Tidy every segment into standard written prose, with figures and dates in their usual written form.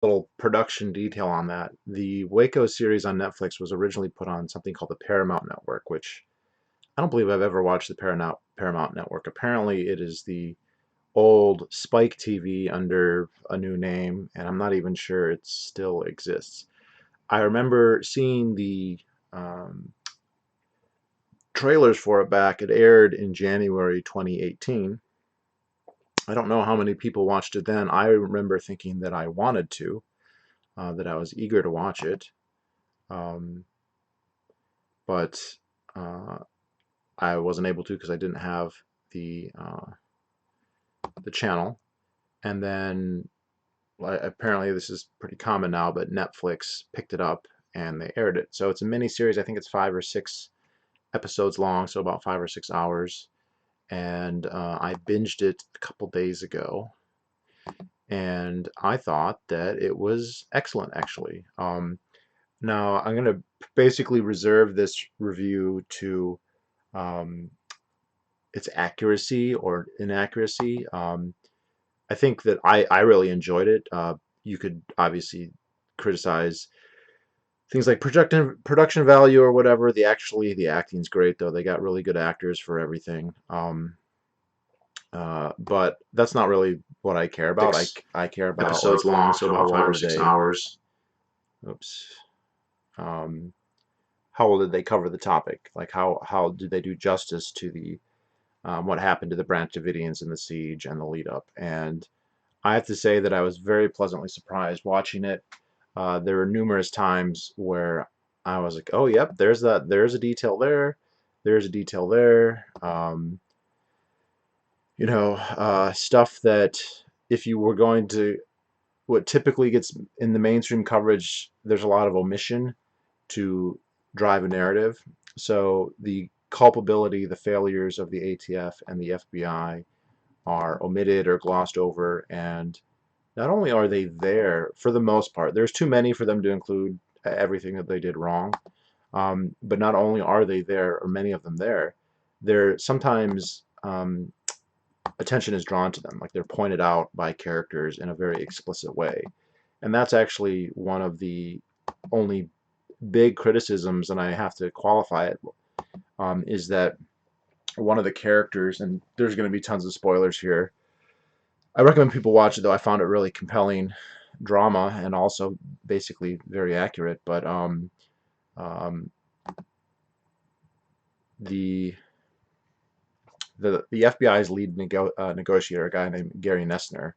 little production detail on that. The Waco series on Netflix was originally put on something called the Paramount Network, which I don't believe I've ever watched the Paramount Network. Apparently, it is the old Spike TV under a new name, and I'm not even sure it still exists. I remember seeing the um, trailers for it back. It aired in January 2018. I don't know how many people watched it then. I remember thinking that I wanted to, that I was eager to watch it, um, but uh, I wasn't able to because I didn't have the channel. And then apparently this is pretty common now, but Netflix picked it up and they aired it. So it's a mini series. I think it's 5 or 6 episodes long, so about 5 or 6 hours. And I binged it a couple days ago, and I thought that it was excellent, actually. Now I'm going to basically reserve this review to um, its accuracy or inaccuracy. I think that I really enjoyed it. You could obviously criticize things like production value or whatever. The acting's great though. They got really good actors for everything. But that's not really what I care about. I Six I care about episodes like long, so how about five well or did six they hours. oops um, how well did they cover the topic? Like how did they do justice to the what happened to the Branch Davidians in the siege and the lead up? And I have to say that I was very pleasantly surprised watching it. There were numerous times where I was like, "Oh, yep, there's a detail there, there's a detail there." Stuff that if you were going to what typically gets in the mainstream coverage, there's a lot of omission to drive a narrative. So the culpability, the failures of the ATF and the FBI are omitted or glossed over, and not only are they there for the most part, there's too many for them to include everything that they did wrong. But not only are they there, or many of them there, they're sometimes attention is drawn to them, like they're pointed out by characters in a very explicit way. And that's actually one of the only big criticisms, and I have to qualify it, is that one of the characters, and there's going to be tons of spoilers here. I recommend people watch it though. I found it really compelling drama and also basically very accurate. But um, the the FBI's lead negotiator, a guy named Gary Nessner,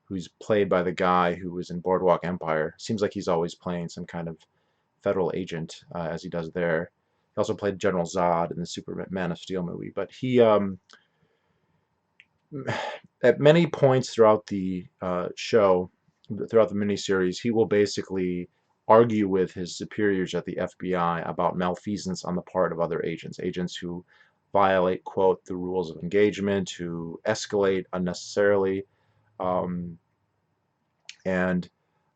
who's played by the guy who was in Boardwalk Empire. Seems like he's always playing some kind of federal agent, as he does there. He also played General Zod in the Superman of Steel movie. But he, at many points throughout the show, throughout the miniseries, he will basically argue with his superiors at the FBI about malfeasance on the part of other agents, agents who violate, quote, the rules of engagement, who escalate unnecessarily, um, and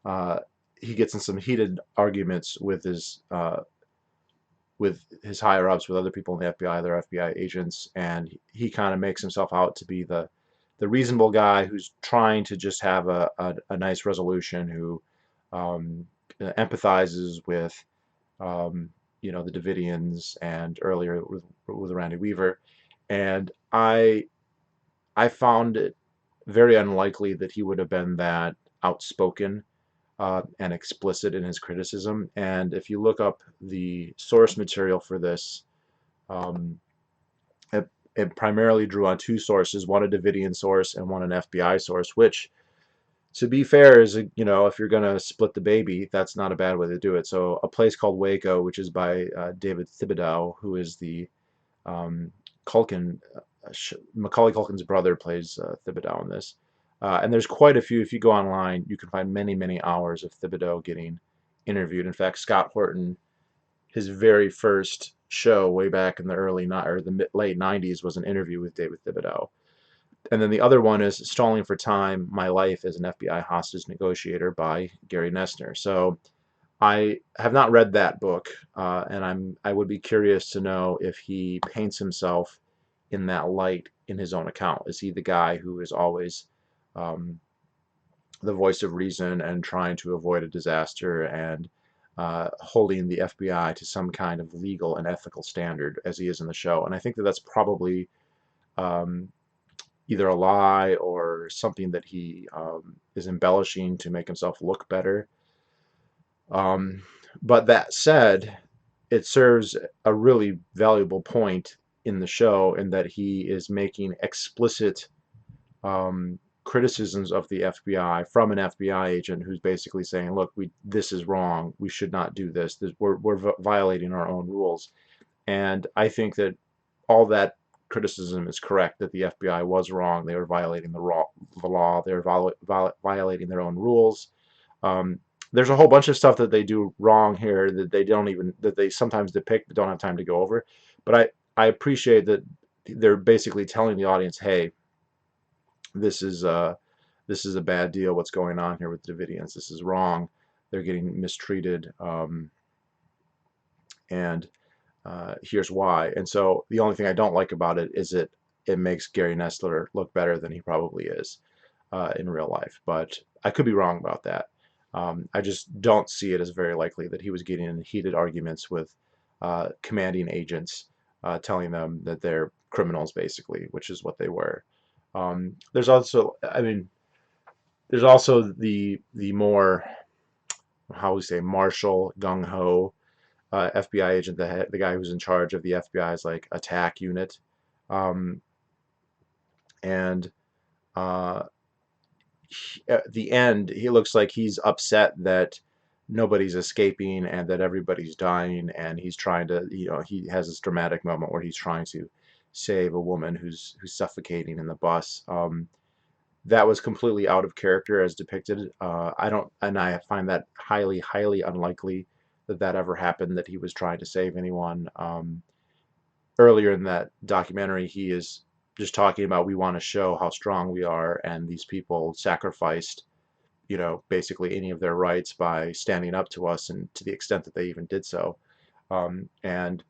uh, he gets in some heated arguments with his higher ups, with other people in the FBI, other FBI agents, and he kind of makes himself out to be the reasonable guy who's trying to just have a nice resolution, who um, empathizes with um, the Davidians and earlier with Randy Weaver, and I found it very unlikely that he would have been that outspoken and explicit in his criticism. And if you look up the source material for this, um, it primarily drew on two sources, one a Davidian source and one an FBI source, which, to be fair, is, if you're going to split the baby, that's not a bad way to do it. So A Place Called Waco, which is by David Thibodeau, who is the um, Culkin, Macaulay Culkin's brother, plays Thibodeau in this. And there's quite a few. If you go online, you can find many, many hours of Thibodeau getting interviewed. In fact, Scott Horton, his very first show way back in the late '90s, was an interview with David Thibodeau. And then the other one is Stalling for Time: My Life as an FBI Hostage Negotiator by Gary Nessner. So I have not read that book, and I would be curious to know if he paints himself in that light in his own account. Is he the guy who is always um, the voice of reason and trying to avoid a disaster and holding the FBI to some kind of legal and ethical standard as he is in the show. And I think that that's probably um, either a lie or something that he is embellishing to make himself look better. Um, but that said, it serves a really valuable point in the show in that he is making explicit criticisms of the FBI from an FBI agent who's basically saying, "Look, this is wrong. We should not do this. We're violating our own rules." And I think that all that criticism is correct. That the FBI was wrong. They were violating the law. They were violating their own rules. Um, there's a whole bunch of stuff that they do wrong here that they sometimes depict but don't have time to go over. But I appreciate that they're basically telling the audience, hey, this is this is a bad deal. What's going on here with the Davidians? This is wrong. They're getting mistreated, and here's why. And so the only thing I don't like about it is it makes Gary Nestler look better than he probably is in real life. But I could be wrong about that. I just don't see it as very likely that he was getting in heated arguments with commanding agents, telling them that they're criminals, basically, which is what they were. There's also, I mean, there's also the more, how we say, martial, gung ho FBI agent, the guy who's in charge of the FBI's like attack unit, um, and uh, at the end, he looks like he's upset that nobody's escaping and that everybody's dying, and he's trying to, he has this dramatic moment where he's trying to save a woman who's suffocating in the bus. That was completely out of character as depicted. I don't, and I find that highly, highly unlikely that that ever happened, that he was trying to save anyone. Earlier in that documentary, he is just talking about we want to show how strong we are, and these people sacrificed, basically any of their rights by standing up to us, and to the extent that they even did so. And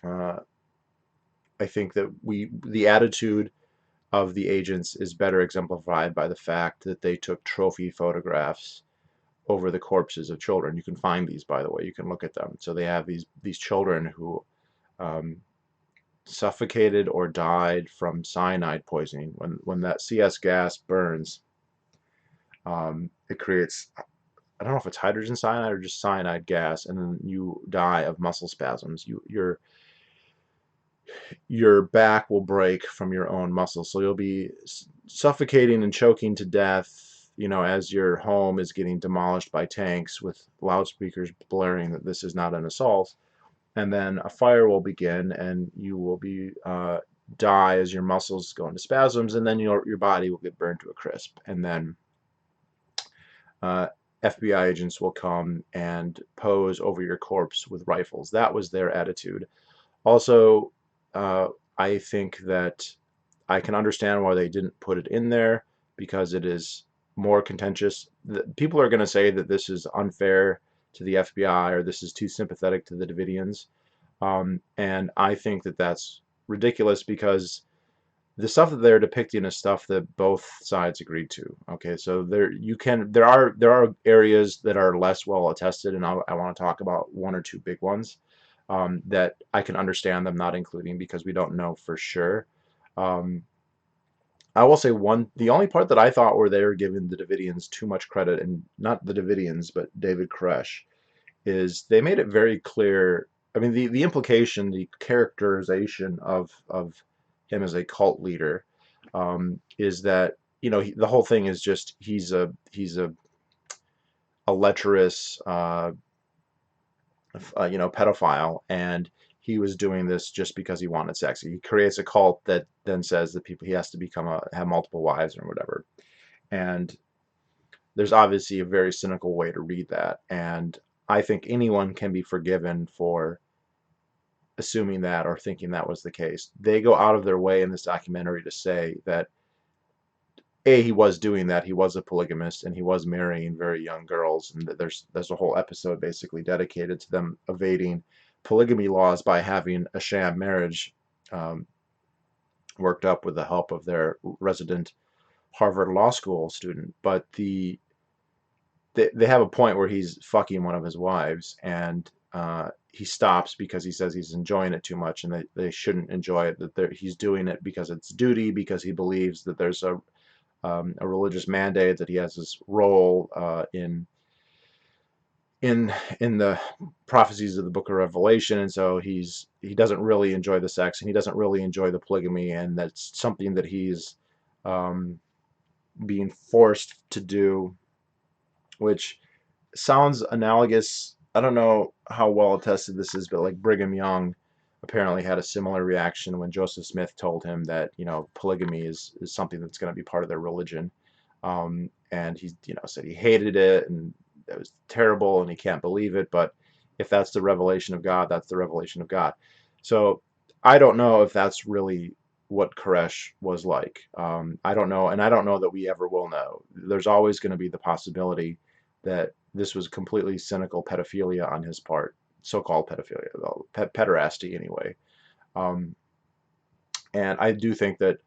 uh, I think that the attitude of the agents is better exemplified by the fact that they took trophy photographs over the corpses of children. You can find these, by the way. You can look at them. So they have these children who um, suffocated or died from cyanide poisoning. When that CS gas burns, it creates, I don't know if it's hydrogen cyanide or just cyanide gas, and then you die of muscle spasms. Your back will break from your own muscles, so you'll be suffocating and choking to death, as your home is getting demolished by tanks with loudspeakers blaring that this is not an assault. And then a fire will begin, and you will be die as your muscles go into spasms, and then your body will get burned to a crisp. And then uh, FBI agents will come and pose over your corpse with rifles. That was their attitude. Also, uh, I think that I can understand why they didn't put it in there, because it is more contentious. People are going to say that this is unfair to the FBI, or this is too sympathetic to the Davidians. And I think that that's ridiculous, because the stuff that they're depicting is stuff that both sides agreed to. Okay, so there are areas that are less well attested, and I want to talk about one or two big ones that I can understand them not including, because we don't know for sure. Um, I will say the only part that I thought where they were giving the Davidians too much credit, and not the Davidians, but David Koresh, is they made it very clear. I mean, the implication, the characterization of him as a cult leader, is that the whole thing is just he's a lecherous pedophile, and he was doing this just because he wanted sex. He creates a cult that then says that he has to have multiple wives or whatever. And there's obviously a very cynical way to read that, and I think anyone can be forgiven for assuming that or thinking that was the case. They go out of their way in this documentary to say that he was doing that. He was a polygamist, and he was marrying very young girls, and that there's a whole episode basically dedicated to them evading polygamy laws by having a sham marriage um, worked up with the help of their resident Harvard Law School student, but they have a point where he's fucking one of his wives, and he stops because he says he's enjoying it too much, and they shouldn't enjoy it. That he's doing it because it's duty, because he believes that there's a religious mandate, that he has this role in the prophecies of the Book of Revelation, and so he doesn't really enjoy the sex, and he doesn't really enjoy the polygamy, and that's something that he's um, being forced to do, which sounds analogous. I don't know how well attested this is, but like Brigham Young apparently had a similar reaction when Joseph Smith told him that, polygamy is something that's going to be part of their religion. And he, said he hated it and it was terrible and he can't believe it. But if that's the revelation of God, that's the revelation of God. So I don't know if that's really what Koresh was like. I don't know, and I don't know that we ever will know. There's always going to be the possibility that this was completely cynical pedophilia on his part, so-called pedophilia, well, pederasty anyway. Um, and I do think that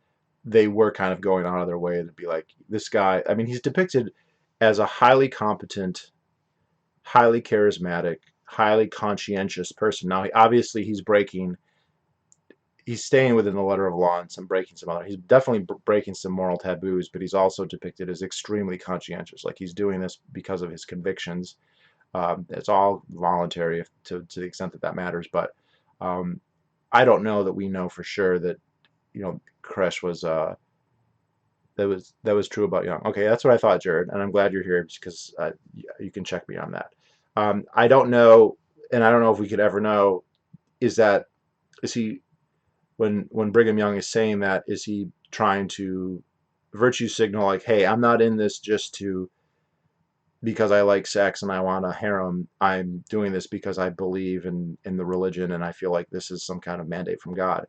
they were kind of going out of their way to be like, this guy, I mean, he's depicted as a highly competent, highly charismatic, highly conscientious person. Now, obviously, he's staying within the letter of law and some breaking some other. He's definitely breaking some moral taboos, but he's also depicted as extremely conscientious. Like he's doing this because of his convictions. It's all voluntary to the extent that that matters. But um, I don't know that we know for sure that Koresh was that was true about Young. Okay, that's what I thought, Jared, and I'm glad you're here because you can check me on that. I don't know, and I don't know if we could ever know. Is he when Brigham Young is saying that, is he trying to virtue signal like, hey, I'm not in this just to because I like sex and I want a harem. I'm doing this because I believe in the religion and I feel like this is some kind of mandate from God.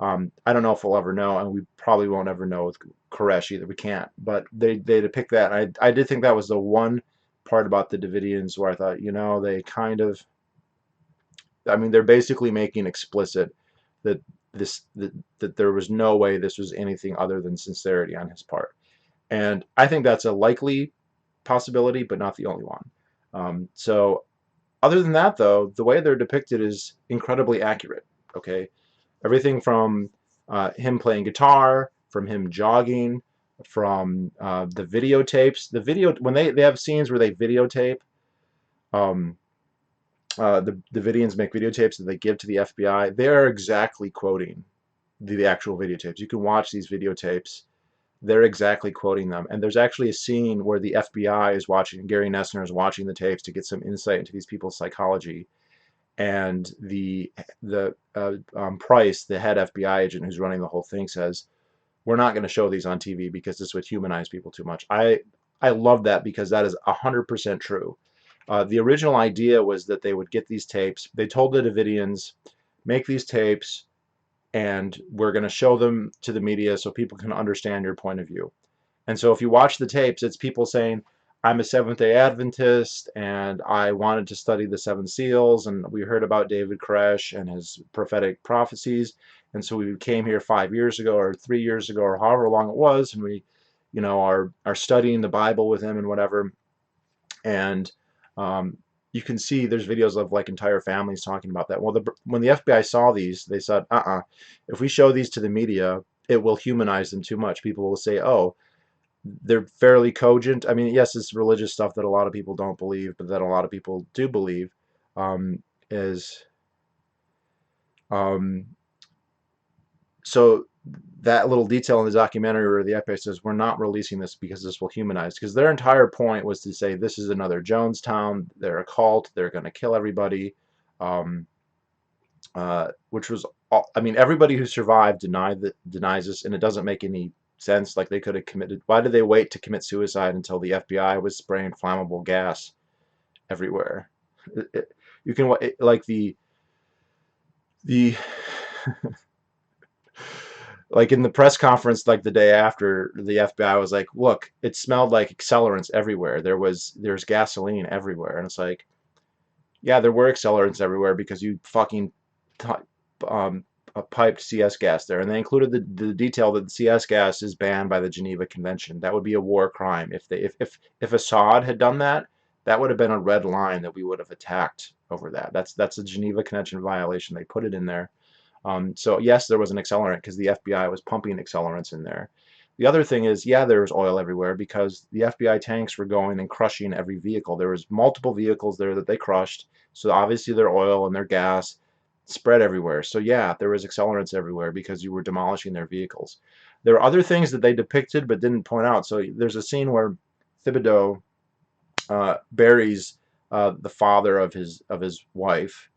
I don't know if we'll ever know, and we probably won't ever know with Koresh either. We can't. But they depict that. And I did think that was the one part about the Davidians where I thought, they kind of, I mean, they're basically making explicit that that there was no way this was anything other than sincerity on his part. And I think that's a likely possibility, but not the only one. So other than that, though, the way they're depicted is incredibly accurate. Okay, everything from him playing guitar, from him jogging, from the videotapes. The video when they have scenes where they videotape. Um, the Davidians make videotapes that they give to the FBI. They are exactly quoting the actual videotapes. You can watch these videotapes. They're exactly quoting them. And there's actually a scene where the FBI is watching, Gary Nessner is watching the tapes to get some insight into these people's psychology. And the Price, the head FBI agent who's running the whole thing, says, "We're not going to show these on TV because this would humanize people too much." I love that because that is 100% true. The original idea was that they would get these tapes. They told the Davidians, make these tapes, and we're going to show them to the media so people can understand your point of view. And so if you watch the tapes, it's people saying, I'm a Seventh-day Adventist, and I wanted to study the seven seals, and we heard about David Koresh and his prophetic prophecies, and so we came here 5 years ago or 3 years ago or however long it was, and we, are studying the Bible with him and whatever. And you can see there's videos of like entire families talking about that. Well, when the FBI saw these, they said, if we show these to the media, it will humanize them too much. People will say, oh, they're fairly cogent. I mean, yes, it's religious stuff that a lot of people don't believe, but that a lot of people do believe. Is um, so that little detail in the documentary where the FBI says we're not releasing this because this will humanize, because their entire point was to say this is another Jonestown. They're a cult. They're going to kill everybody, which was I mean, everybody who survived denies this, and it doesn't make any sense. Like they could have committed. Why did they wait to commit suicide until the FBI was spraying flammable gas everywhere? You can like the like in the press conference, like the day after, the FBI was like, look, it smelled like accelerants everywhere. There's gasoline everywhere. And it's like, yeah, there were accelerants everywhere because you fucking um, a piped CS gas there, and they included the detail that the CS gas is banned by the Geneva Convention. That would be a war crime if Assad had done that. That would have been a red line that we would have attacked over that. That's a Geneva Convention violation. They put it in there. So yes, there was an accelerant because the FBI was pumping accelerants in there. The other thing is, yeah, there was oil everywhere because the FBI tanks were going and crushing every vehicle. There was multiple vehicles there that they crushed. So obviously their oil and their gas spread everywhere. So yeah, there was accelerants everywhere because you were demolishing their vehicles. There are other things that they depicted but didn't point out. So there's a scene where Thibodeau buries the father of his wife,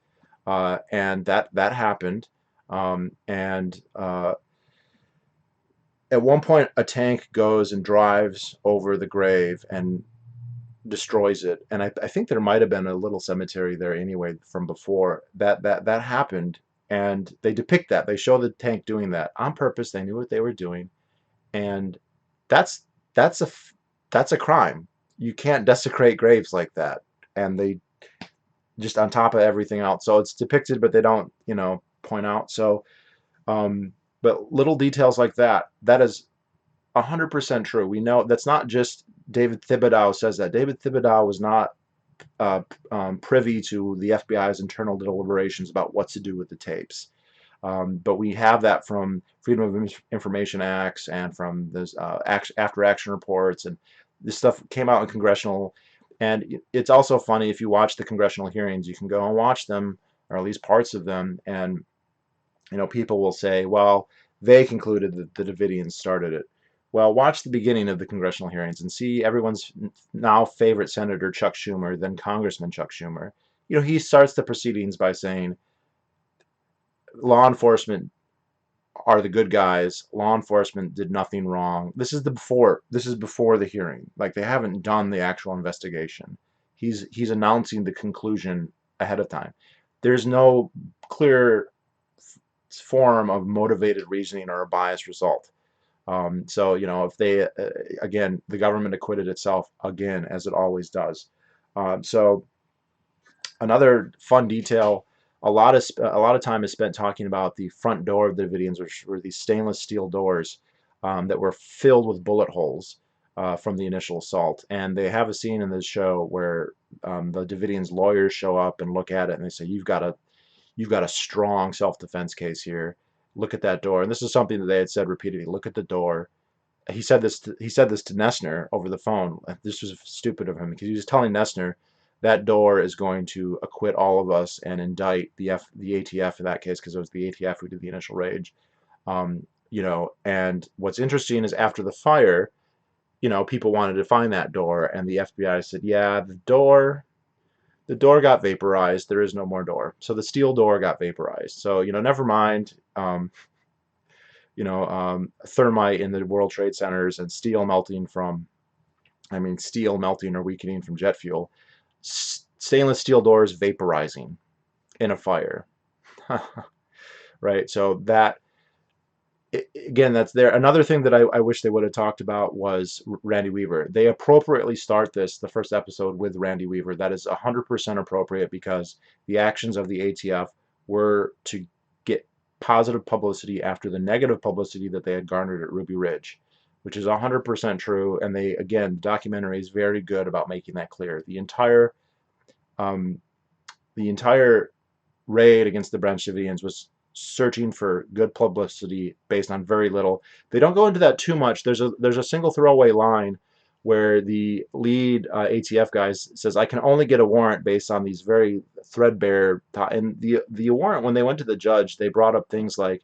and that happened. And At one point, a tank goes and drives over the grave and destroys it. And I think there might have been a little cemetery there anyway from before that happened. And they depict that. They show the tank doing that on purpose. They knew what they were doing, and that's that's a that's a crime. You can't desecrate graves like that. And they just on top of everything else. So it's depicted, but they don't, point out. So, but little details like that is 100% true. We know that's not just David Thibodeau says that. David Thibodeau was not privy to the FBI's internal deliberations about what to do with the tapes. But we have that from Freedom of Information Acts and from this after action reports, and this stuff came out in congressional. And it's also funny if you watch the congressional hearings, you can go and watch them, or at least parts of them, and people will say, well, they concluded that the Davidians started it. Well, watch the beginning of the congressional hearings and see everyone's now favorite Senator Chuck Schumer, then Congressman Chuck Schumer. He starts the proceedings by saying, law enforcement are the good guys. Law enforcement did nothing wrong. This is before the hearing. Like, they haven't done the actual investigation. He's announcing the conclusion ahead of time. There's no clear form of motivated reasoning or a biased result. So if they again, the government acquitted itself again, as it always does. So another fun detail. A lot of time is spent talking about the front door of the Davidians, which were these stainless steel doors that were filled with bullet holes from the initial assault. And they have a scene in this show where the Davidians' lawyers show up and look at it, and they say, "You've got a strong self-defense case here. Look at that door." And this is something that they had said repeatedly. Look at the door. He said this to Nessner over the phone. This was stupid of him because he was telling Nessner that door is going to acquit all of us and indict the ATF in that case, because it was the ATF who did the initial raid. And what's interesting is after the fire, people wanted to find that door, and the FBI said, yeah, the door got vaporized. There is no more door. So the steel door got vaporized. So, never mind, thermite in the World Trade Centers and steel melting or weakening from jet fuel. Stainless steel doors vaporizing in a fire. Right? So that, again, that's there. Another thing that I wish they would have talked about was Randy Weaver. They appropriately start the first episode with Randy Weaver. That is 100% appropriate because the actions of the ATF were to get positive publicity after the negative publicity that they had garnered at Ruby Ridge, which is 100% true. And the documentary is very good about making that clear. The entire raid against the Branch Davidians was searching for good publicity based on very little. They don't go into that too much. There's a single throwaway line where the lead ATF guy says, "I can only get a warrant based on these very threadbare." And the warrant, when they went to the judge, they brought up things like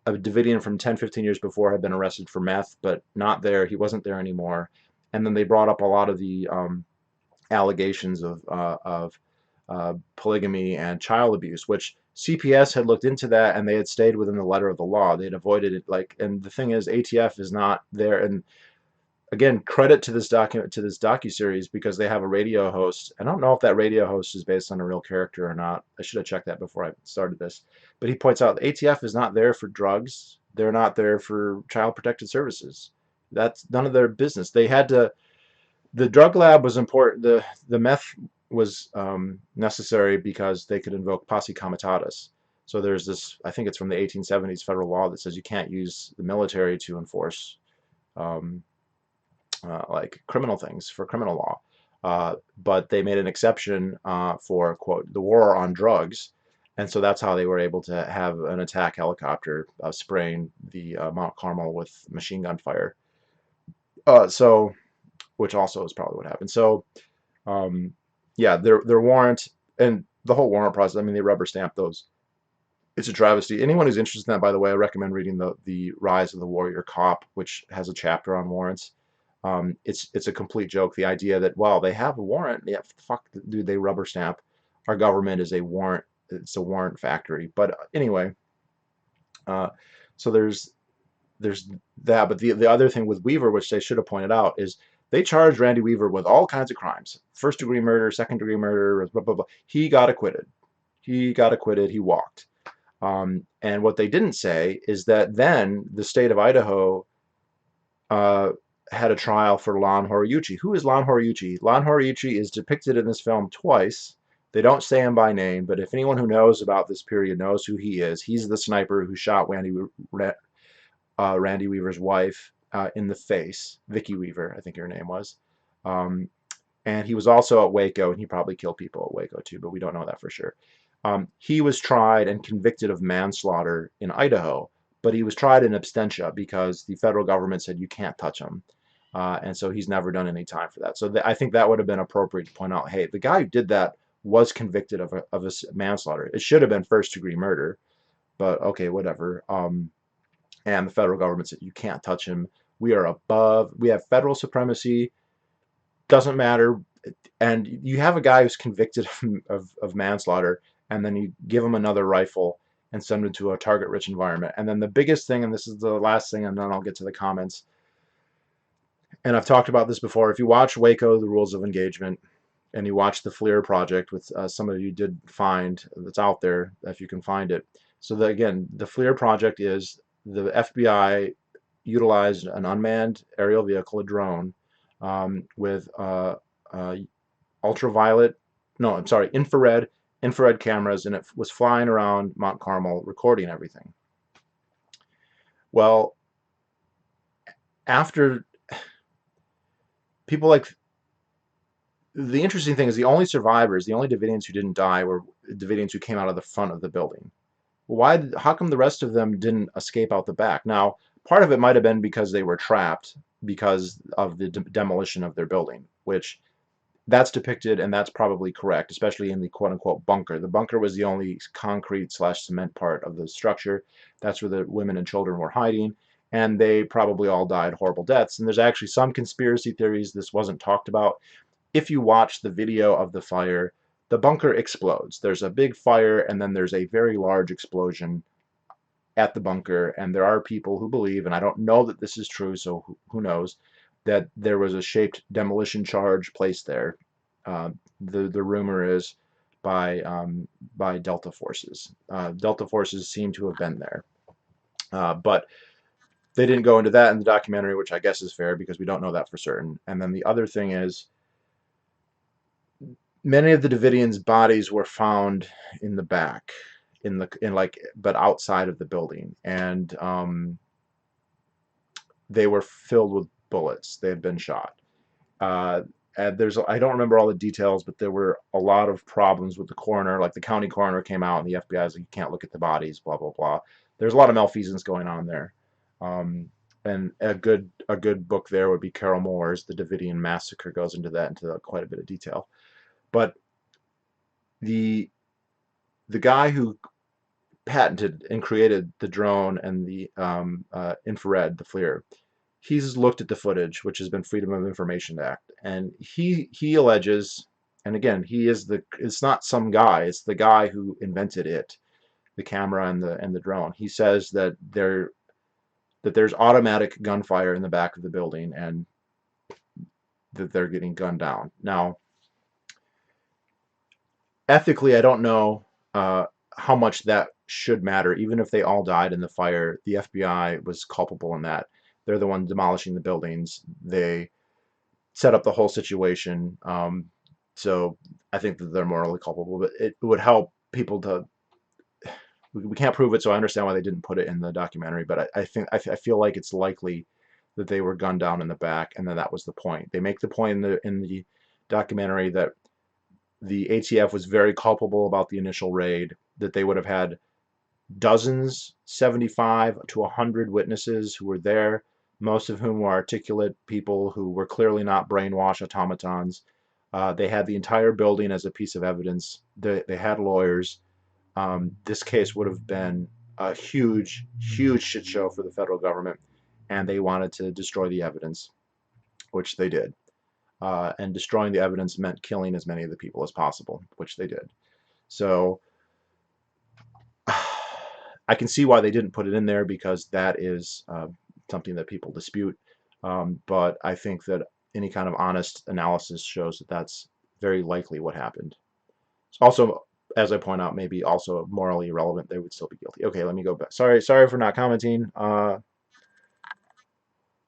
a Davidian from 10-15 years before had been arrested for meth, but not there. He wasn't there anymore. And then they brought up a lot of the allegations of polygamy and child abuse, which CPS had looked into that, and they had stayed within the letter of the law. They had avoided it. And the thing is, ATF is not there. And again, credit to this docuseries, because they have a radio host. I don't know if that radio host is based on a real character or not. I should have checked that before I started this. But he points out the ATF is not there for drugs. They're not there for child protective services. That's none of their business. They had to. The drug lab was important. The meth was necessary because they could invoke posse comitatus. So there's this, I think it's from the 1870s federal law that says you can't use the military to enforce um, like criminal things for criminal law. But they made an exception for, quote, the war on drugs. And so that's how they were able to have an attack helicopter spraying the Mount Carmel with machine gun fire. So, which also is probably what happened. So, um, yeah, their warrant and the whole warrant process. I mean, they rubber stamp those. It's a travesty. Anyone who's interested in that, by the way, I recommend reading the Rise of the Warrior Cop, which has a chapter on warrants. It's a complete joke. The idea that, well, they have a warrant. Yeah, fuck, dude, they rubber stamp. Our government is a warrant. It's a warrant factory. But anyway, uh, so there's that. But the other thing with Weaver, which they should have pointed out, is they charged Randy Weaver with all kinds of crimes: first degree murder, second degree murder, blah blah blah. He got acquitted. He got acquitted. He walked. And what they didn't say is that then the state of Idaho uh, had a trial for Lon Horiuchi. Who is Lon Horiuchi? Lon Horiuchi is depicted in this film twice. They don't say him by name, but if anyone who knows about this period knows who he is, he's the sniper who shot Randy Weaver's wife in the face, Vicky Weaver, I think her name was. Um, and he was also at Waco, and he probably killed people at Waco too, but we don't know that for sure. He was tried and convicted of manslaughter in Idaho, but he was tried in absentia because the federal government said you can't touch him. And so he's never done any time for that. So I think that would have been appropriate to point out, hey, the guy who did that was convicted of a manslaughter. It should have been first degree murder, but okay, whatever. And the federal government said you can't touch him. We are above. We have federal supremacy. Doesn't matter. And you have a guy who's convicted of manslaughter, and then you give him another rifle and send him to a target-rich environment. And then the biggest thing, and this is the last thing, and then I'll get to the comments, and I've talked about this before, if you watch Waco, The Rules of Engagement, and you watch the FLIR project, with some of you did find, that's out there, if you can find it. So again, the FLIR project is the FBI utilized an unmanned aerial vehicle, a drone, with ultraviolet, no, I'm sorry, infrared cameras, and it was flying around Mount Carmel recording everything. Well, after people like, the interesting thing is the only survivors, the only Davidians who didn't die were Davidians who came out of the front of the building. How come the rest of them didn't escape out the back? Now, part of it might have been because they were trapped because of the demolition of their building, which that's depicted, and that's probably correct, especially in the quote-unquote bunker. The bunker was the only concrete/cement part of the structure. That's where the women and children were hiding, and they probably all died horrible deaths. And there's actually some conspiracy theories. This wasn't talked about. If you watch the video of the fire, the bunker explodes. There's a big fire, and then there's a very large explosion at the bunker, and there are people who believe, and I don't know that this is true, so who knows, that there was a shaped demolition charge placed there. The rumor is by Delta forces. Delta forces seem to have been there, but they didn't go into that in the documentary, which I guess is fair because we don't know that for certain. And then the other thing is, many of the Davidians' bodies were found in the back, but outside of the building, and they were filled with bullets. They had been shot. I don't remember all the details, but there were a lot of problems with the coroner. Like the county coroner came out, and the FBI was like, "You can't look at the bodies." Blah blah blah. There's a lot of malfeasance going on there. And a good book there would be Carol Moore's The Davidian Massacre. Goes into quite a bit of detail. But the guy who patented and created the drone and the infrared, the FLIR, he's looked at the footage, which has been Freedom of Information Act, and he alleges, and again, it's not some guy, it's the guy who invented it, the camera and the drone. He says that there's automatic gunfire in the back of the building, and that they're getting gunned down. Now, ethically, I don't know how much that should matter. Even if they all died in the fire, the FBI was culpable in that. They're the ones demolishing the buildings. They set up the whole situation. So I think that they're morally culpable. But it would help people to we can't prove it, so I understand why they didn't put it in the documentary. But I feel like it's likely that they were gunned down in the back, and then that was the point. They make the point in the documentary that the ATF was very culpable about the initial raid, that they would have had dozens, 75 to 100 witnesses who were there, most of whom were articulate people who were clearly not brainwashed automatons. They had the entire building as a piece of evidence. They had lawyers. This case would have been a huge, huge shit show for the federal government, and they wanted to destroy the evidence, which they did. And destroying the evidence meant killing as many of the people as possible, which they did. So I can see why they didn't put it in there, because that is something that people dispute. But I think that any kind of honest analysis shows that that's very likely what happened. Also, as I point out, maybe also morally irrelevant, they would still be guilty. Okay, let me go back. Sorry for not commenting.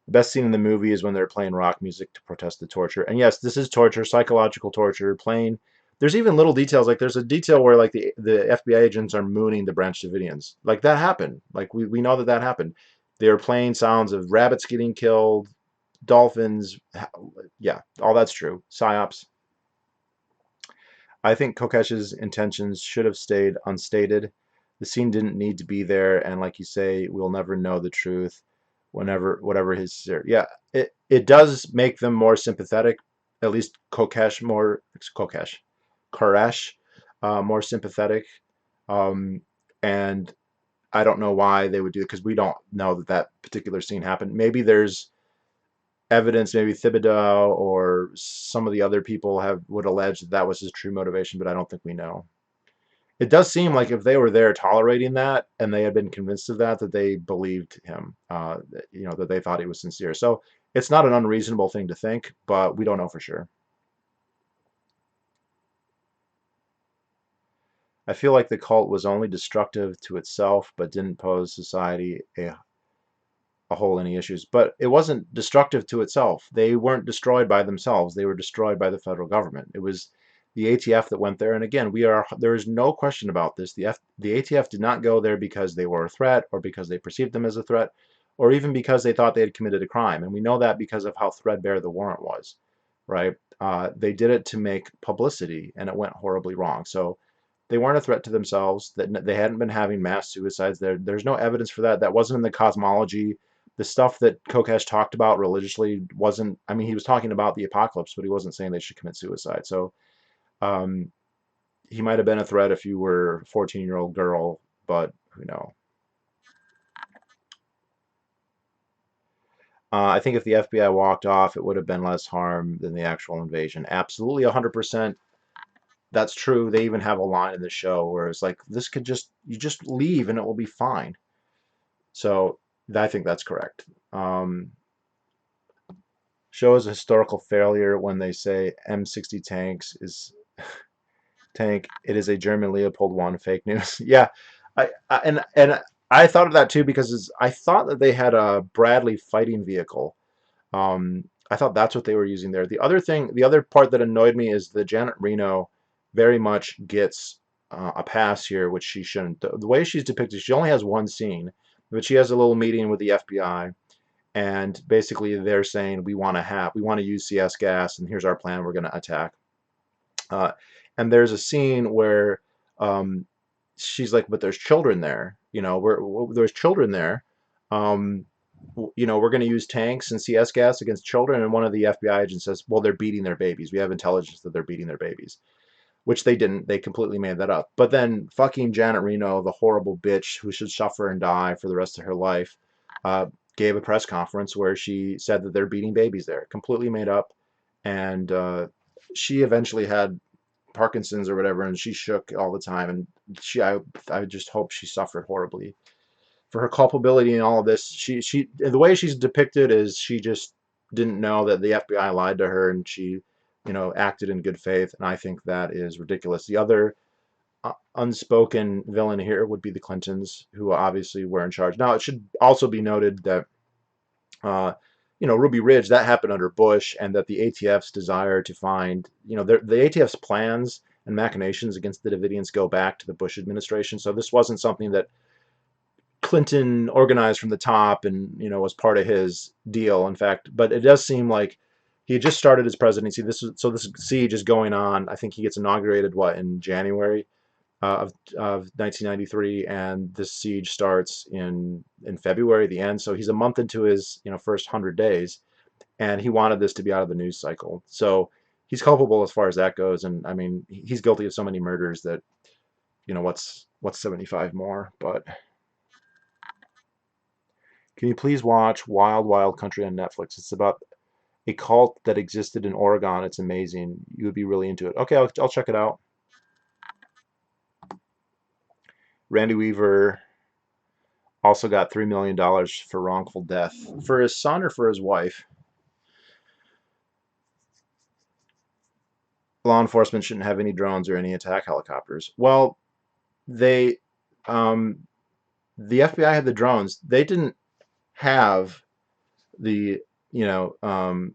The best scene in the movie is when they're playing rock music to protest the torture. And yes, this is torture, psychological torture, playing. There's even little details, like there's a detail where like the FBI agents are mooning the Branch Davidians. Like that happened. Like we know that happened. They were playing sounds of rabbits getting killed, dolphins. Yeah, all that's true. Psyops. I think Kokesh's intentions should have stayed unstated. The scene didn't need to be there, and like you say, we'll never know the truth. Whatever his, yeah, it does make them more sympathetic. At least Kokesh, Koresh, more sympathetic. And I don't know why they would do it, because we don't know that that particular scene happened. Maybe there's evidence, maybe Thibodeau or some of the other people would allege that that was his true motivation, but I don't think we know. It does seem like if they were there tolerating that and they had been convinced of that, that they believed him, that they thought he was sincere. So it's not an unreasonable thing to think, but we don't know for sure. I feel like the cult was only destructive to itself, but didn't pose society a whole any issues. But it wasn't destructive to itself. They weren't destroyed by themselves. They were destroyed by the federal government. It was the ATF that went there. And again, there is no question about this. The ATF did not go there because they were a threat, or because they perceived them as a threat, or even because they thought they had committed a crime. And we know that because of how threadbare the warrant was, right? They did it to make publicity, and it went horribly wrong. So they weren't a threat to themselves. That they hadn't been having mass suicides. There's no evidence for that. That wasn't in the cosmology. The stuff that Kokesh talked about religiously wasn't. I mean, he was talking about the apocalypse, but he wasn't saying they should commit suicide. So um, he might have been a threat if you were a 14-year-old girl, but who knows? I think if the FBI walked off, it would have been less harm than the actual invasion. Absolutely, 100%. That's true. They even have a line in the show where it's like, this could you just leave and it will be fine. So I think that's correct. Show is a historical failure when they say M60 tanks is tank. It is a German Leopold one. Fake news. Yeah, and I thought of that too, because I thought that they had a Bradley fighting vehicle. I thought that's what they were using there. The other part that annoyed me is that Janet Reno very much gets a pass here, which she shouldn't. The way she's depicted, she only has one scene, but she has a little meeting with the FBI, and basically they're saying we want to use CS gas, and here's our plan. We're going to attack. Uh, and there's a scene where um, she's like, but there's children there. There's children there. Um, we're going to use tanks and CS gas against children. And one of the FBI agents says, well, they're beating their babies. We have intelligence that they're beating their babies, which they didn't. They completely made that up. But then fucking Janet Reno, the horrible bitch who should suffer and die for the rest of her life, uh, gave a press conference where she said that they're beating babies there. Completely made up. And she eventually had Parkinson's or whatever, and she shook all the time. And I just hope she suffered horribly for her culpability in all of this. The way she's depicted is she just didn't know that the FBI lied to her, and she, acted in good faith. And I think that is ridiculous. The other unspoken villain here would be the Clintons, who obviously were in charge. Now, it should also be noted that, Ruby Ridge, that happened under Bush, and that the ATF's desire to find, the ATF's plans and machinations against the Davidians go back to the Bush administration. So this wasn't something that Clinton organized from the top and was part of his deal. In fact, but it does seem like he had just started his presidency. This siege is going on. I think he gets inaugurated in January of 1993, and this siege starts in February, the end. So he's a month into his first 100 days, and he wanted this to be out of the news cycle. So he's culpable as far as that goes, and I mean he's guilty of so many murders that what's 75 more. But can you please watch Wild Wild Country on Netflix? It's about a cult that existed in Oregon. It's amazing. You would be really into it. Okay, I'll check it out. Randy Weaver also got $3 million for wrongful death for his son or for his wife. Law enforcement shouldn't have any drones or any attack helicopters. Well, they, um, the FBI had the drones. They didn't have the, you know, um,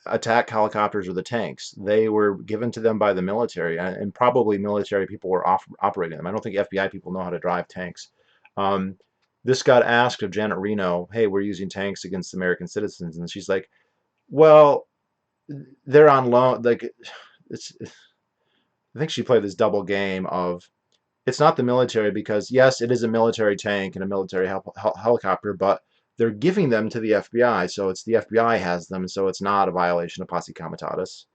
attack helicopters or the tanks. They were given to them by the military, and probably military people were operating them. I don't think FBI people know how to drive tanks. Um, this got asked of Janet Reno, "Hey, we're using tanks against American citizens," and she's like, "Well, they're on loan." Like, it's. I think she played this double game of it's not the military because yes, it is a military tank and a military helicopter, but they're giving them to the FBI, so it's the FBI has them, so it's not a violation of posse comitatus.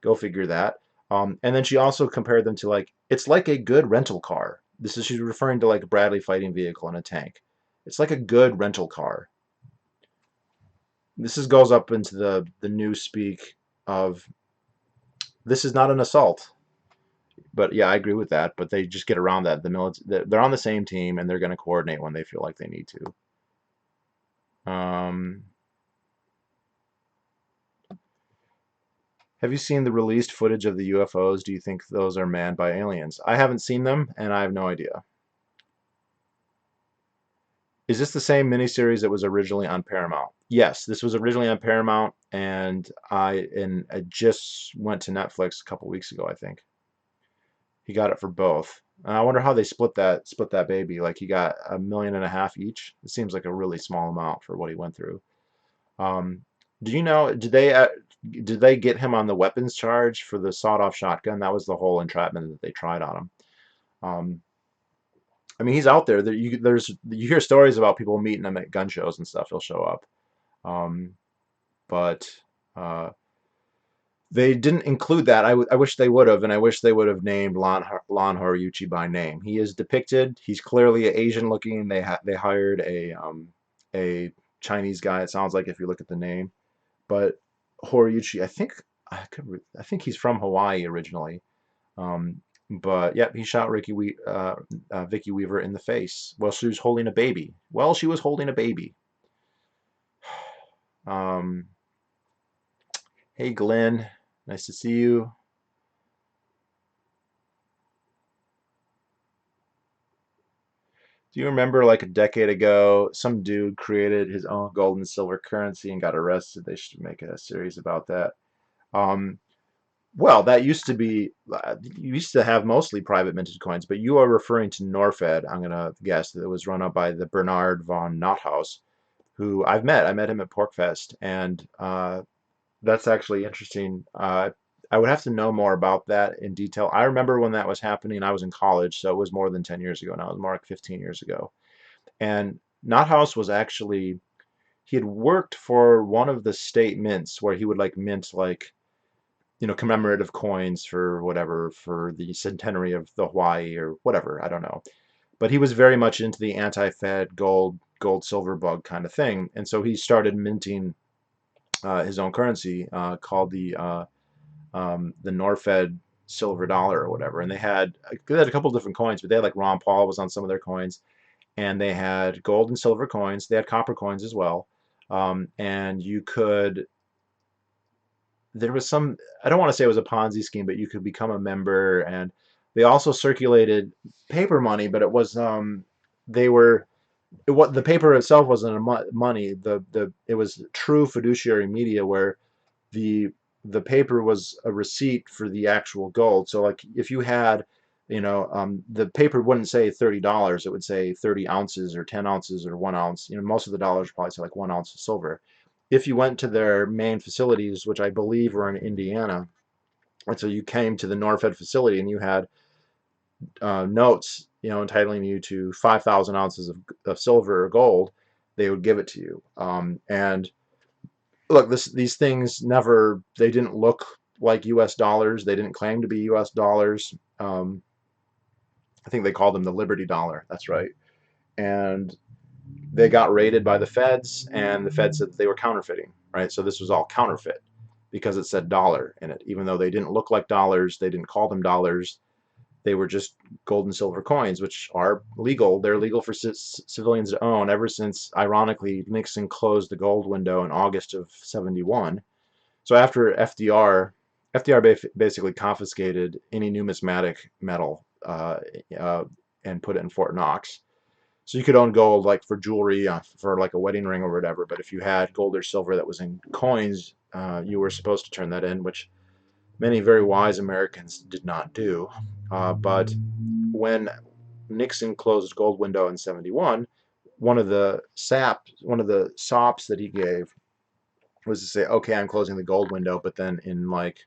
Go figure that. And then she also compared them to it's like a good rental car. She's referring to like a Bradley fighting vehicle and a tank. It's like a good rental car. Goes up into the new speak of this is not an assault. But yeah, I agree with that. But they just get around that. The military, they're on the same team, and they're going to coordinate when they feel like they need to. Have you seen the released footage of the UFOs? Do you think those are manned by aliens? I haven't seen them, and I have no idea. Is this the same miniseries that was originally on Paramount? Yes, this was originally on Paramount, and I just went to Netflix a couple weeks ago, I think. He got it for both. And I wonder how they split that baby. Like he got $1.5 million each. It seems like a really small amount for what he went through. Um, do you know? Did they get him on the weapons charge for the sawed-off shotgun? That was the whole entrapment that they tried on him. Um, I mean, he's out there. You hear stories about people meeting him at gun shows and stuff. He'll show up. Um, but uh, they didn't include that. I wish they would have, and I wish they would have named Lon Horiuchi by name. He is depicted. He's clearly Asian looking. They hired a Chinese guy. It sounds like if you look at the name, but Horiuchi, I think he's from Hawaii originally. But yep, he shot Vicky Weaver in the face while she was holding a baby. Well, she was holding a baby. Um, hey Glenn, nice to see you. Do you remember like a decade ago, some dude created his own gold and silver currency and got arrested? They should make a series about that. Um, well, that used to be, you used to have mostly private minted coins, but you are referring to Norfed, I'm going to guess, that was run up by the Bernard von Nothaus, who I've met. I met him at PorcFest, and that's actually interesting. I would have to know more about that in detail. I remember when that was happening. I was in college, so it was more than 10 years ago now. It was more like 15 years ago. And Nothaus was actually, he had worked for one of the state mints where he would like mint commemorative coins for whatever, for the centenary of the Hawaii or whatever, I don't know. But he was very much into the anti-Fed gold silver bug kind of thing. And so he started minting his own currency called the Norfed silver dollar or whatever. And they had a couple of different coins, but they had like Ron Paul was on some of their coins, and they had gold and silver coins. They had copper coins as well. And you could there was some, I don't want to say it was a Ponzi scheme, but you could become a member, and they also circulated paper money, but it was they were what the paper itself wasn't money. It was true fiduciary media where the the paper was a receipt for the actual gold. So like if you had, the paper wouldn't say $30. It would say 30 ounces or 10 ounces or 1 ounce. Most of the dollars probably say like 1 ounce of silver. If you went to their main facilities, which I believe were in Indiana, and so you came to the Norfed facility and you had notes, entitling you to 5,000 ounces of silver or gold, they would give it to you. And look, these things they didn't look like U.S. dollars. They didn't claim to be U.S. dollars. I think they called them the Liberty Dollar. That's right. And they got raided by the feds, and the feds said they were counterfeiting, right? So this was all counterfeit because it said dollar in it, even though they didn't look like dollars. They didn't call them dollars. They were just gold and silver coins, which are legal. They're legal for civilians to own ever since, ironically, Nixon closed the gold window in August of 71. So after FDR basically confiscated any numismatic metal and put it in Fort Knox. So you could own gold like for jewelry, for like a wedding ring or whatever. But if you had gold or silver that was in coins, you were supposed to turn that in, which many very wise Americans did not do. But when Nixon closed his gold window in 71, one of the sops that he gave was to say, okay, I'm closing the gold window, but then in like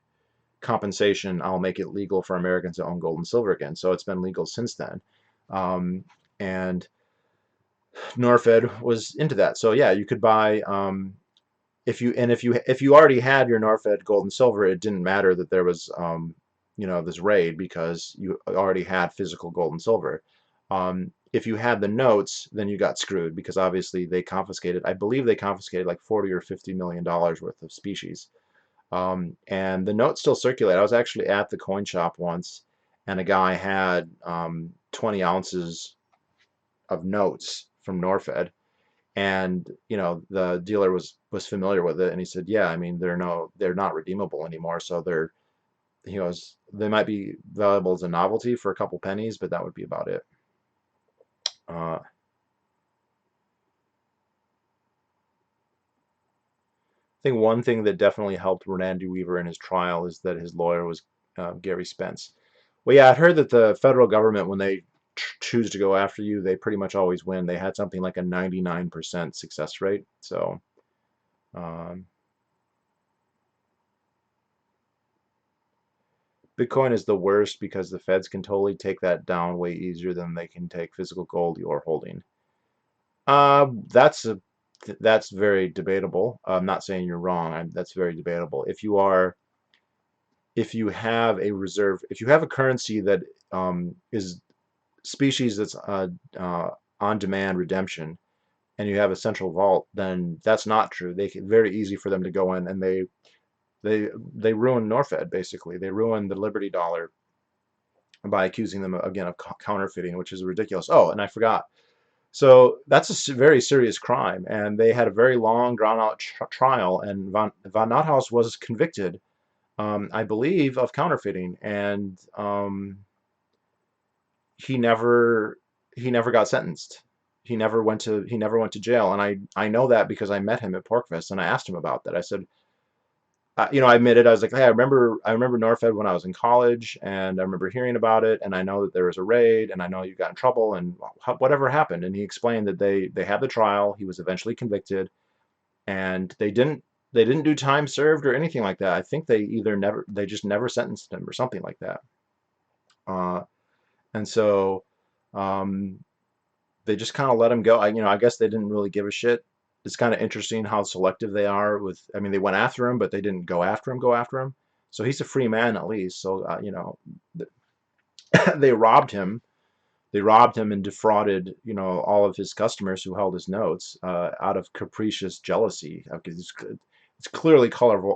compensation, I'll make it legal for Americans to own gold and silver again. So it's been legal since then. And Norfed was into that. So yeah, you could buy if you already had your Norfed gold and silver, it didn't matter that there was this raid because you already had physical gold and silver. If you had the notes, then you got screwed because obviously they confiscated. I believe they confiscated like 40 or $50 million worth of species. And the notes still circulate. I was actually at the coin shop once, and a guy had 20 ounces of notes from Norfed, and the dealer was familiar with it, and he said, yeah, I mean they're not redeemable anymore, so they might be valuable as a novelty for a couple pennies, but that would be about it. I think one thing that definitely helped Randy Weaver in his trial is that his lawyer was Gary Spence. Well, yeah, I'd heard that the federal government, when they choose to go after you, they pretty much always win. They had something like a 99% success rate. So, um, Bitcoin is the worst because the feds can totally take that down way easier than they can take physical gold you're holding. Uh, that's a that's very debatable. I'm not saying you're wrong. That's very debatable. If you have a reserve, if you have a currency that is species that's on-demand redemption, and you have a central vault, then that's not true. Very easy for them to go in, and they ruin Norfed basically. They ruin the Liberty Dollar by accusing them again of counterfeiting, which is ridiculous. Oh, and I forgot. So that's a very serious crime, and they had a very long, drawn-out trial, and von Nothaus was convicted, I believe, of counterfeiting, and he never he never got sentenced. He never went to jail, and I know that because I met him at PorcFest, and I asked him about that. I said, I admitted, I was like, hey, I remember Norfed when I was in college, and I remember hearing about it, and I know that there was a raid, and I know you got in trouble, and whatever happened. And he explained that they had the trial. He was eventually convicted, and they didn't do time served or anything like that. I think they just never sentenced him or something like that. Uh, and so um, they just kind of let him go. I guess they didn't really give a shit. It's kind of interesting how selective they are with. I mean, they went after him, but they didn't go after him. So he's a free man at least. So they robbed him. They robbed him and defrauded, all of his customers who held his notes out of capricious jealousy. Because it's clearly color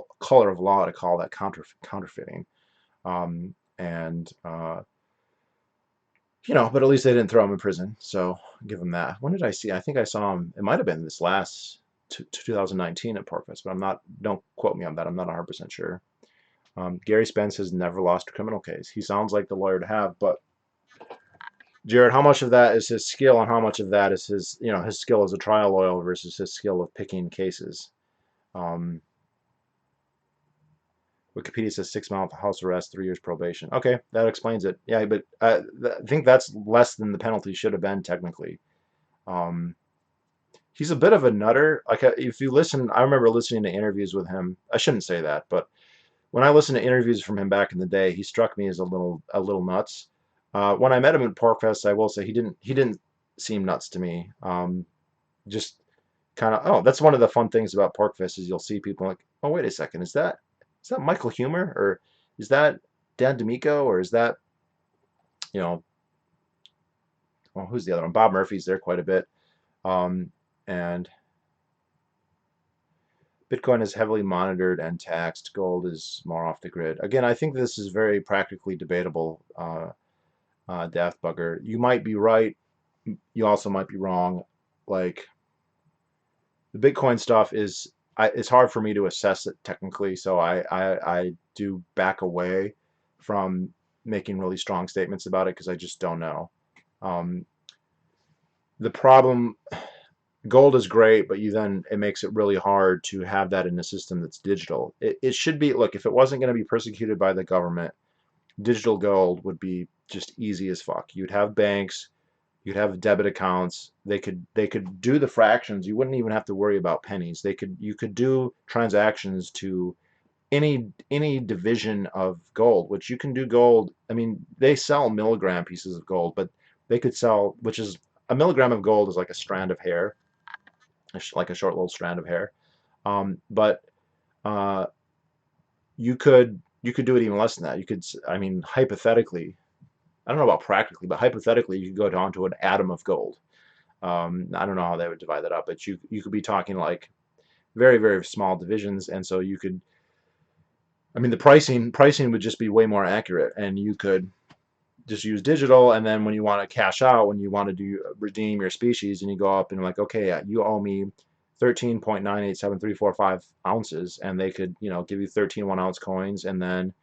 of law to call that counterfeiting. And but at least they didn't throw him in prison, so I'll give him that. When did I see? I think I saw him. It might have been this last 2019 at PorcFest, but I'm not. Don't quote me on that. I'm not 100% sure. Gary Spence has never lost a criminal case. He sounds like the lawyer to have, but Jared, how much of that is his skill, and how much of that is his skill as a trial lawyer versus his skill of picking cases? Um, Wikipedia says 6 month house arrest, 3 years probation. Okay, that explains it. Yeah, but I think that's less than the penalty should have been technically. Um, he's a bit of a nutter. Like if you listen, I remember listening to interviews with him. I shouldn't say that, but when I listened to interviews from him back in the day, he struck me as a little nuts. When I met him at PorcFest, I will say he didn't seem nuts to me. Just kind of, oh, that's one of the fun things about PorcFest is you'll see people like, oh, wait a second, is that Michael Humer, or is that Dan D'Amico, or is that, you know, well, who's the other one? Bob Murphy's there quite a bit. Um, and Bitcoin is heavily monitored and taxed. Gold is more off the grid. Again, I think this is very practically debatable, Daft Bugger. You might be right. You also might be wrong. Like the Bitcoin stuff it's hard for me to assess it technically, so I do back away from making really strong statements about it because I just don't know. Um, the problem, gold is great, but it makes it really hard to have that in a system that's digital. It should be, look, if it wasn't going to be persecuted by the government, digital gold would be just easy as fuck. You'd have banks, you'd have debit accounts. They could do the fractions. You wouldn't even have to worry about pennies. You could do transactions to any division of gold, which you can do gold. I mean, they sell milligram pieces of gold, but they could sell, which is a milligram of gold is like a strand of hair, like a short little strand of hair. But uh, you could do it even less than that. I mean, hypothetically, I don't know about practically, but hypothetically, you could go down to an atom of gold. I don't know how they would divide that up, but you could be talking like very, very small divisions, and so you could. I mean, the pricing would just be way more accurate, and you could just use digital, and then when you want to cash out, when you want to redeem your species, and you go up and like, okay, you owe me 13.987345 ounces, and they could, give you 13 1 ounce coins, and then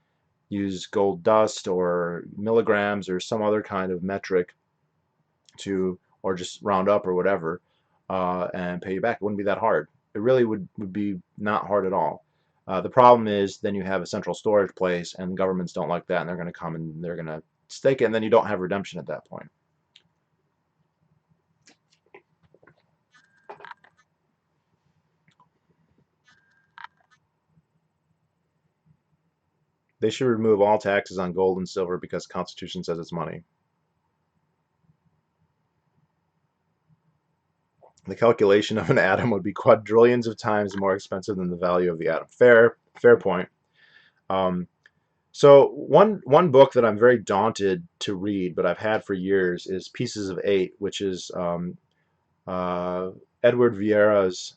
use gold dust or milligrams or some other kind of metric or just round up or whatever, and pay you back. It wouldn't be that hard. It really would be not hard at all. The problem is then you have a central storage place, and governments don't like that, and they're going to come and they're going to stake it, and then you don't have redemption at that point. They should remove all taxes on gold and silver because the Constitution says it's money. The calculation of an atom would be quadrillions of times more expensive than the value of the atom. Fair point. Um, so one book that I'm very daunted to read, but I've had for years, is Pieces of Eight, which is uh, Edward Vieira's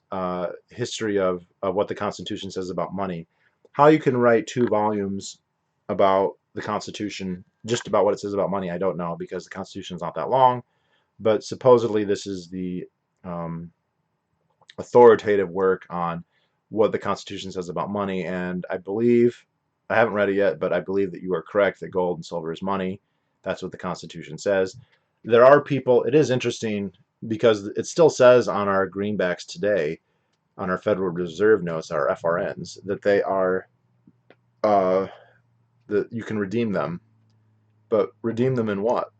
history of what the Constitution says about money. How you can write 2 volumes about the Constitution, just about what it says about money, I don't know, because the Constitution is not that long. But supposedly this is the um, authoritative work on what the Constitution says about money. And I haven't read it yet, but I believe that you are correct that gold and silver is money. That's what the Constitution says. There are people, it is interesting because it still says on our greenbacks today, on our Federal Reserve notes, our FRNs, that they are, uh, that you can redeem them. But redeem them in what?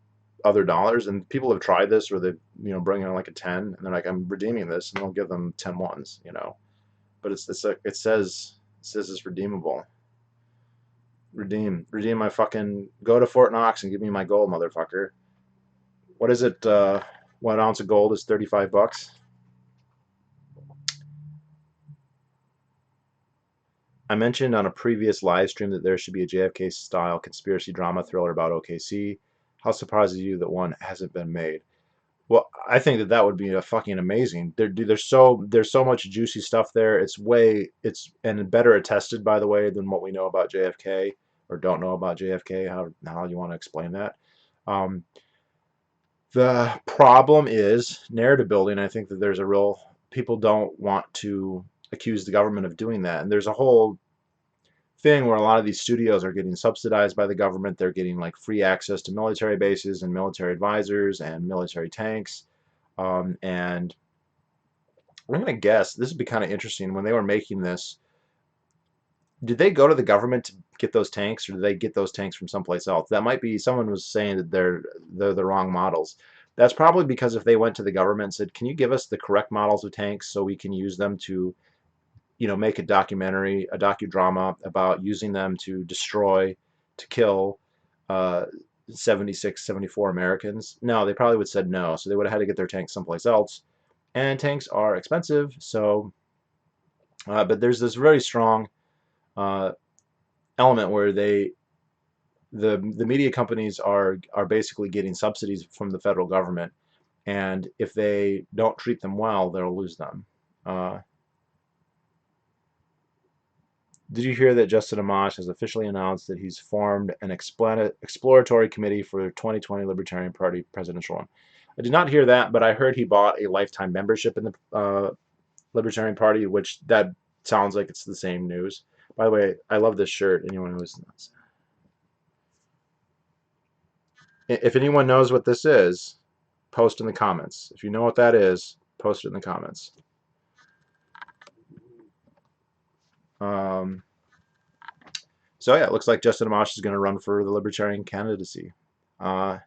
Other dollars? And people have tried this where they, bring in like a 10 and they're like, I'm redeeming this, and they'll give them 10 ones. But it says it's redeemable. Redeem my fucking, go to Fort Knox and give me my gold, motherfucker. What is it? 1 ounce of gold is $35. I mentioned on a previous live stream that there should be a JFK style conspiracy drama thriller about OKC. How surprised are you that one hasn't been made? Well, I think that would be a fucking amazing. There's so much juicy stuff there. And better attested, by the way, than what we know about JFK or don't know about JFK. How you want to explain that? Um, the problem is narrative building. I think that people don't want to accuse the government of doing that, and there's a whole thing where a lot of these studios are getting subsidized by the government. They're getting like free access to military bases and military advisors and military tanks. And I'm going to guess this would be kind of interesting when they were making this. did they go to the government to get those tanks, or did they get those tanks from someplace else? That might be, someone was saying that they're the wrong models. That's probably because if they went to the government and said, "Can you give us the correct models of tanks so we can use them to, make a documentary, a docudrama about using them to destroy, to kill uh, 76, 74 Americans?" No, they probably would have said no. So they would have had to get their tanks someplace else. And tanks are expensive. So, but there's this very strong uh, element where the media companies are basically getting subsidies from the federal government, and if they don't treat them well, they'll lose them. Uh, did you hear that Justin Amash has officially announced that he's formed an exploratory committee for the 2020 Libertarian Party presidential run? I did not hear that, but I heard he bought a lifetime membership in the Libertarian Party, which that sounds like it's the same news. By the way, I love this shirt. Anyone who's, if anyone knows what this is, post in the comments. If you know what that is, post it in the comments. Um, so yeah, it looks like Justin Amash is going to run for the Libertarian candidacy. Uh,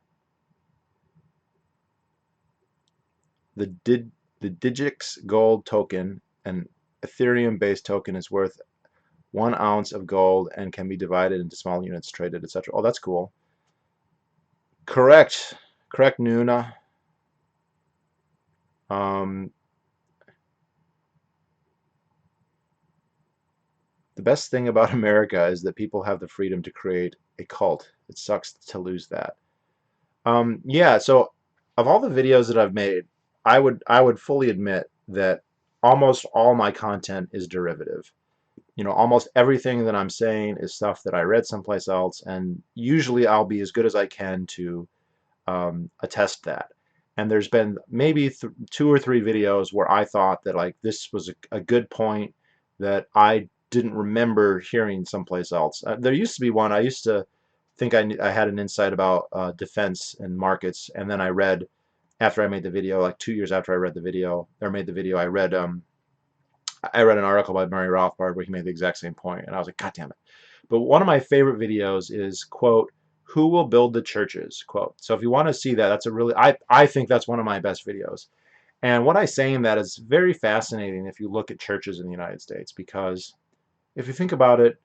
the did the Digix gold token, an Ethereum-based token, is worth 1 ounce of gold and can be divided into small units, traded, etc. Oh, that's cool. Correct, correct, Nuna. Um, the best thing about America is that people have the freedom to create a cult. It sucks to lose that. Yeah, so of all the videos that I've made, I would fully admit that almost all my content is derivative. Almost everything that I'm saying is stuff that I read someplace else, and usually I'll be as good as I can to attest that. And there's been maybe th 2 or 3 videos where I thought that like this was a good point that I didn't remember hearing someplace else. There used to be one. I used to think I had an insight about defense and markets, and then I read, after I made the video, like 2 years after I read the video or made the video, I read an article by Murray Rothbard where he made the exact same point, and I was like, God damn it. But one of my favorite videos is, quote, "Who will build the churches?" quote. So if you want to see that, that's a really, I think that's one of my best videos. And what I say in that is very fascinating if you look at churches in the United States, because if you think about it,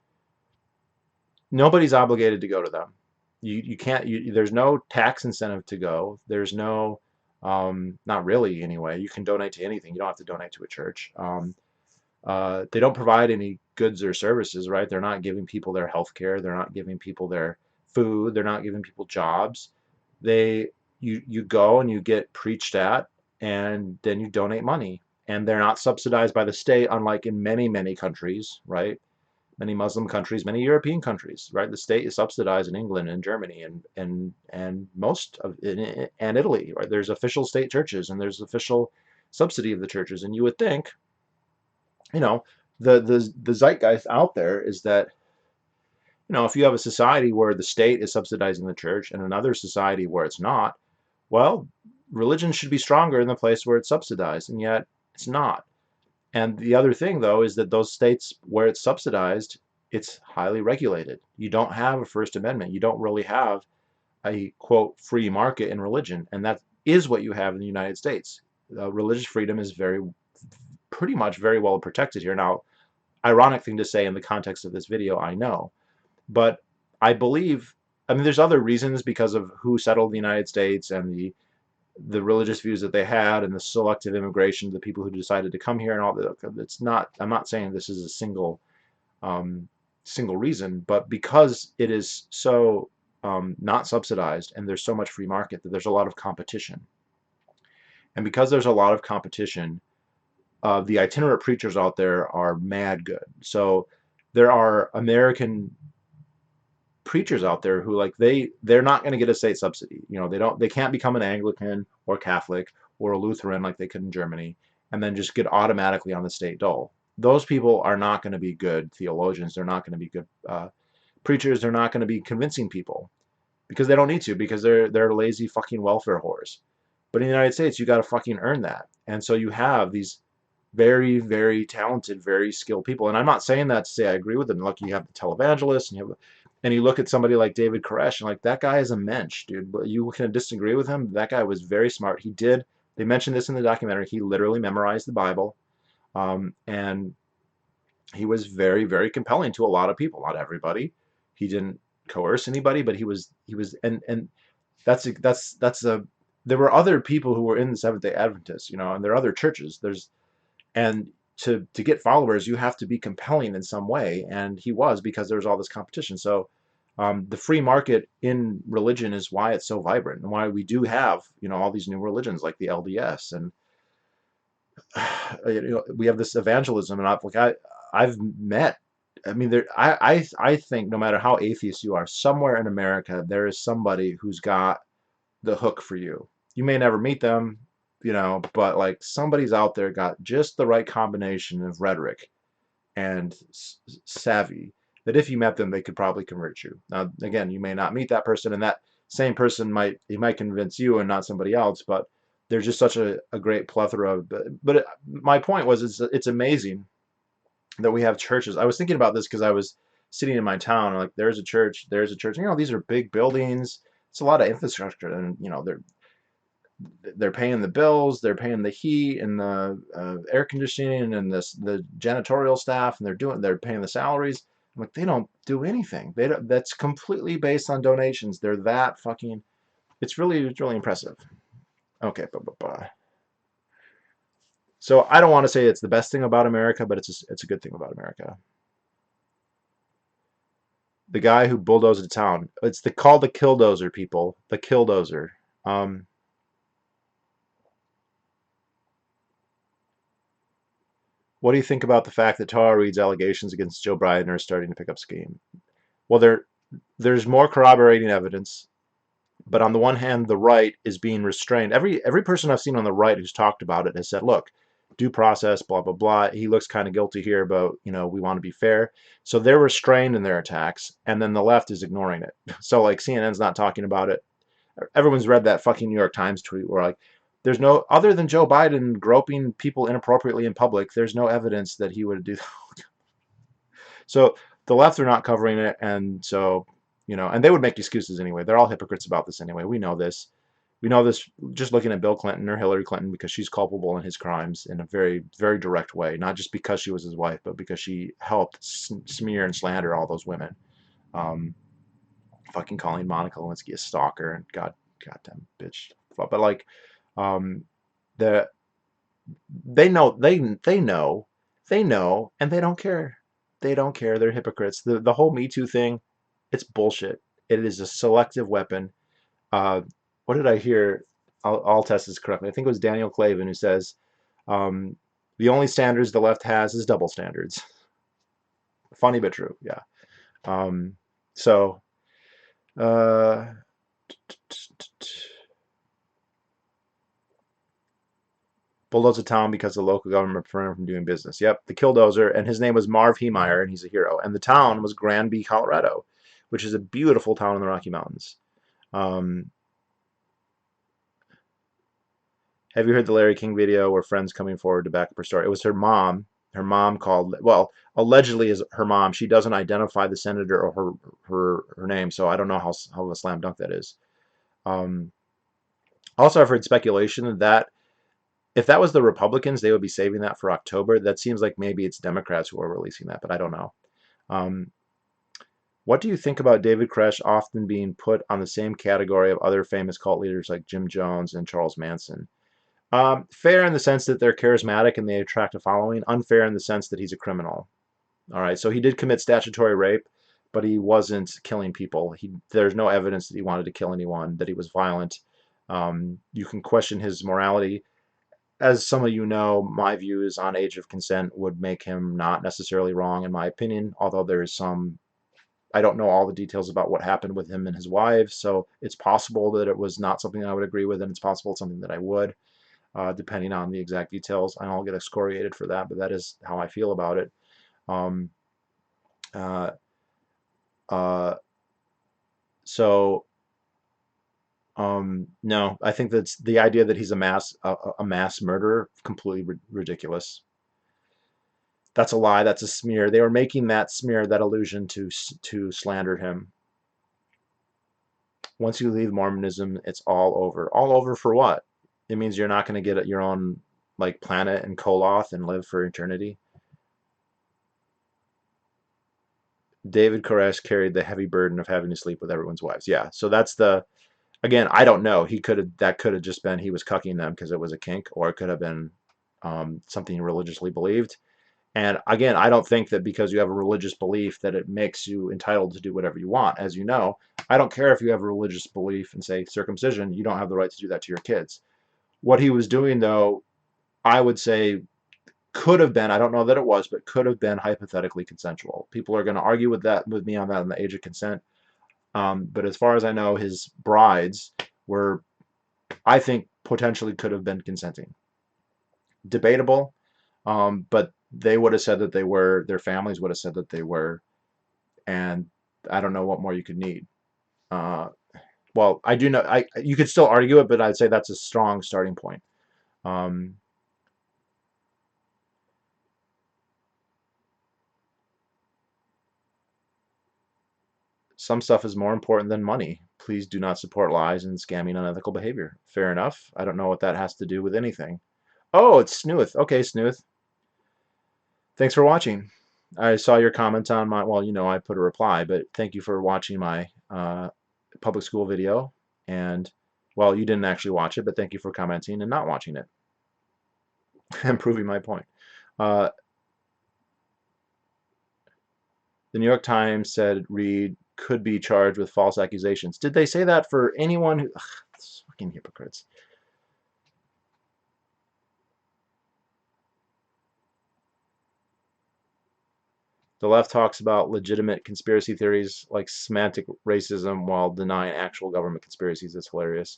nobody's obligated to go to them. You can't, there's no tax incentive to go. There's no, not really anyway. You can donate to anything. You don't have to donate to a church. They don't provide any goods or services, right? They're not giving people their health care. They're not giving people their food. They're not giving people jobs. You go and you get preached at, and then you donate money. And they're not subsidized by the state, unlike in many, many countries, right? Many Muslim countries, many European countries, right? The state is subsidized in England and Germany and most of and Italy, right? There's official state churches and there's official subsidy of the churches. And you would think, you know, the zeitgeist out there is that, if you have a society where the state is subsidizing the church and another society where it's not, well, religion should be stronger in the place where it's subsidized, and yet it's not. And the other thing, though, is that those states where it's subsidized, it's highly regulated. You don't have a First Amendment. You don't really have a, quote, free market in religion. And that is what you have in the United States. Religious freedom is pretty much very well protected here. Now, ironic thing to say in the context of this video, I know. But I believe, I mean, there's other reasons because of who settled the United States and the religious views that they had and the selective immigration, the people who decided to come here and all that. It's not, I'm not saying this is a single reason, but because it is so not subsidized and there's so much free market, that there's a lot of competition. And because there's a lot of competition, the itinerant preachers out there are mad good. So there are American preachers out there who, like, they're not going to get a state subsidy. They can't become an Anglican or Catholic or a Lutheran like they could in Germany and then just get automatically on the state dole. Those people are not going to be good theologians. They're not going to be good preachers. They're not going to be convincing people because they don't need to, because they're lazy fucking welfare whores. But in the United States, you got to fucking earn that. And so you have these very, very talented, very skilled people. And I'm not saying that to say I agree with them. Look, you have the televangelists, and you look at somebody like David Koresh, and like that guy is a mensch, dude. But you can disagree with him. That guy was very smart. He did. They mentioned this in the documentary. He literally memorized the Bible, and he was very, very compelling to a lot of people. Not everybody. He didn't coerce anybody, but he was, and that's a. There were other people who were in the Seventh Day Adventists, and there are other churches. And to get followers, you have to be compelling in some way, and he was, because there was all this competition. So the free market in religion is why it's so vibrant, and why we do have all these new religions like the LDS, and we have this evangelism, and I've met. I mean, I think no matter how atheist you are, somewhere in America there is somebody who's got the hook for you. You may never meet them, but like somebody's out there got just the right combination of rhetoric and savvy that if you met them, they could probably convert you. Now, again, you may not meet that person, and that same person might convince you and not somebody else, but there's just such a great plethora of. But my point was, it's amazing that we have churches. I was thinking about this because I was sitting in my town, and like there's a church. These are big buildings. It's a lot of infrastructure, and they're paying the bills, they're paying the heat and the air conditioning and the janitorial staff, and they're paying the salaries. I'm like, they don't do anything. They don't, that's completely based on donations. They're that fucking. It's really impressive. Okay, so I don't want to say it's the best thing about America, but it's a good thing about America. The guy who bulldozed the town. It's called the killdozer, people. The killdozer. Um, what do you think about the fact that Tara Reid's allegations against Joe Biden are starting to pick up steam? Well, there's more corroborating evidence, but on the one hand, the right is being restrained. Every person I've seen on the right who's talked about it has said, "Look, due process, blah blah blah. He looks kind of guilty here, but we want to be fair." So they're restrained in their attacks, and then the left is ignoring it. So like CNN's not talking about it. Everyone's read that fucking New York Times tweet where like, there's no other than Joe Biden groping people inappropriately in public. There's no evidence that he would do that. So the left are not covering it, and so and they would make excuses anyway. They're all hypocrites about this anyway. We know this. We know this just looking at Bill Clinton or Hillary Clinton, because she's culpable in his crimes in a very, very direct way. Not just because she was his wife, but because she helped smear and slander all those women. Um, Fucking calling Monica Lewinsky a stalker, and goddamn bitch. But like, um, the they know, and they don't care. They don't care. They're hypocrites. The whole Me Too thing, it's bullshit. It is a selective weapon. Uh, what did I hear? I'll test this correctly. I think it was Daniel Clavin who says, um, the only standards the left has is double standards. Funny but true. Yeah. So uh, bulldoze a town because the local government prevented him from doing business. Yep, the killdozer, and his name was Marv Heemeyer, and he's a hero. And the town was Granby, Colorado, which is a beautiful town in the Rocky Mountains. Um, have you heard the Larry King video where friends coming forward to back up her story? It was her mom. Her mom called. Well, allegedly is her mom. She doesn't identify the senator or her name, so I don't know how of a slam dunk that is. Um, Also, I've heard speculation that if that was the Republicans, they would be saving that for October. That seems like maybe it's Democrats who are releasing that, but I don't know. Um, what do you think about David Koresh often being put on the same category of other famous cult leaders like Jim Jones and Charles Manson? Fair in the sense that they're charismatic and they attract a following. Unfair in the sense that he's a criminal. All right, so he did commit statutory rape, but he wasn't killing people. There's no evidence that he wanted to kill anyone, that he was violent. You can question his morality. As some of you know, my views on age of consent would make him not necessarily wrong, in my opinion, although there is some. I don't know all the details about what happened with him and his wife, so it's possible that it was not something I would agree with, and it's possible it's something that I would, depending on the exact details. And I'll get excoriated for that, but that is how I feel about it. Um, uh, uh, so no, I think that's the idea that he's a mass murderer, completely ridiculous. That's a lie. That's a smear. They were making that smear, that allusion to slander him. Once you leave Mormonism, it's all over. All over for what? It means you're not going to get your own like planet and Koloth and live for eternity. David Koresh carried the heavy burden of having to sleep with everyone's wives. Yeah, so that's the again. I don't know. He could have that could have just been he was cucking them because it was a kink, or it could have been something he religiously believed. And again, I don't think that because you have a religious belief that it makes you entitled to do whatever you want. As you know, I don't care if you have a religious belief and say circumcision, you don't have the right to do that to your kids. What he was doing, though, I would say could have been, I don't know that it was, but could have been hypothetically consensual. People are going to argue with me on that on the age of consent. But as far as I know, his brides were, I think, potentially could have been consenting. Debatable, but they would have said that they were, their families would have said that they were, and I don't know what more you could need. Uh, well, I do know, you could still argue it, but I'd say that's a strong starting point. Um, some stuff is more important than money. Please do not support lies and scamming unethical behavior. Fair enough. I don't know what that has to do with anything. Oh, it's Snooth. Okay, Snooth. Thanks for watching. I saw your comment on my, well, I put a reply, but thank you for watching my public school video. And, well, you didn't actually watch it, but thank you for commenting and not watching it and proving my point. Uh, the New York Times said Reed could be charged with false accusations. Did they say that for anyone who, ugh, fucking hypocrites. The left talks about legitimate conspiracy theories like semantic racism while denying actual government conspiracies. It's hilarious.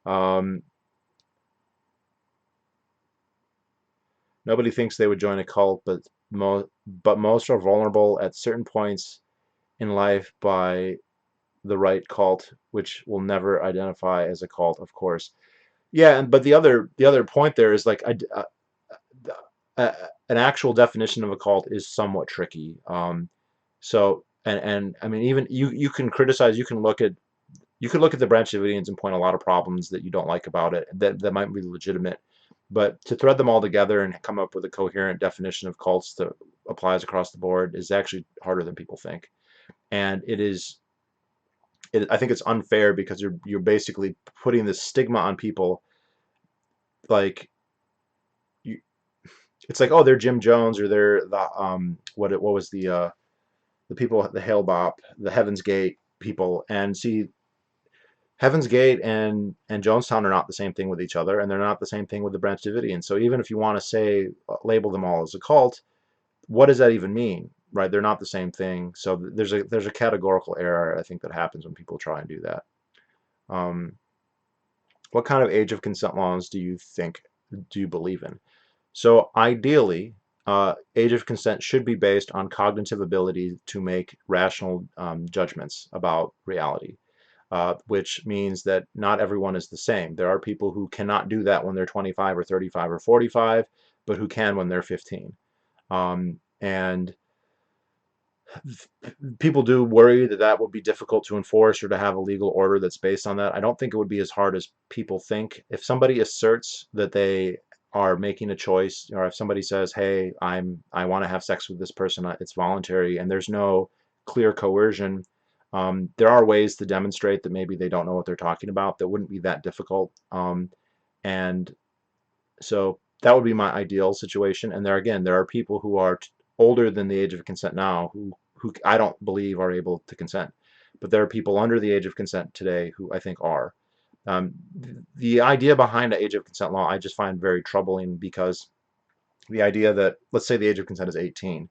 Um, Nobody thinks they would join a cult, but most are vulnerable at certain points in life by the right cult, which will never identify as a cult, of course. Yeah, but the other point there is like an actual definition of a cult is somewhat tricky. So and I mean even you can criticize, you could look at the Branch Davidians and point a lot of problems that you don't like about it that might be legitimate, but to thread them all together and come up with a coherent definition of cults that applies across the board is actually harder than people think. And I think it's unfair because you're basically putting this stigma on people like you, it's like, oh, they're Jim Jones or they're the what was the people, the Hale Bop, the Heaven's Gate people, and see Heaven's Gate and Jonestown are not the same thing with each other, and they're not the same thing with the Branch Davidians. So even if you want to say label them all as a cult, what does that even mean, right? They're not the same thing. So there's a categorical error I think that happens when people try and do that. Um, what kind of age of consent laws do you believe in? So ideally, age of consent should be based on cognitive ability to make rational judgments about reality, which means that not everyone is the same. There are people who cannot do that when they're 25 or 35 or 45, but who can when they're 15. And people do worry that that would be difficult to enforce or to have a legal order that's based on that. I don't think it would be as hard as people think. If somebody asserts that they are making a choice, or if somebody says, "Hey, I want to have sex with this person," it's voluntary, and there's no clear coercion. There are ways to demonstrate that maybe they don't know what they're talking about. That wouldn't be that difficult. And so that would be my ideal situation. And there again, there are people who are older than the age of consent now who I don't believe are able to consent, but there are people under the age of consent today who I think are. The idea behind the age of consent law I just find very troubling because the idea that, let's say the age of consent is 18,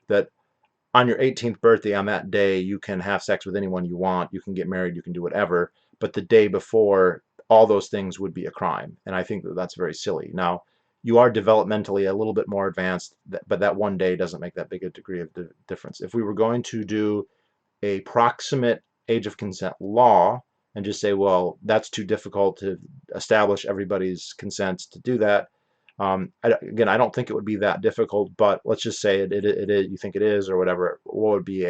that on your 18th birthday, on that day, you can have sex with anyone you want, you can get married, you can do whatever, but the day before, all those things would be a crime. And I think that that's very silly. Now, you are developmentally a little bit more advanced, but that one day doesn't make that big a degree of difference. If we were going to do a proximate age of consent law and just say, well, that's too difficult to establish everybody's consent to do that, Again, I don't think it would be that difficult, but let's just say it is, you think it is or whatever. What would be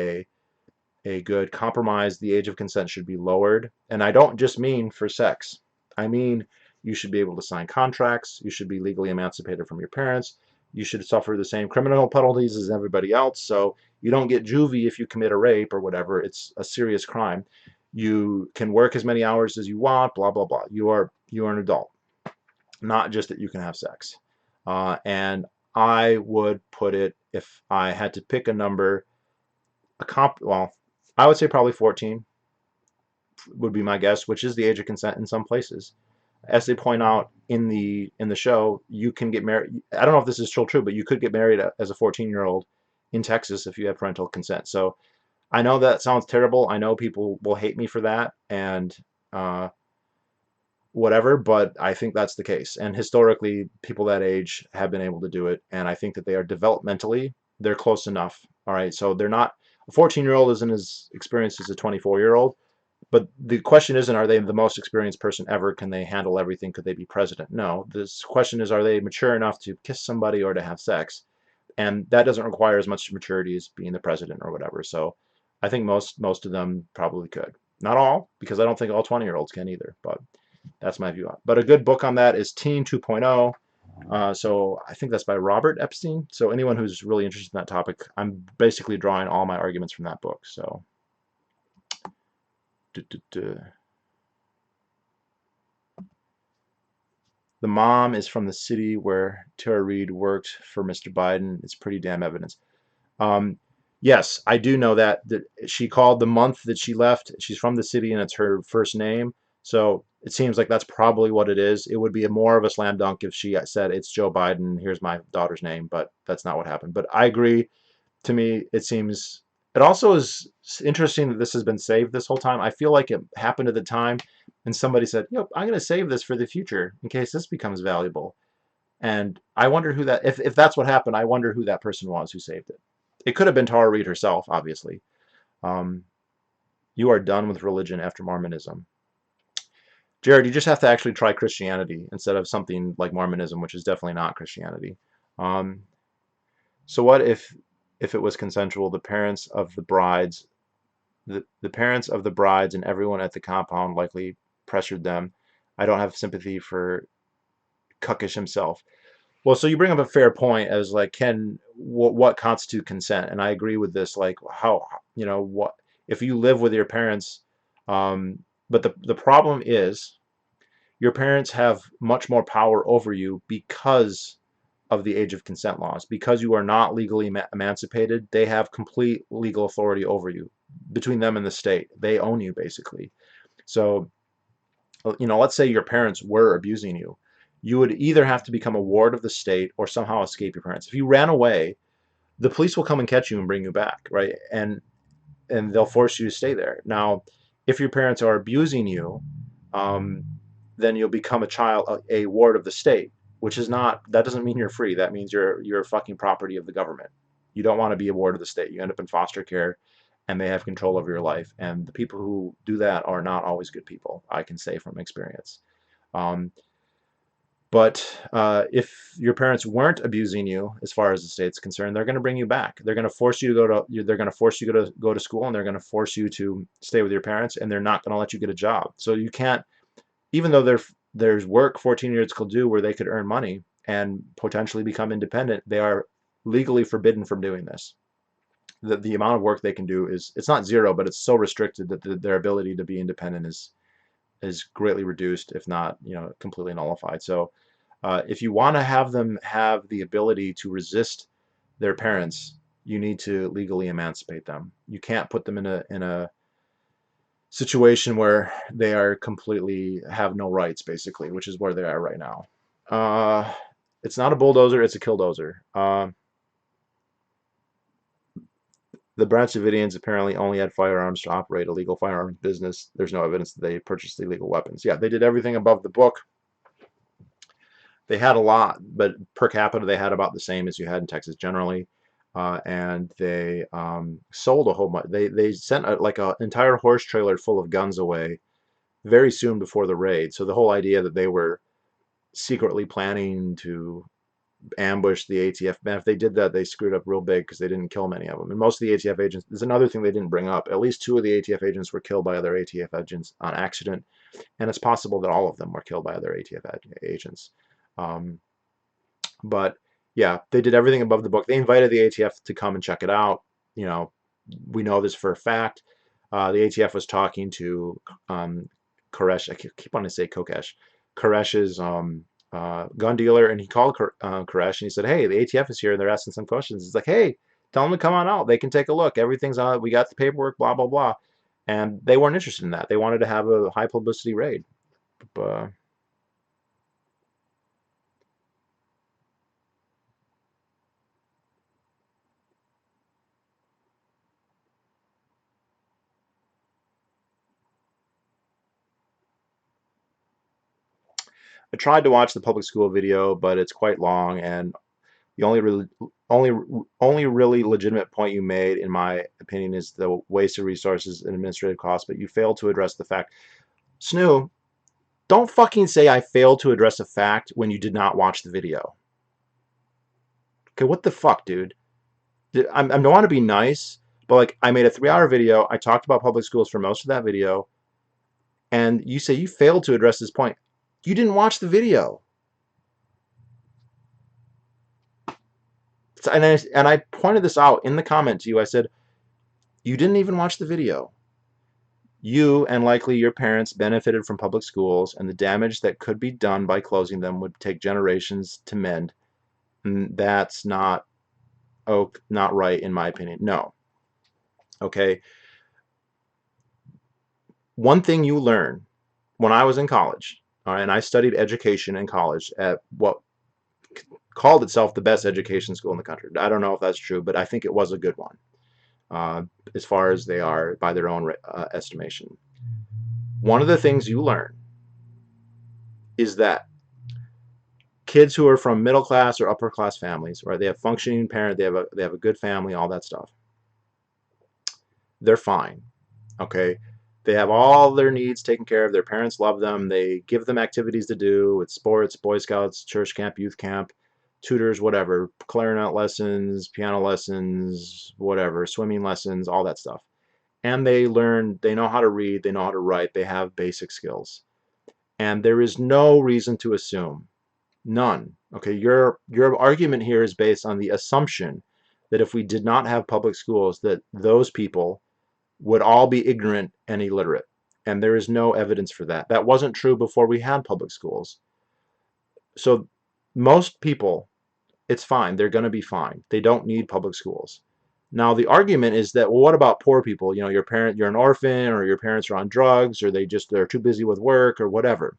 a good compromise? The age of consent should be lowered. And I don't just mean for sex. I mean, you should be able to sign contracts. You should be legally emancipated from your parents. You should suffer the same criminal penalties as everybody else. So you don't get juvie if you commit a rape or whatever. It's a serious crime. You can work as many hours as you want, blah, blah, blah. You are an adult, not just that you can have sex. And I would put it, if I had to pick a number, well, I would say probably 14 would be my guess, which is the age of consent in some places. As they point out in the show, you can get married. I don't know if this is still true, but you could get married as a 14-year-old in Texas if you have parental consent. So I know that sounds terrible. I know people will hate me for that and uh, whatever, but I think that's the case. And historically, people that age have been able to do it, and I think that they are developmentally, they're close enough. All right, so they're not, a 14-year-old isn't as experienced as a 24-year-old. But the question isn't, are they the most experienced person ever? Can they handle everything? Could they be president? No. This question is, are they mature enough to kiss somebody or to have sex? And that doesn't require as much maturity as being the president or whatever. So I think most of them probably could. Not all, because I don't think all 20-year-olds can either. But that's my view on it. But a good book on that is Teen 2.0. So I think that's by Robert Epstein. So anyone who's really interested in that topic, I'm basically drawing all my arguments from that book. So. Duh, duh, duh. The mom is from the city where Tara Reid worked for Mr. Biden. It's pretty damn evidence. Um, yes, I do know that she called the month that she left. She's from the city and it's her first name. So it seems like that's probably what it is. It would be more of a slam dunk if she said it's Joe Biden. Here's my daughter's name, but that's not what happened. But I agree. To me, it seems. It also is interesting that this has been saved this whole time. I feel like it happened at the time, and somebody said, "Yep, I'm going to save this for the future in case this becomes valuable." And I wonder who that, if that's what happened, I wonder who that person was who saved it. It could have been Tara Reid herself, obviously. Um, you are done with religion after Mormonism. Jared, you just have to actually try Christianity instead of something like Mormonism, which is definitely not Christianity. Um, so what if it was consensual? The parents of the brides and everyone at the compound likely pressured them. I don't have sympathy for Cuckish himself. Well, so you bring up a fair point as like, can what constitute consent? And I agree with this. Like, how, what if you live with your parents? But the problem is your parents have much more power over you because of the age of consent laws. Because you are not legally emancipated, they have complete legal authority over you. Between them and the state, they own you basically. So, let's say your parents were abusing you. You would either have to become a ward of the state or somehow escape your parents. If you ran away, the police will come and catch you and bring you back, right? And they'll force you to stay there. Now, if your parents are abusing you, um, then you'll become a ward of the state, which is not, that doesn't mean you're free. That means you're a fucking property of the government. You don't want to be a ward of the state. You end up in foster care and they have control over your life. And the people who do that are not always good people, I can say from experience. Um, but if your parents weren't abusing you, as far as the state's concerned, they're going to bring you back. They're going to force you to they're going to force you to go to school, and they're going to force you to stay with your parents, and they're not going to let you get a job. So you can't, even though there's work 14-year-olds could do where they could earn money and potentially become independent, they are legally forbidden from doing this. The amount of work they can do it's not zero, but it's so restricted that their ability to be independent is greatly reduced, if not, completely nullified. So if you want to have them have the ability to resist their parents, you need to legally emancipate them. You can't put them in a situation where they are completely have no rights, basically, which is where they are right now. Uh, it's not a bulldozer; it's a killdozer. The Branch Davidians apparently only had firearms to operate a legal firearms business. There's no evidence that they purchased illegal weapons. Yeah, they did everything above the book. They had a lot, but per capita they had about the same as you had in Texas generally. And they sold a whole bunch. They sent like an entire horse trailer full of guns away very soon before the raid. So the whole idea that they were secretly planning to ambush the ATF. Man, if they did that, they screwed up real big because they didn't kill many of them. And most of the ATF agents, there's another thing they didn't bring up. At least 2 of the ATF agents were killed by other ATF agents on accident, and it's possible that all of them were killed by other ATF agents. Um, but yeah, they did everything above the book. They invited the ATF to come and check it out. You know, we know this for a fact. The ATF was talking to Koresh. I keep wanting to say Kokesh. Koresh's gun dealer, and he called Koresh and he said, "Hey, the ATF is here and they're asking some questions." He's like, "Hey, tell them to come on out. They can take a look. Everything's on. We got the paperwork. Blah blah blah." And they weren't interested in that. They wanted to have a high publicity raid. But I tried to watch the public school video, but it's quite long, and the only only really legitimate point you made, in my opinion, is the waste of resources and administrative costs. But you failed to address the fact. Snoo, don't fucking say I failed to address a fact when you did not watch the video. Okay, what the fuck, dude? I don't want to be nice, but like I made a 3-hour video. I talked about public schools for most of that video, and you say you failed to address this point. You didn't watch the video. And I pointed this out in the comment to you. I said, you didn't even watch the video. You and likely your parents benefited from public schools, and the damage that could be done by closing them would take generations to mend. And that's not not right, in my opinion. No. Okay. One thing you learn when I was in college, all right, and I studied education in college at what called itself the best education school in the country. I don't know if that's true, but I think it was a good one, uh, as far as they are by their own estimation. One of the things you learn is that kids who are from middle class or upper class families, right? They have functioning parent, they have a good family, all that stuff. They're fine. Okay. They have all their needs taken care of. Their parents love them. They give them activities to do with sports, Boy Scouts, church camp, youth camp, tutors, whatever, clarinet lessons, piano lessons, whatever, swimming lessons, all that stuff. And they know how to read, they know how to write, they have basic skills. And there is no reason to assume, none. Okay, your argument here is based on the assumption that if we did not have public schools, that those people would all be ignorant and illiterate. And there is no evidence for that. That wasn't true before we had public schools. So most people, it's fine. They're going to be fine. They don't need public schools. Now the argument is that, well, what about poor people? You know, you're an orphan, or your parents are on drugs, or they're too busy with work or whatever.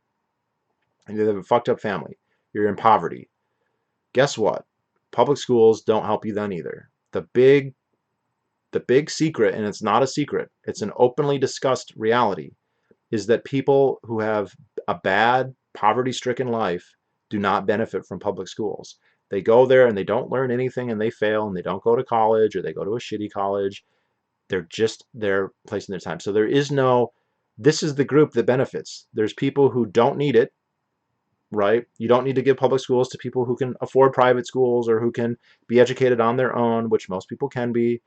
And you have a fucked up family. You're in poverty. Guess what? Public schools don't help you then either. The big secret, and it's not a secret, it's an openly discussed reality, is that people who have a bad, poverty-stricken life do not benefit from public schools. They go there and they don't learn anything and they fail, and they don't go to college, or they go to a shitty college. They're just there placing their time. So this is the group that benefits. There's people who don't need it, right? You don't need to give public schools to people who can afford private schools or who can be educated on their own, which most people can be,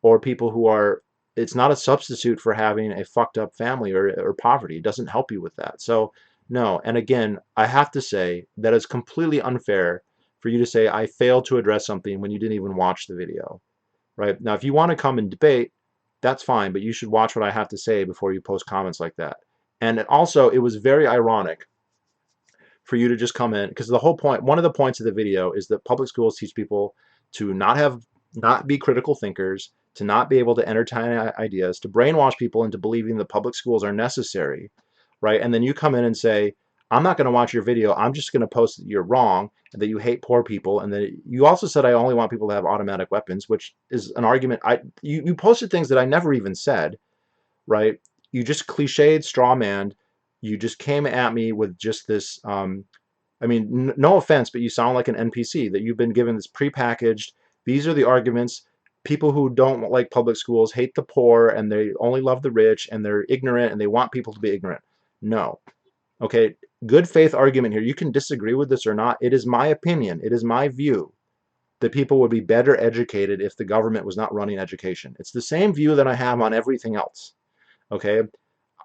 or people who are, it's not a substitute for having a fucked up family or poverty. It doesn't help you with that. So no. And again, I have to say that it's completely unfair for you to say I failed to address something when you didn't even watch the video, right? Now, if you want to come and debate, that's fine, but you should watch what I have to say before you post comments like that. And it was very ironic for you to just come in, because one of the points of the video is that public schools teach people to not be critical thinkers, to not be able to entertain ideas, to brainwash people into believing that public schools are necessary, right? And then you come in and say, I'm not going to watch your video. I'm just going to post that you're wrong and that you hate poor people. And then you also said I only want people to have automatic weapons, which is an argument. You posted things that I never even said, right? You just cliched, straw manned. You just came at me with just this. I mean, no offense, but you sound like an NPC, that you've been given this prepackaged. These are the arguments. People who don't like public schools hate the poor, and they only love the rich, and they're ignorant, and they want people to be ignorant. No. Okay. good faith argument here. You can disagree with this or not. It is my opinion. It is my view that people would be better educated if the government was not running education. It's the same view that I have on everything else. Okay.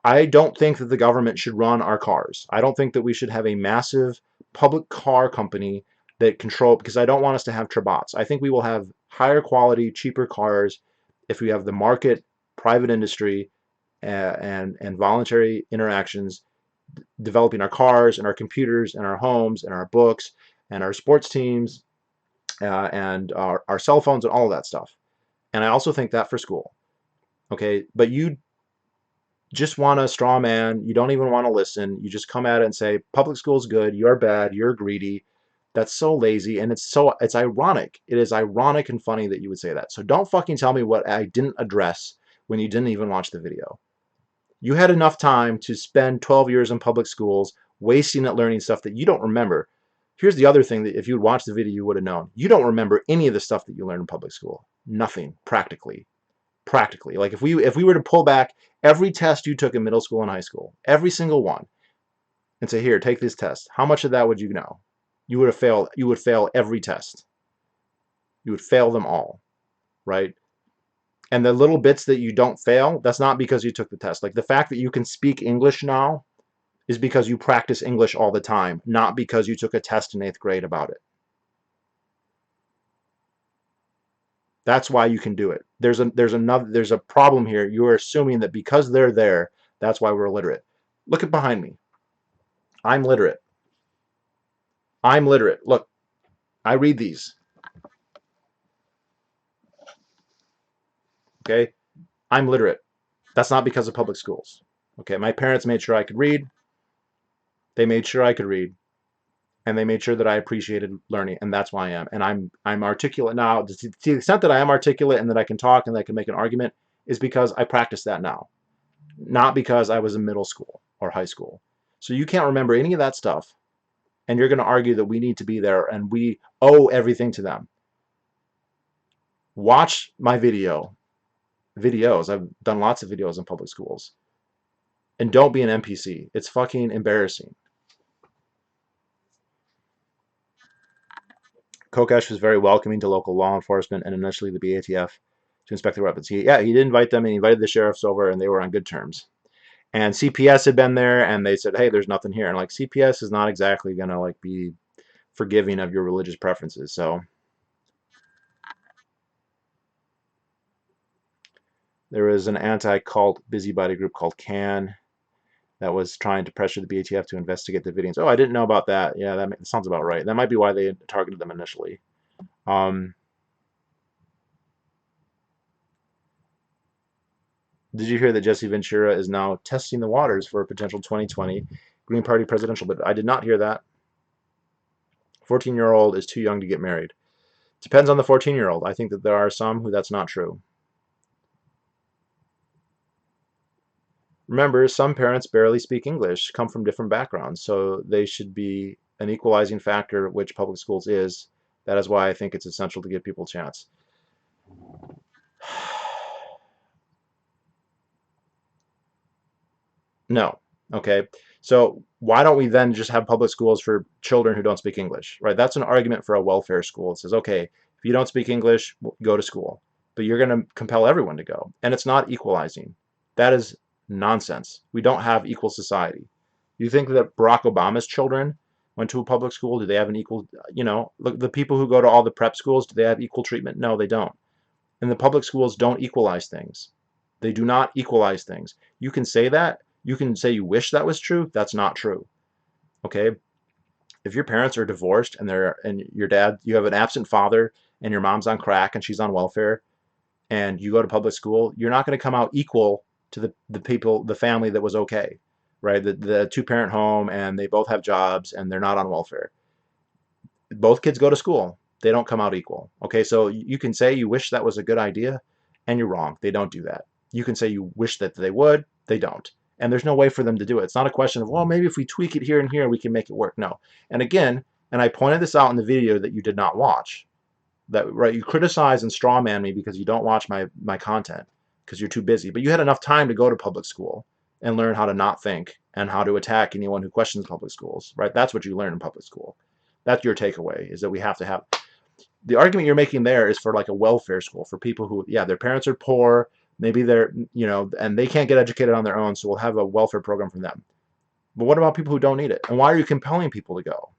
I don't think that the government should run our cars. I don't think that we should have a massive public car company that control, because I don't want us to have Trabats. I think we will have higher quality, cheaper cars if we have the market, private industry, and voluntary interactions developing our cars and our computers and our homes and our books and our sports teams and our cell phones and all of that stuff. And I also think that for school. Okay, but you just want to straw man. You don't even want to listen. You just come at it and say public school's good. You're bad. You're greedy. That's so lazy, and it's ironic. It is ironic and funny that you would say that. So don't fucking tell me what I didn't address when you didn't even watch the video. You had enough time to spend 12 years in public schools wasting it learning stuff that you don't remember. Here's the other thing that if you would watch the video, you would have known. You don't remember any of the stuff that you learned in public school. Nothing, practically. Practically. Like if we were to pull back every test you took in middle school and high school, every single one, and say, here, take this test, how much of that would you know? You would have failed. You would fail every test. You would fail them all, right? And the little bits that you don't fail, that's not because you took the test. Like the fact that you can speak English now is because you practice English all the time, not because you took a test in 8th grade about it. That's why you can do it. There's a problem here. You are assuming that because they're there, that's why we're illiterate. Look at behind me. I'm literate. I'm literate. Look, I read these. Okay? I'm literate. That's not because of public schools. Okay, my parents made sure I could read. They made sure I could read, and they made sure that I appreciated learning, and that's why I am. And I'm articulate now. To the extent that I am articulate and that I can talk and that I can make an argument is because I practice that now, not because I was in middle school or high school. So you can't remember any of that stuff, and you're going to argue that we need to be there and we owe everything to them. Watch my videos. I've done lots of videos in public schools. And don't be an NPC. It's fucking embarrassing. Kokesh was very welcoming to local law enforcement and initially the BATF to inspect the weapons. He did invite them, and he invited the sheriffs over, and they were on good terms. And CPS had been there, and they said, "Hey, there's nothing here." And like CPS is not exactly gonna like be forgiving of your religious preferences. So there was an anti-cult busybody group called CAN that was trying to pressure the BATF to investigate the videos. Oh, I didn't know about that. Yeah, that sounds about right. That might be why they targeted them initially. Did you hear that Jesse Ventura is now testing the waters for a potential 2020 Green Party presidential bid? I did not hear that. 14-year-old is too young to get married. Depends on the 14-year-old. I think that there are some who that's not true. Remember, some parents barely speak English, come from different backgrounds, so they should be an equalizing factor, which public schools is. That is why I think it's essential to give people a chance. No. Okay. So why don't we then just have public schools for children who don't speak English, right? That's an argument for a welfare school. It says, okay, if you don't speak English, go to school, but you're going to compel everyone to go. And it's not equalizing. That is nonsense. We don't have equal society. You think that Barack Obama's children went to a public school? Do they have an equal, look, the people who go to all the prep schools, do they have equal treatment? No, they don't. And the public schools don't equalize things. They do not equalize things. You can say that. You can say you wish that was true. That's not true. Okay? If your parents are divorced and your dad, you have an absent father and your mom's on crack and she's on welfare and you go to public school, you're not going to come out equal to the family that was okay, right? The two-parent home and they both have jobs and they're not on welfare. Both kids go to school. They don't come out equal. Okay, so you can say you wish that was a good idea, and you're wrong. They don't do that. You can say you wish that they would. They don't. And there's no way for them to do it. It's not a question of, well, maybe if we tweak it here and here, we can make it work. No. And again, and I pointed this out in the video that you did not watch, that right, you criticize and strawman me because you don't watch my content because you're too busy. But you had enough time to go to public school and learn how to not think and how to attack anyone who questions public schools, right? That's what you learn in public school. That's your takeaway, is that we have to have the argument you're making there is for like a welfare school for people who, yeah, their parents are poor, maybe they're, and they can't get educated on their own, so we'll have a welfare program for them. But what about people who don't need it? And why are you compelling people to go?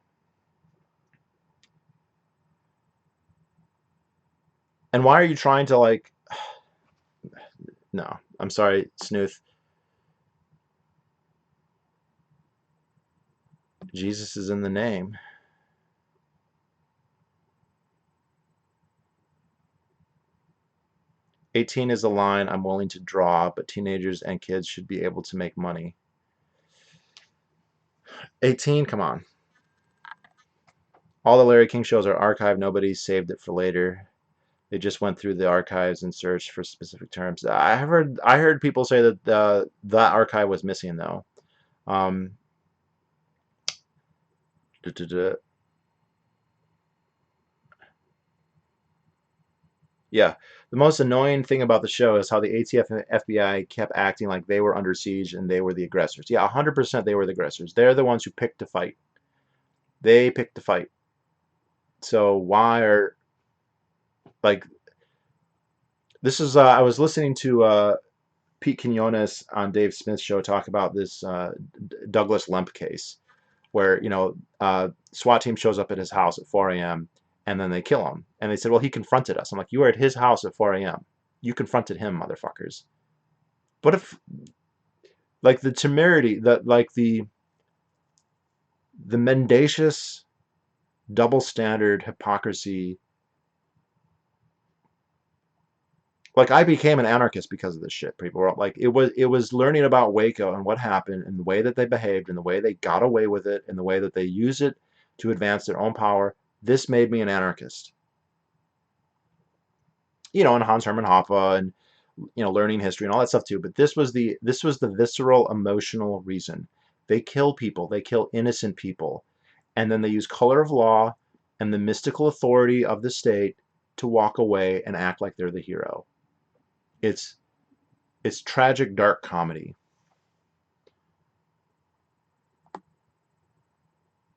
And why are you trying to like, no, I'm sorry, Snooth. Jesus is in the name. 18 is the line I'm willing to draw, but teenagers and kids should be able to make money. 18, come on. All the Larry King shows are archived. Nobody saved it for later. They just went through the archives and searched for specific terms. I heard people say that that archive was missing though. Um, duh, duh, duh. Yeah, the most annoying thing about the show is how the ATF and FBI kept acting like they were under siege and they were the aggressors. Yeah, 100% they were the aggressors. They're the ones who picked to fight. They picked to fight. So why are like this is I was listening to Pete Quinones on Dave Smith's show talk about this Douglas Lemp case where SWAT team shows up at his house at 4 a.m. and then they kill him. And they said, well, he confronted us. I'm like, you were at his house at 4 a.m. You confronted him, motherfuckers. But if like the temerity, the mendacious double standard hypocrisy. Like I became an anarchist because of this shit. People were like, it was learning about Waco and what happened and the way that they behaved and the way they got away with it and the way that they use it to advance their own power. This made me an anarchist. And Hans Hermann Hoppe and learning history and all that stuff too. But this was the visceral emotional reason. They kill people. They kill innocent people, and then they use color of law and the mystical authority of the state to walk away and act like they're the hero. It's tragic dark comedy.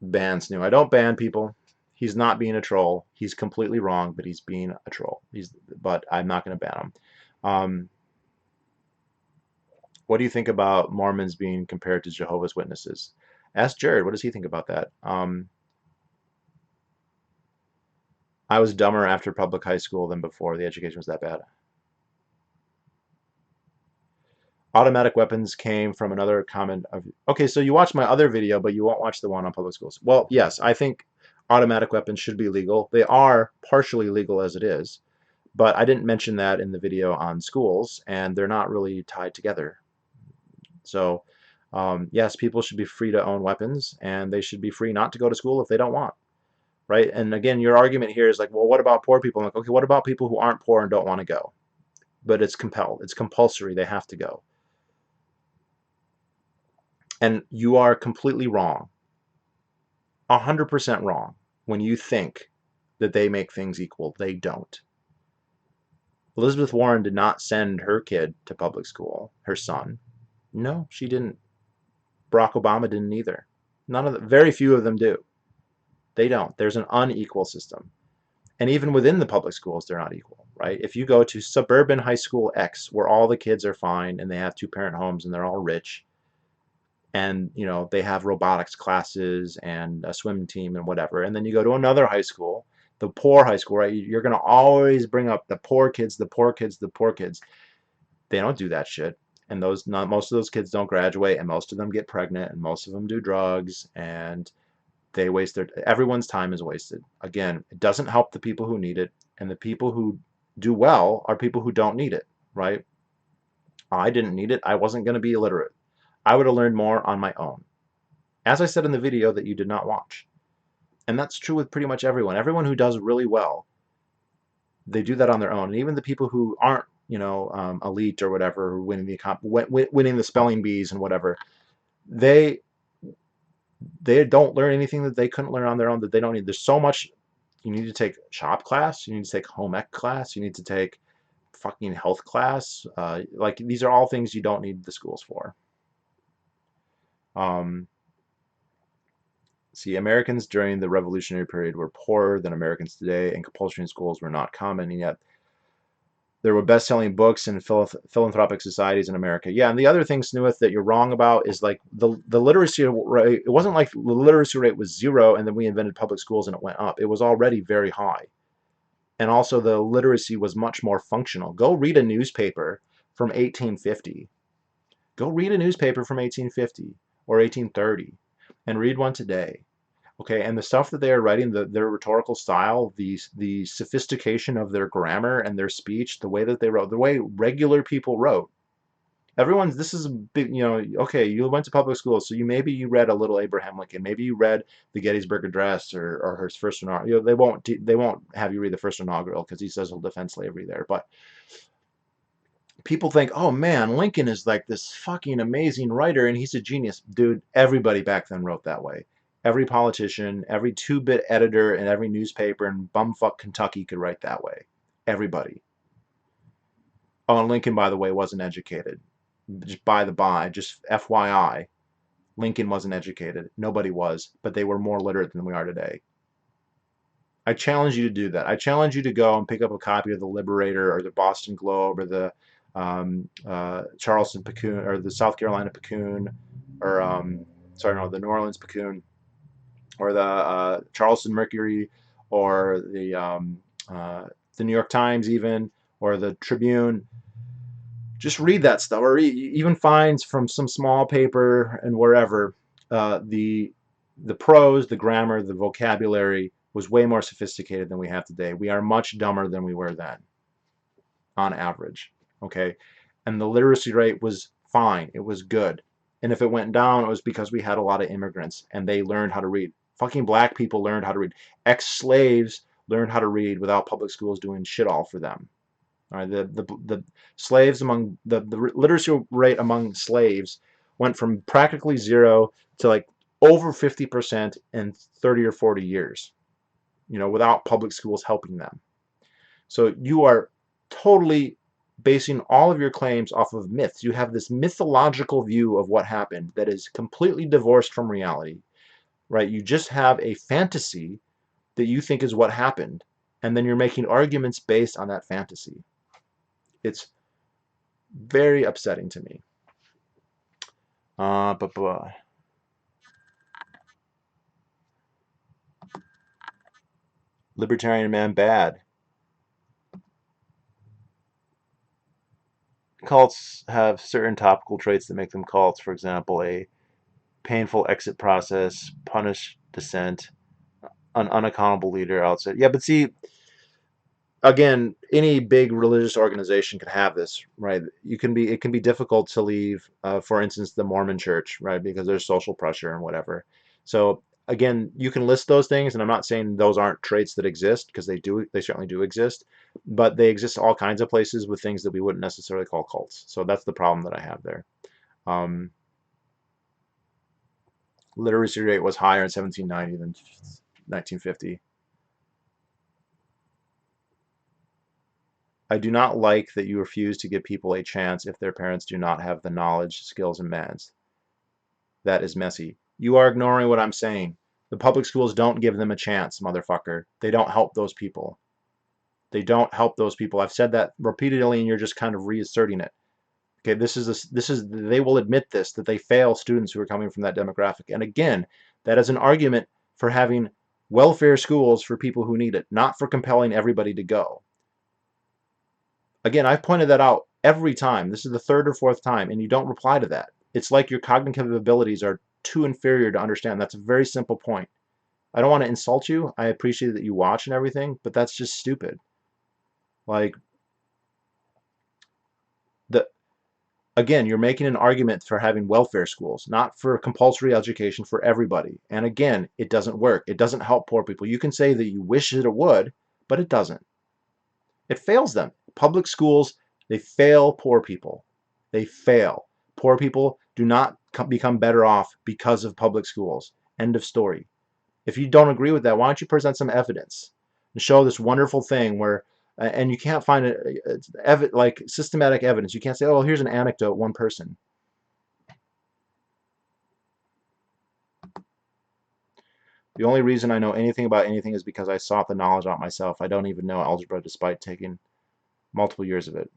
Ban Snoo. I don't ban people. He's not being a troll. He's completely wrong, but he's being a troll. But I'm not going to ban him. What do you think about Mormons being compared to Jehovah's Witnesses? Ask Jared. What does he think about that? I was dumber after public high school than before. The education was that bad. Automatic weapons came from another comment of, okay, so you watched my other video, but you won't watch the one on public schools. Well, yes, I think automatic weapons should be legal. They are partially legal as it is, but I didn't mention that in the video on schools, and they're not really tied together. So, yes, people should be free to own weapons, and they should be free not to go to school if they don't want, right? And again, your argument here is like, well, what about poor people? I'm like, okay, what about people who aren't poor and don't want to go? But it's compelled. It's compulsory. They have to go. And you are completely wrong, 100% wrong, when you think that they make things equal. They don't. Elizabeth Warren did not send her kid to public school, her son. No, she didn't. Barack Obama didn't either. Very few of them do. They don't. There's an unequal system. And even within the public schools, they're not equal, right? If you go to suburban high school X, where all the kids are fine and they have two-parent homes and they're all rich, and they have robotics classes and a swim team and whatever, and then you go to another high school, the poor high school, right? You're going to always bring up the poor kids, the poor kids, the poor kids. They don't do that shit, and most of those kids don't graduate, and most of them get pregnant, and most of them do drugs, and they waste everyone's time is wasted. Again, it doesn't help the people who need it, and the people who do well are people who don't need it, right? I didn't need it. I wasn't going to be illiterate. I would have learned more on my own, as I said in the video that you did not watch. And that's true with pretty much everyone. Everyone who does really well, they do that on their own. And even the people who aren't, elite or whatever, who winning the spelling bees and whatever, they don't learn anything that they couldn't learn on their own, that they don't need. There's so much. You need to take shop class. You need to take home ec class. You need to take fucking health class. Like these are all things you don't need the schools for. Um, See, Americans during the Revolutionary period were poorer than Americans today, and compulsory schools were not common, and yet there were best-selling books and philanthropic societies in America. Yeah, and the other thing, Snuith, that you're wrong about is like the literacy rate. It wasn't like the literacy rate was zero, and then we invented public schools and it went up. It was already very high, and also the literacy was much more functional. Go read a newspaper from 1850. Go read a newspaper from 1850 or 1830, and read one today. Okay, and the stuff that they are writing, their rhetorical style, the sophistication of their grammar and their speech, the way that they wrote, the way regular people wrote. This is a big, okay, you went to public school, so maybe you read a little Abraham Lincoln, maybe you read the Gettysburg Address or his first inaugural. They won't have you read the first inaugural because he says he'll defend slavery there. But people think, oh man, Lincoln is like this fucking amazing writer and he's a genius. Dude, everybody back then wrote that way. Every politician, every two-bit editor in every newspaper in bumfuck Kentucky could write that way. Everybody. Oh, and Lincoln, by the way, wasn't educated. Just by the by, just FYI, Lincoln wasn't educated. Nobody was, but they were more literate than we are today. I challenge you to do that. I challenge you to go and pick up a copy of the Liberator or the Boston Globe or the Charleston Picayune or the South Carolina Picayune or the New Orleans Picayune or the Charleston Mercury or the New York Times even or the Tribune. Just read that stuff, or even find from some small paper and wherever the prose, the grammar, the vocabulary was way more sophisticated than we have today. We are much dumber than we were then, on average. Okay, and the literacy rate was fine. It was good. And if it went down, it was because we had a lot of immigrants and they learned how to read. Fucking black people learned how to read. Ex-slaves learned how to read without public schools doing shit all for them. All right, the slaves among the literacy rate among slaves went from practically zero to like over 50% in 30 or 40 years, without public schools helping them. So you are totally basing all of your claims off of myths. You have this mythological view of what happened that is completely divorced from reality, right? You just have a fantasy that you think is what happened, and then you're making arguments based on that fantasy. It's very upsetting to me. But libertarian man bad. Cults have certain topical traits that make them cults. For example, a painful exit process, punish dissent, an unaccountable leader outside. Yeah, but see, again, any big religious organization can have this, right? It can be difficult to leave, for instance, the Mormon Church, right? Because there's social pressure and whatever. So again, you can list those things, and I'm not saying those aren't traits that exist because they certainly do exist, but they exist all kinds of places with things that we wouldn't necessarily call cults. So that's the problem that I have there. Um, Literacy rate was higher in 1790 than 1950. I do not like that you refuse to give people a chance if their parents do not have the knowledge, skills, and manners. That is messy. You are ignoring what I'm saying. The public schools don't give them a chance, motherfucker. They don't help those people. They don't help those people. I've said that repeatedly, and you're just kind of reasserting it. Okay, they will admit this, that they fail students who are coming from that demographic. And again, that is an argument for having welfare schools for people who need it, not for compelling everybody to go. Again, I've pointed that out every time. This is the third or fourth time, and you don't reply to that. It's like your cognitive abilities are too inferior to understand. That's a very simple point. I don't want to insult you. I appreciate that you watch and everything, but that's just stupid. Like, the again, you're making an argument for having welfare schools, not for compulsory education for everybody. And again, it doesn't work. It doesn't help poor people. You can say that you wish that it would, but it doesn't. It fails them. Public schools, they fail poor people. They fail. Poor people do not become better off because of public schools. End of story. If you don't agree with that, why don't you present some evidence and show this wonderful thing where, and you can't find it, like systematic evidence. You can't say, oh, here's an anecdote, one person. The only reason I know anything about anything is because I sought the knowledge out myself. I don't even know algebra despite taking multiple years of it.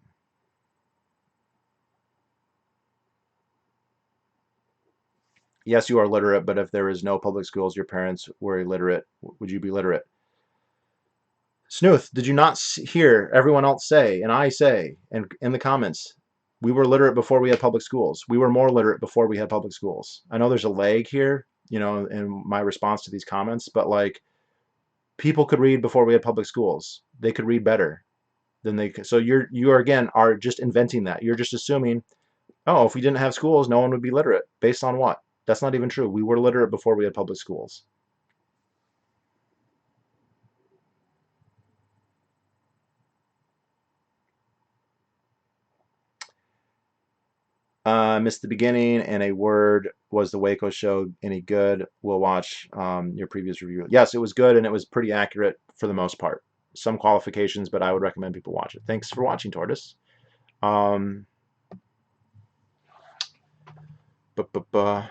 Yes, you are literate, but if there is no public schools, your parents were illiterate, would you be literate? Snooth, did you not hear everyone else say, and I say, and in the comments, we were literate before we had public schools. We were more literate before we had public schools. I know there's a lag here, in my response to these comments, but like people could read before we had public schools. They could read better than they could. So you are again are just inventing that. You're just assuming, oh, if we didn't have schools, no one would be literate. Based on what? That's not even true. We were literate before we had public schools. Missed the beginning, and a word was the Waco show any good? We'll watch your previous review. Yes, it was good, and it was pretty accurate for the most part. Some qualifications, but I would recommend people watch it. Thanks for watching, Tortoise. Um, bu- bu- bu-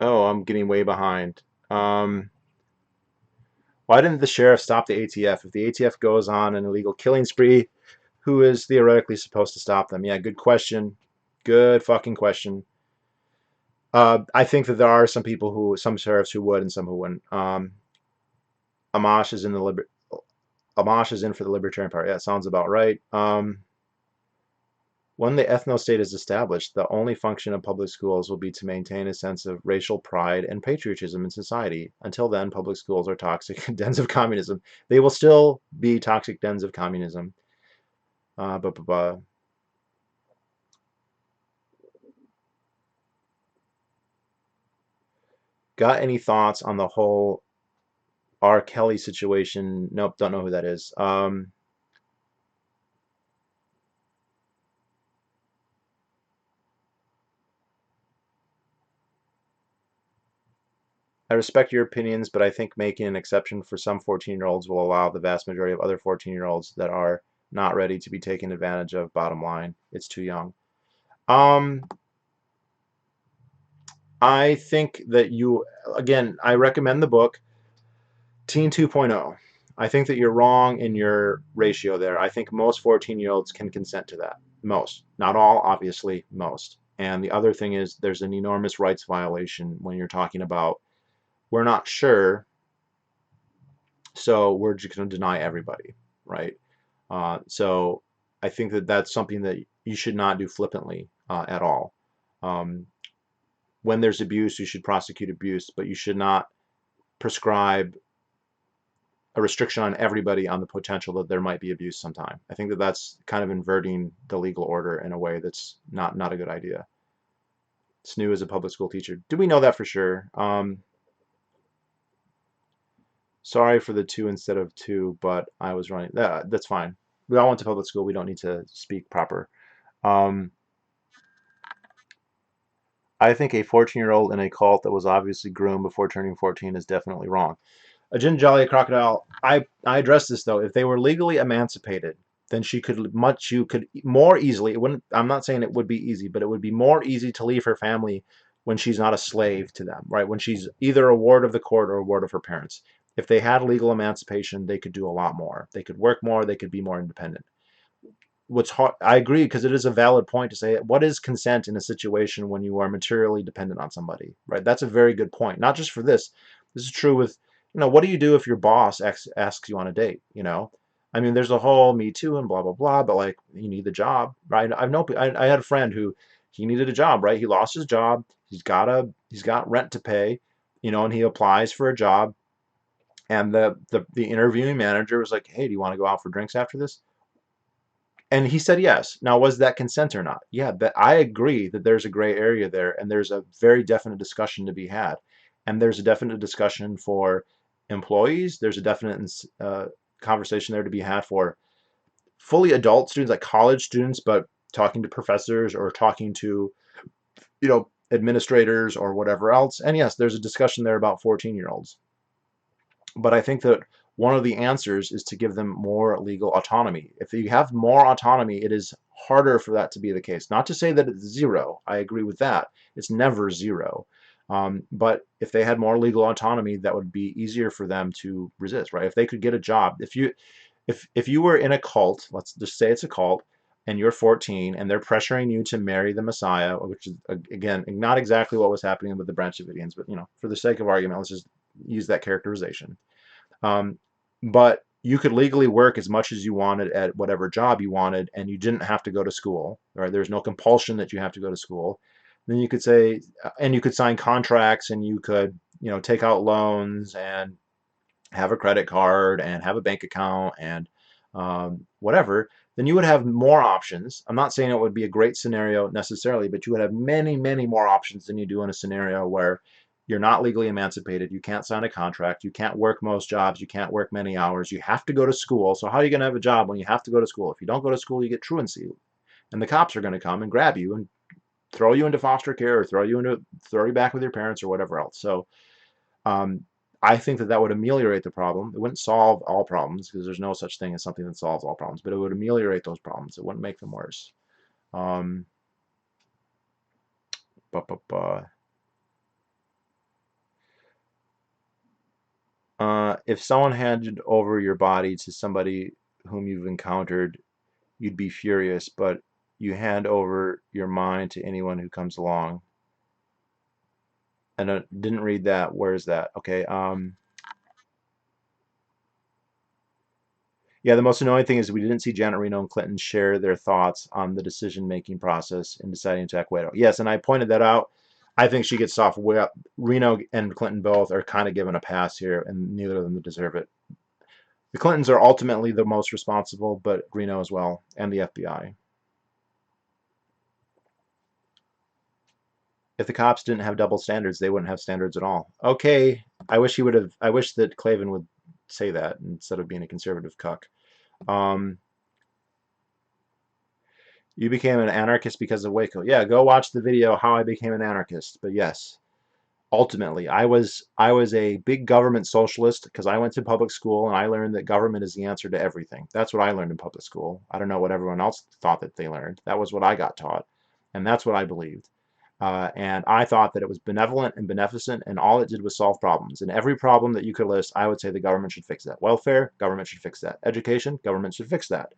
oh, I'm getting way behind. Um, why didn't the sheriff stop the ATF? If the ATF goes on an illegal killing spree, who is theoretically supposed to stop them? Yeah, good question. Good fucking question. I think that there are some sheriffs who would and some who wouldn't. Amash is in the Amash is in for the Libertarian Party. Yeah, that sounds about right. When the ethno-state is established, the only function of public schools will be to maintain a sense of racial pride and patriotism in society. Until then, public schools are toxic dens of communism. They will still be toxic dens of communism. Uh, bu- bu- bu- Got any thoughts on the whole R. Kelly situation? Nope, don't know who that is. I respect your opinions, but I think making an exception for some 14-year-olds will allow the vast majority of other 14-year-olds that are not ready to be taken advantage of. Bottom line, it's too young. Um, I think that again, I recommend the book Teen 2.0. I think that you're wrong in your ratio there. I think most 14-year-olds can consent to that. Most, not all, obviously, most. And the other thing is there's an enormous rights violation when you're talking about we're not sure, so we're just going to deny everybody, right? So I think that that's something that you should not do flippantly at all. Um, when there's abuse, you should prosecute abuse, but you should not prescribe a restriction on everybody on the potential that there might be abuse sometime. I think that that's kind of inverting the legal order in a way that's not a good idea. Snoo is a public school teacher. Do we know that for sure? Sorry for the two instead of two, but I was running. That's fine. We all went to public school. We don't need to speak proper. Um, I think a 14-year-old in a cult that was obviously groomed before turning 14 is definitely wrong. A Gin Jolly a Crocodile. I addressed this though. If they were legally emancipated, then you could more easily. It wouldn't. I'm not saying it would be easy, but it would be more easy to leave her family when she's not a slave to them, right? When she's either a ward of the court or a ward of her parents. If they had legal emancipation, they could do a lot more. They could work more. They could be more independent. What's hard, I agree, because it is a valid point to say what is consent in a situation when you are materially dependent on somebody, right? That's a very good point. Not just for this. This is true with, what do you do if your boss asks you on a date? I mean, there's a whole Me Too and blah blah blah, but like you need the job, right? I had a friend who he needed a job, right? He lost his job. He's got rent to pay, and he applies for a job, and the interviewing manager was like, hey, do you want to go out for drinks after this? And he said yes. Now, was that consent or not? Yeah, but I agree that there's a gray area there, and there's a very definite discussion to be had. And there's a definite discussion for employees. There's a definite conversation there to be had for fully adult students, like college students, but talking to professors or talking to, administrators or whatever else. And yes, there's a discussion there about 14-year-olds. But I think that one of the answers is to give them more legal autonomy. If you have more autonomy, it is harder for that to be the case. Not to say that it's zero. I agree with that. It's never zero. But if they had more legal autonomy, that would be easier for them to resist, right? If they could get a job, if you were in a cult, let's just say it's a cult, and you're 14 and they're pressuring you to marry the Messiah, which is again not exactly what was happening with the Branch Davidians, but for the sake of argument, let's just use that characterization. Um, but you could legally work as much as you wanted at whatever job you wanted, and you didn't have to go to school, right? There's no compulsion that you have to go to school. Then you could say, and you could sign contracts, and you could, take out loans and have a credit card and have a bank account and whatever, then you would have more options. I'm not saying it would be a great scenario necessarily, but you would have many, many more options than you do in a scenario where you're not legally emancipated. You can't sign a contract. You can't work most jobs. You can't work many hours. You have to go to school. So how are you going to have a job when you have to go to school? If you don't go to school, you get truancy, and the cops are going to come and grab you and throw you into foster care or throw you back with your parents or whatever else. So um, I think that that would ameliorate the problem. It wouldn't solve all problems because there's no such thing as something that solves all problems, but it would ameliorate those problems. It wouldn't make them worse. Um, bu- bu- bu- if someone handed over your body to somebody whom you've encountered, you'd be furious, but you hand over your mind to anyone who comes along. And I didn't read that. Where's that? Okay. Yeah, the most annoying thing is we didn't see Janet Reno and Clinton share their thoughts on the decision-making process in deciding to attack Waco. Yes, and I pointed that out. I think she gets off. Reno and Clinton both are kind of given a pass here, and neither of them deserve it. The Clintons are ultimately the most responsible, but Reno as well, and the FBI. If the cops didn't have double standards, they wouldn't have standards at all. Okay, I wish he would have. I wish that Clavin would say that instead of being a conservative cuck. Um, You became an anarchist because of Waco. Yeah, go watch the video how I became an anarchist. But yes, ultimately, I was a big government socialist because I went to public school and I learned that government is the answer to everything. That's what I learned in public school. I don't know what everyone else thought that they learned. That was what I got taught, and that's what I believed. And I thought that it was benevolent and beneficent, and all it did was solve problems. And every problem that you could list, I would say the government should fix that. Welfare, government should fix that. Education, government should fix that.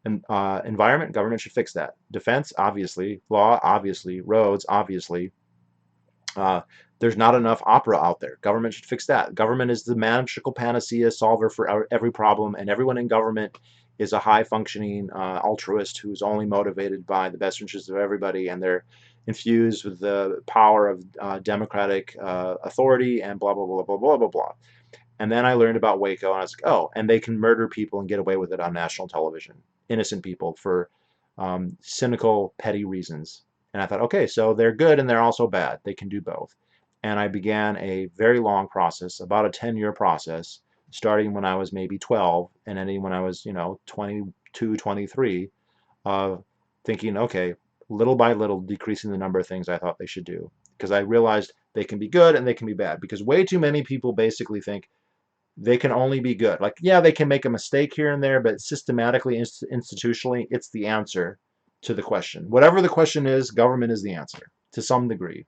And environment, government should fix that. Defense, obviously. Law, obviously. Roads, obviously. Uh, there's not enough opera out there. Government should fix that. Government is the magical panacea solver for every problem, and everyone in government is a high functioning altruist who's only motivated by the best interests of everybody, and they're infused with the power of democratic authority and blah, blah, blah, blah, blah, blah, blah. And then I learned about Waco, and I was like, oh, and they can murder people and get away with it on national television, innocent people for cynical, petty reasons. And I thought, okay, so they're good and they're also bad. They can do both. And I began a very long process, about a 10-year process, starting when I was maybe 12 and ending when I was, 22, 23, of thinking, okay, little by little, decreasing the number of things I thought they should do. Because I realized they can be good and they can be bad. Because way too many people basically think they can only be good. Like, yeah, they can make a mistake here and there, but systematically, institutionally, it's the answer to the question. Whatever the question is, government is the answer to some degree.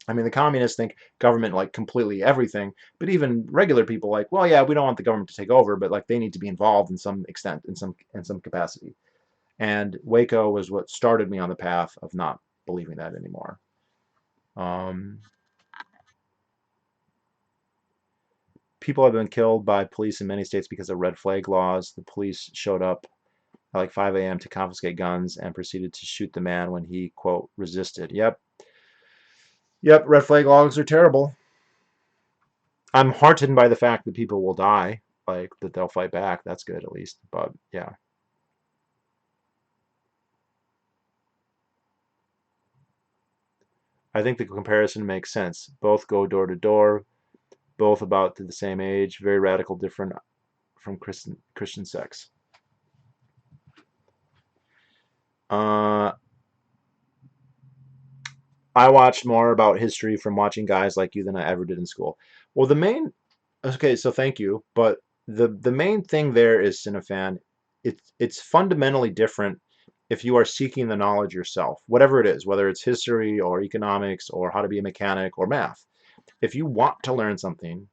I mean, the communists think government like completely everything, but even regular people like, well, yeah, we don't want the government to take over, but like they need to be involved in some extent, in some capacity. And Waco was what started me on the path of not believing that anymore. Um, People have been killed by police in many states because of red flag laws. The police showed up at like 5 a.m. to confiscate guns and proceeded to shoot the man when he, quote, resisted. Yep. Yep. Red flag laws are terrible. I'm heartened by the fact that people will die, like that they'll fight back. That's good at least. But yeah, I think the comparison makes sense. Both go door to door, both about to the same age, very radical different from Christian sex. Uh, I watched more about history from watching guys like you than I ever did in school. Well, the main okay, so thank you, but the main thing there is Cinefan. It's fundamentally different if you are seeking the knowledge yourself, whatever it is, whether it's history or economics or how to be a mechanic or math, if you want to learn something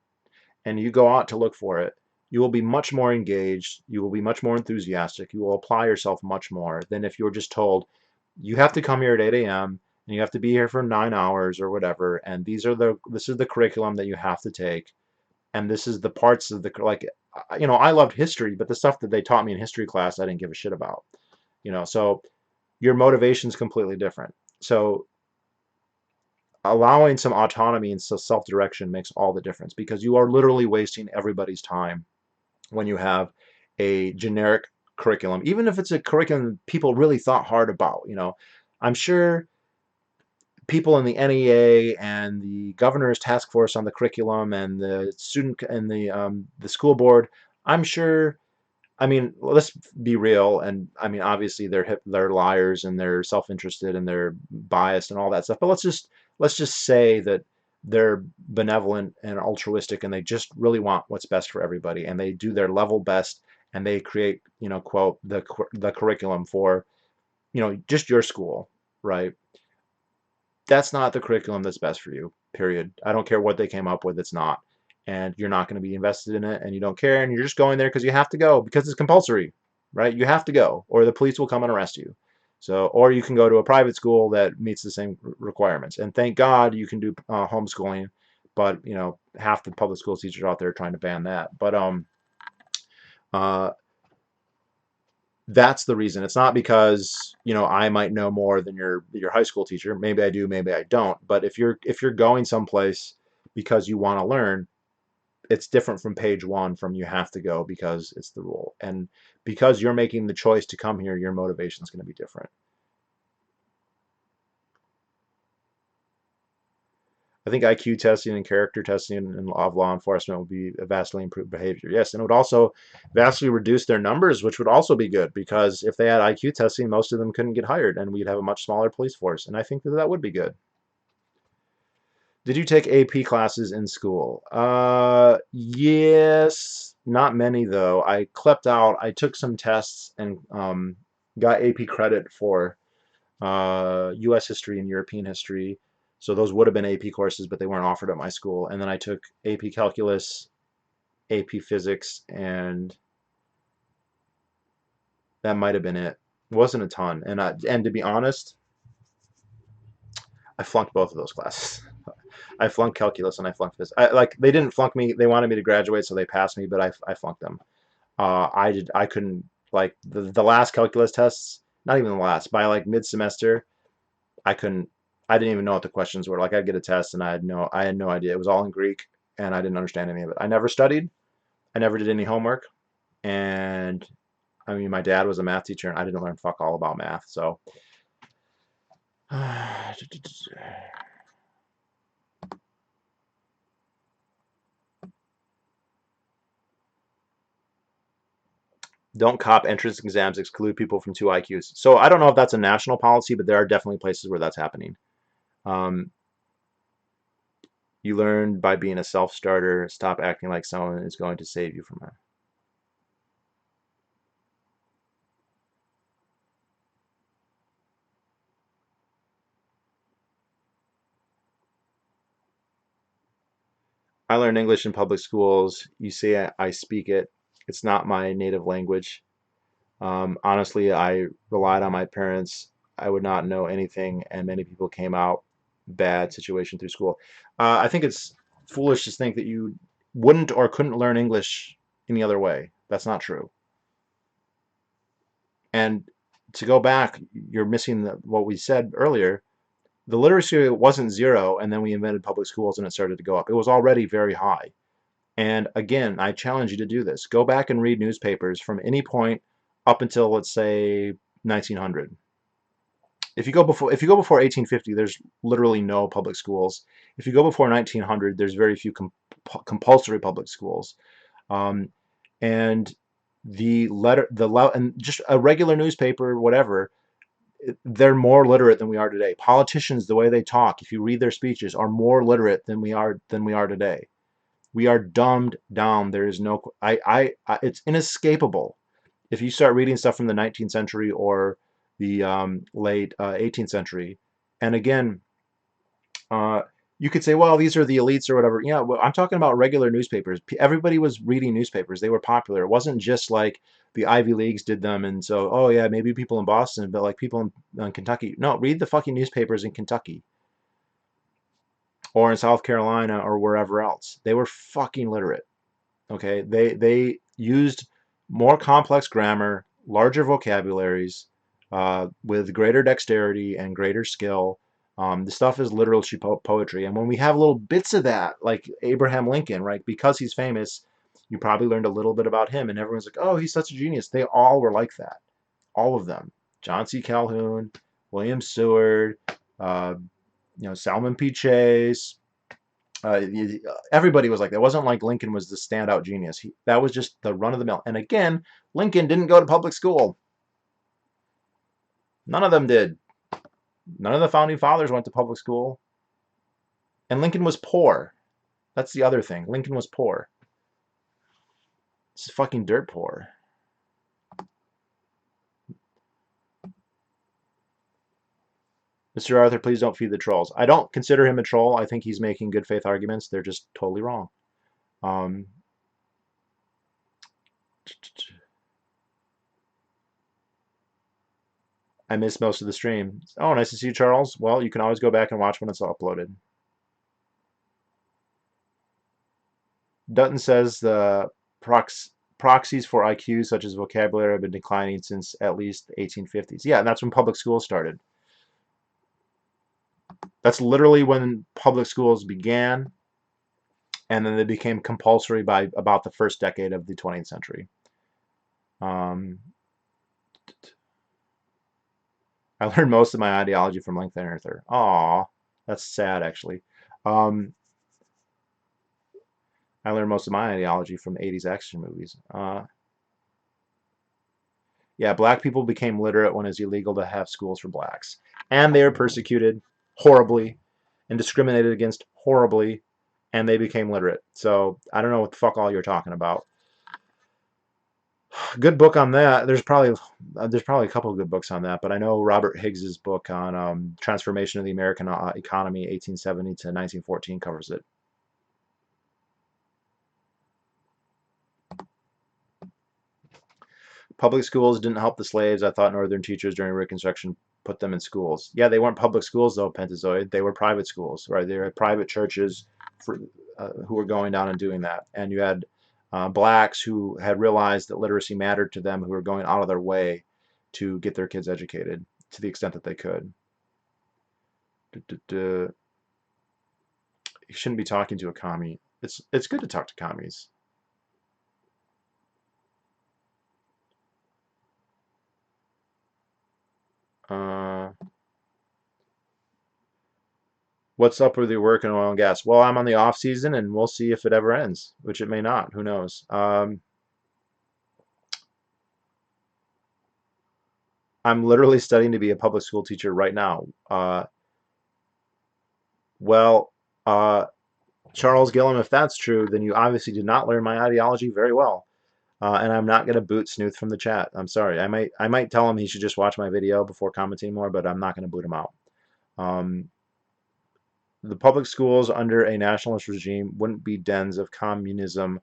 and you go out to look for it, you will be much more engaged, you will be much more enthusiastic, you will apply yourself much more than if you're just told, you have to come here at 8 a.m. and you have to be here for 9 hours or whatever, and this is the curriculum that you have to take, and this is the parts of the, like, I loved history, but the stuff that they taught me in history class, I didn't give a shit about, so your motivation is completely different. So allowing some autonomy and self-direction makes all the difference, because you are literally wasting everybody's time when you have a generic curriculum, even if it's a curriculum people really thought hard about. I'm sure people in the NEA and the governor's task force on the curriculum and the student and the school board, I'm sure. I mean, let's be real, and I mean, obviously they're liars and they're self-interested and they're biased and all that stuff. But let's just say that they're benevolent and altruistic and they just really want what's best for everybody, and they do their level best, and they create, quote, the curriculum for, just your school, right? That's not the curriculum that's best for you, period. I don't care what they came up with, it's not. And you're not going to be invested in it, and you don't care, and you're just going there because you have to go, because it's compulsory, right? You have to go, or the police will come and arrest you. So, or you can go to a private school that meets the same requirements. And thank God you can do homeschooling, but half the public school teachers out there are trying to ban that. But uh, that's the reason. It's not because, I might know more than your high school teacher. Maybe I do, maybe I don't. But if you're going someplace because you want to learn, it's different from page one, from you have to go because it's the rule. And because you're making the choice to come here, your motivation is going to be different. I think IQ testing and character testing of law enforcement would be a vastly improved behavior. Yes, and it would also vastly reduce their numbers, which would also be good, because if they had IQ testing, most of them couldn't get hired, and we'd have a much smaller police force. And I think that that would be good. Did you take AP classes in school? Yes, not many though. I clept out. I took some tests and got AP credit for U.S. history and European history. So those would have been AP courses, but they weren't offered at my school. And then I took AP calculus, AP physics, and that might have been it. It wasn't a ton. And to be honest, I flunked both of those classes. I flunked calculus and I flunked physics. Like, they didn't flunk me. They wanted me to graduate, so they passed me, but I flunked them. I couldn't, like, the last calculus tests, not even the last, by like mid semester, I couldn't. I didn't even know what the questions were. Like, I'd get a test and I had no idea. It was all in Greek and I didn't understand any of it. I never studied. I never did any homework. And I mean, my dad was a math teacher and I didn't learn fuck all about math. So don't cop entrance exams exclude people from 2 IQs. So I don't know if that's a national policy, but there are definitely places where that's happening. Um, you learn by being a self-starter. Stop acting like someone is going to save you from that. I learned English in public schools. You say I speak it. It's not my native language. Honestly, I relied on my parents. I would not know anything, and many people came out bad situation through school. I think it's foolish to think that you wouldn't or couldn't learn English any other way. That's not true. And to go back, you're missing what we said earlier. The literacy wasn't zero, and then we invented public schools and it started to go up. It was already very high. And again, I challenge you to do this. Go back and read newspapers from any point up until, let's say, 1900. If you go before 1850, there's literally no public schools. If you go before 1900, there's very few compulsory public schools. Um, and and just a regular newspaper, whatever, they're more literate than we are today. Politicians, the way they talk, if you read their speeches, are more literate than we are today. We are dumbed down. There is no, it's inescapable. If you start reading stuff from the 19th century or the late 18th century. And again, uh, you could say, well, these are the elites or whatever. Yeah, well, I'm talking about regular newspapers. Everybody was reading newspapers. They were popular. It wasn't just like the Ivy Leagues did them, and so, oh yeah, maybe people in Boston, but like people in Kentucky. No, read the fucking newspapers in Kentucky or in South Carolina or wherever else. They were fucking literate. Okay, they used more complex grammar, larger vocabularies, with greater dexterity and greater skill. The stuff is literal poetry, and when we have little bits of that, like Abraham Lincoln, right? Because he's famous, you probably learned a little bit about him, and everyone's like, "Oh, he's such a genius." They all were like that, all of them. John C. Calhoun, William Seward, uh, Salmon P. Chase, uh, everybody was like that. It wasn't like Lincoln was the standout genius. That was just the run of the mill. And again, Lincoln didn't go to public school. None of them did. None of the founding fathers went to public school. And Lincoln was poor. That's the other thing. Lincoln was poor. It's fucking dirt poor. Mr. Arthur, please don't feed the trolls. I don't consider him a troll. I think he's making good faith arguments. They're just totally wrong. Um, I missed most of the stream. Oh, nice to see you, Charles. Well, you can always go back and watch when it's uploaded. Dutton says the proxies for IQ, such as vocabulary, have been declining since at least the 1850s. Yeah, and that's when public schools started. That's literally when public schools began, and then they became compulsory by about the first decade of the 20th century. Um, I learned most of my ideology from Lengthyounarther. Aw, that's sad, actually. Um, I learned most of my ideology from 80s action movies. Yeah, black people became literate when it was illegal to have schools for blacks. And they were persecuted horribly and discriminated against horribly, and they became literate. So I don't know what the fuck all you're talking about. Good book on that. There's probably a couple of good books on that, but I know Robert Higgs's book on transformation of the American economy, 1870 to 1914, covers it. Public schools didn't help the slaves. I thought Northern teachers during Reconstruction put them in schools. Yeah, they weren't public schools though, Pentazoid. They were private schools, right? They were private churches who were going down and doing that. And you had blacks who had realized that literacy mattered to them, who were going out of their way to get their kids educated to the extent that they could. You shouldn't be talking to a commie. It's good to talk to commies. Uh, What's up with your work in oil and gas? Well, I'm on the off season, and we'll see if it ever ends, which it may not. Who knows? I'm literally studying to be a public school teacher right now. Well, uh, Charles Gillum, if that's true, then you obviously did not learn my ideology very well. And I'm not going to boot Snooth from the chat. I'm sorry. I might tell him he should just watch my video before commenting more, but I'm not going to boot him out. Um, the public schools under a nationalist regime wouldn't be dens of communism,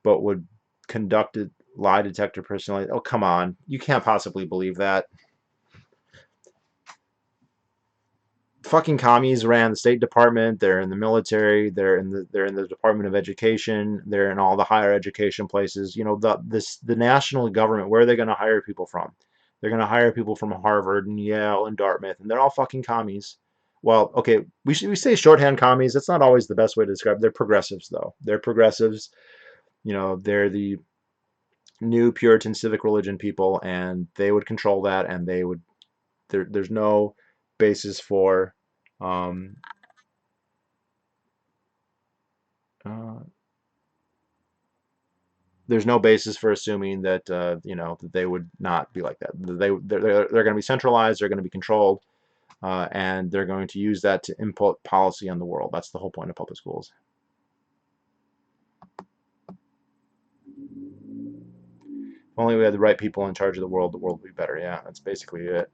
but would conduct a lie detector personally. Oh, come on. You can't possibly believe that. Fucking commies ran the State Department. They're in the military. They're in the Department of Education. They're in all the higher education places. The national government. Where are they going to hire people from? They're going to hire people from Harvard and Yale and Dartmouth, and they're all fucking commies. Well, okay, we say shorthand commies. That's not always the best way to describe. They're progressives, though. They're progressives. They're the new Puritan civic religion people, and they would control that, and they would. There's no basis for um, uh, there's no basis for assuming that that they would not be like that. They're going to be centralized. They're going to be controlled, and they're going to use that to input policy on the world. That's the whole point of public schools. If only we had the right people in charge of the world would be better. Yeah, that's basically it.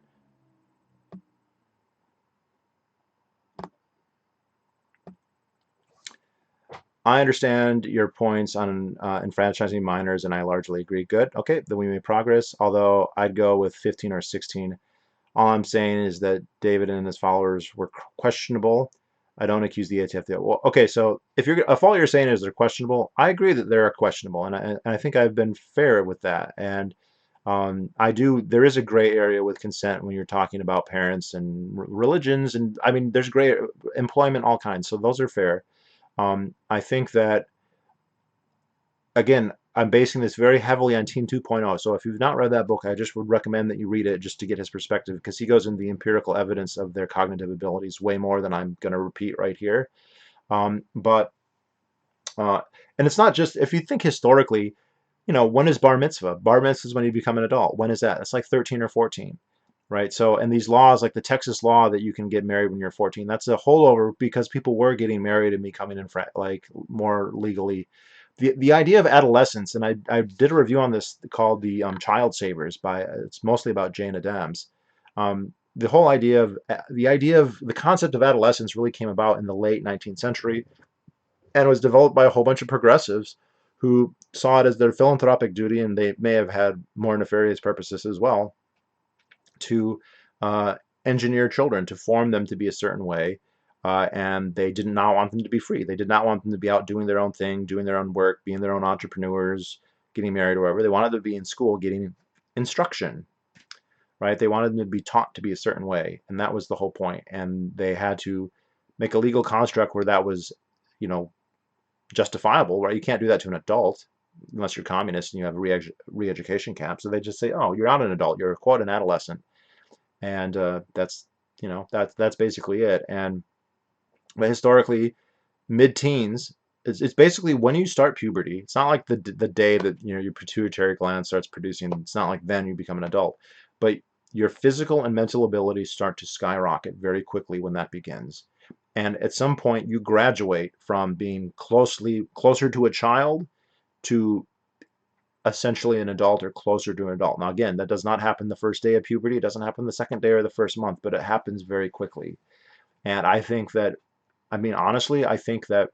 I understand your points on enfranchising minors, and I largely agree. Good. Okay, then we made progress. Although I'd go with 15 or 16. All I'm saying is that David and his followers were questionable. I don't accuse the ATF. Well, okay, so if all you're saying is they're questionable, I agree that they're questionable, and I think I've been fair with that. And I do. There is a gray area with consent when you're talking about parents and religions, and I mean, there's gray employment, all kinds. So those are fair. I think that, again, I'm basing this very heavily on Team 2.0. So if you've not read that book, I just would recommend that you read it just to get his perspective, because he goes into the empirical evidence of their cognitive abilities way more than I'm going to repeat right here. But uh, and it's not just, if you think historically, when is bar mitzvah? Bar mitzvah is when you become an adult. When is that? It's like 13 or 14, right? So, and these laws, like the Texas law that you can get married when you're 14, that's a holdover because people were getting married and becoming like more legally. The idea of adolescence, and I did a review on this called the Child Savers by, it's mostly about Jane Addams. The whole idea of the concept of adolescence really came about in the late 19th century, and was developed by a whole bunch of progressives who saw it as their philanthropic duty, and they may have had more nefarious purposes as well, to uh, engineer children, to form them to be a certain way. And they did not want them to be free. They did not want them to be out doing their own thing, doing their own work, being their own entrepreneurs, getting married or whatever. They wanted them to be in school getting instruction, right? They wanted them to be taught to be a certain way. And that was the whole point. And they had to make a legal construct where that was, you know, justifiable, right? You can't do that to an adult unless you're communist and you have a re-education camp. So they just say, oh, you're not an adult, you're quote an adolescent, and that's that's basically it. And but historically, mid-teens, it's basically when you start puberty. It's not like the day that your pituitary gland starts producing. It's not like then you become an adult, but your physical and mental abilities start to skyrocket very quickly when that begins. And at some point, you graduate from being closer to a child to essentially an adult or closer to an adult. Now, again, that does not happen the first day of puberty. It doesn't happen the second day or the first month, but it happens very quickly. And I think that, I mean, honestly, I think that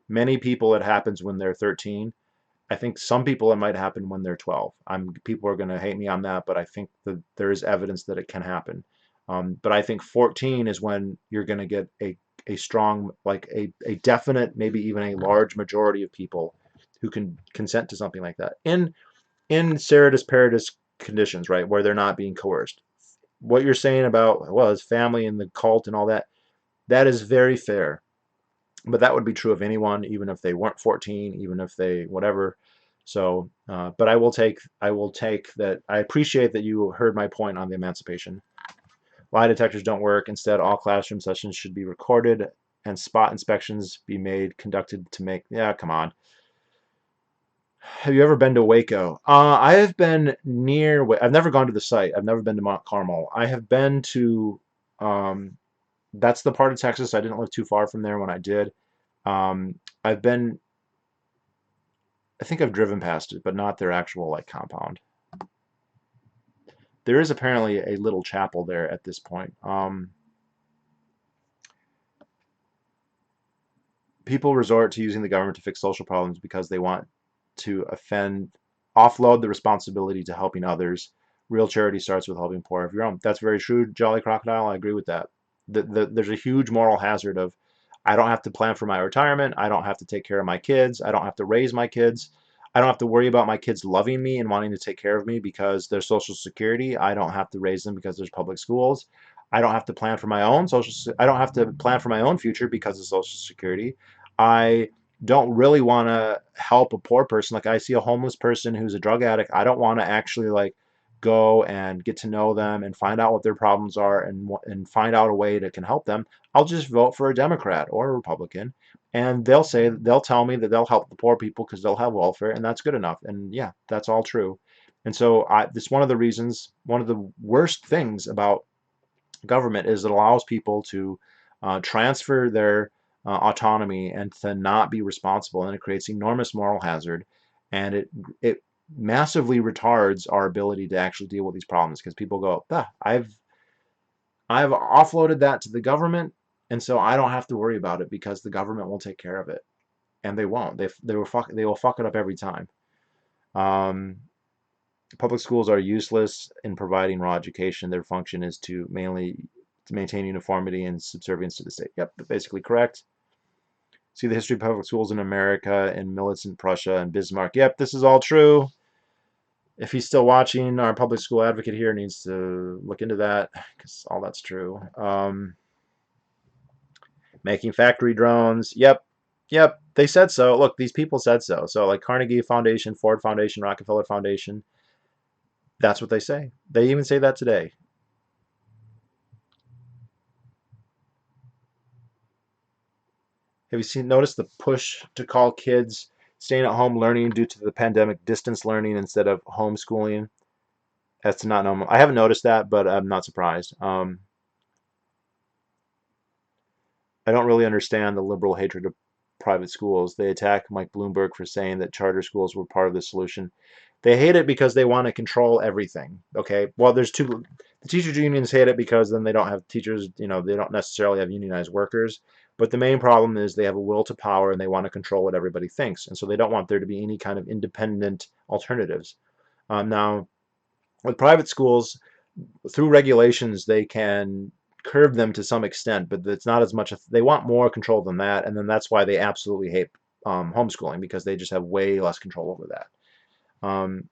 many people it happens when they're 13. I think some people it might happen when they're 12. People are going to hate me on that, but I think that there is evidence that it can happen. But I think 14 is when you're going to get a strong, like a definite, maybe even a large majority of people who can consent to something like that in seritus paribus conditions, right, where they're not being coerced. What you're saying about, well, his family and the cult and all that, that is very fair. But that would be true of anyone, even if they weren't 14, even if they whatever. So, but I will take that. I appreciate that you heard my point on the emancipation. Lie detectors don't work. Instead, all classroom sessions should be recorded and spot inspections be conducted to make. Yeah, come on. Have you ever been to Waco? I have been near. I've never gone to the site. I've never been to Mount Carmel. I have been to. That's the part of Texas. I didn't live too far from there when I did. I've been. I think I've driven past it, but not their actual like compound. There is apparently a little chapel there at this point. People resort to using the government to fix social problems because they want to offload the responsibility to helping others. Real charity starts with helping poor of your own. That's very true, Jolly Crocodile. I agree with that. There's a huge moral hazard of, I don't have to plan for my retirement. I don't have to take care of my kids. I don't have to raise my kids. I don't have to worry about my kids loving me and wanting to take care of me because there's Social Security. I don't have to raise them because there's public schools. I don't have to plan for my own I don't have to plan for my own future because of Social Security. I don't really want to help a poor person. Like I see a homeless person who's a drug addict. I don't want to actually like go and get to know them and find out what their problems are and find out a way that can help them. I'll just vote for a Democrat or a Republican, and they'll tell me that they'll help the poor people because they'll have welfare, and that's good enough. And yeah, that's all true. And so this one of the reasons, one of the worst things about government is it allows people to transfer their autonomy and to not be responsible, and it creates enormous moral hazard, and it massively retards our ability to actually deal with these problems because people go, ah, I've offloaded that to the government, and so I don't have to worry about it because the government will take care of it. and they won't. They will fuck it up every time. Um, Public schools are useless in providing raw education. Their function is to mainly to maintain uniformity and subservience to the state. Yep, basically correct. See the history of public schools in America and militant Prussia and Bismarck. Yep, this is all true. If he's still watching, our public school advocate here needs to look into that because all that's true. Making factory drones. Yep, yep, they said so. Look, these people said so. So like Carnegie Foundation, Ford Foundation, Rockefeller Foundation, that's what they say. They even say that today. Have you seen noticed the push to call kids staying at home learning due to the pandemic distance learning instead of homeschooling? That's not normal. I haven't noticed that, but I'm not surprised. I don't really understand the liberal hatred of private schools. They attack Mike Bloomberg for saying that charter schools were part of the solution. They hate it because they want to control everything. Okay. Well, there's two. The teachers unions hate it because then they don't have teachers, they don't necessarily have unionized workers. But the main problem is they have a will to power and they want to control what everybody thinks. And so they don't want there to be any kind of independent alternatives. Now, with private schools, through regulations, they can curb them to some extent, but it's not as much. They want more control than that, and then that's why they absolutely hate homeschooling because they just have way less control over that. Um,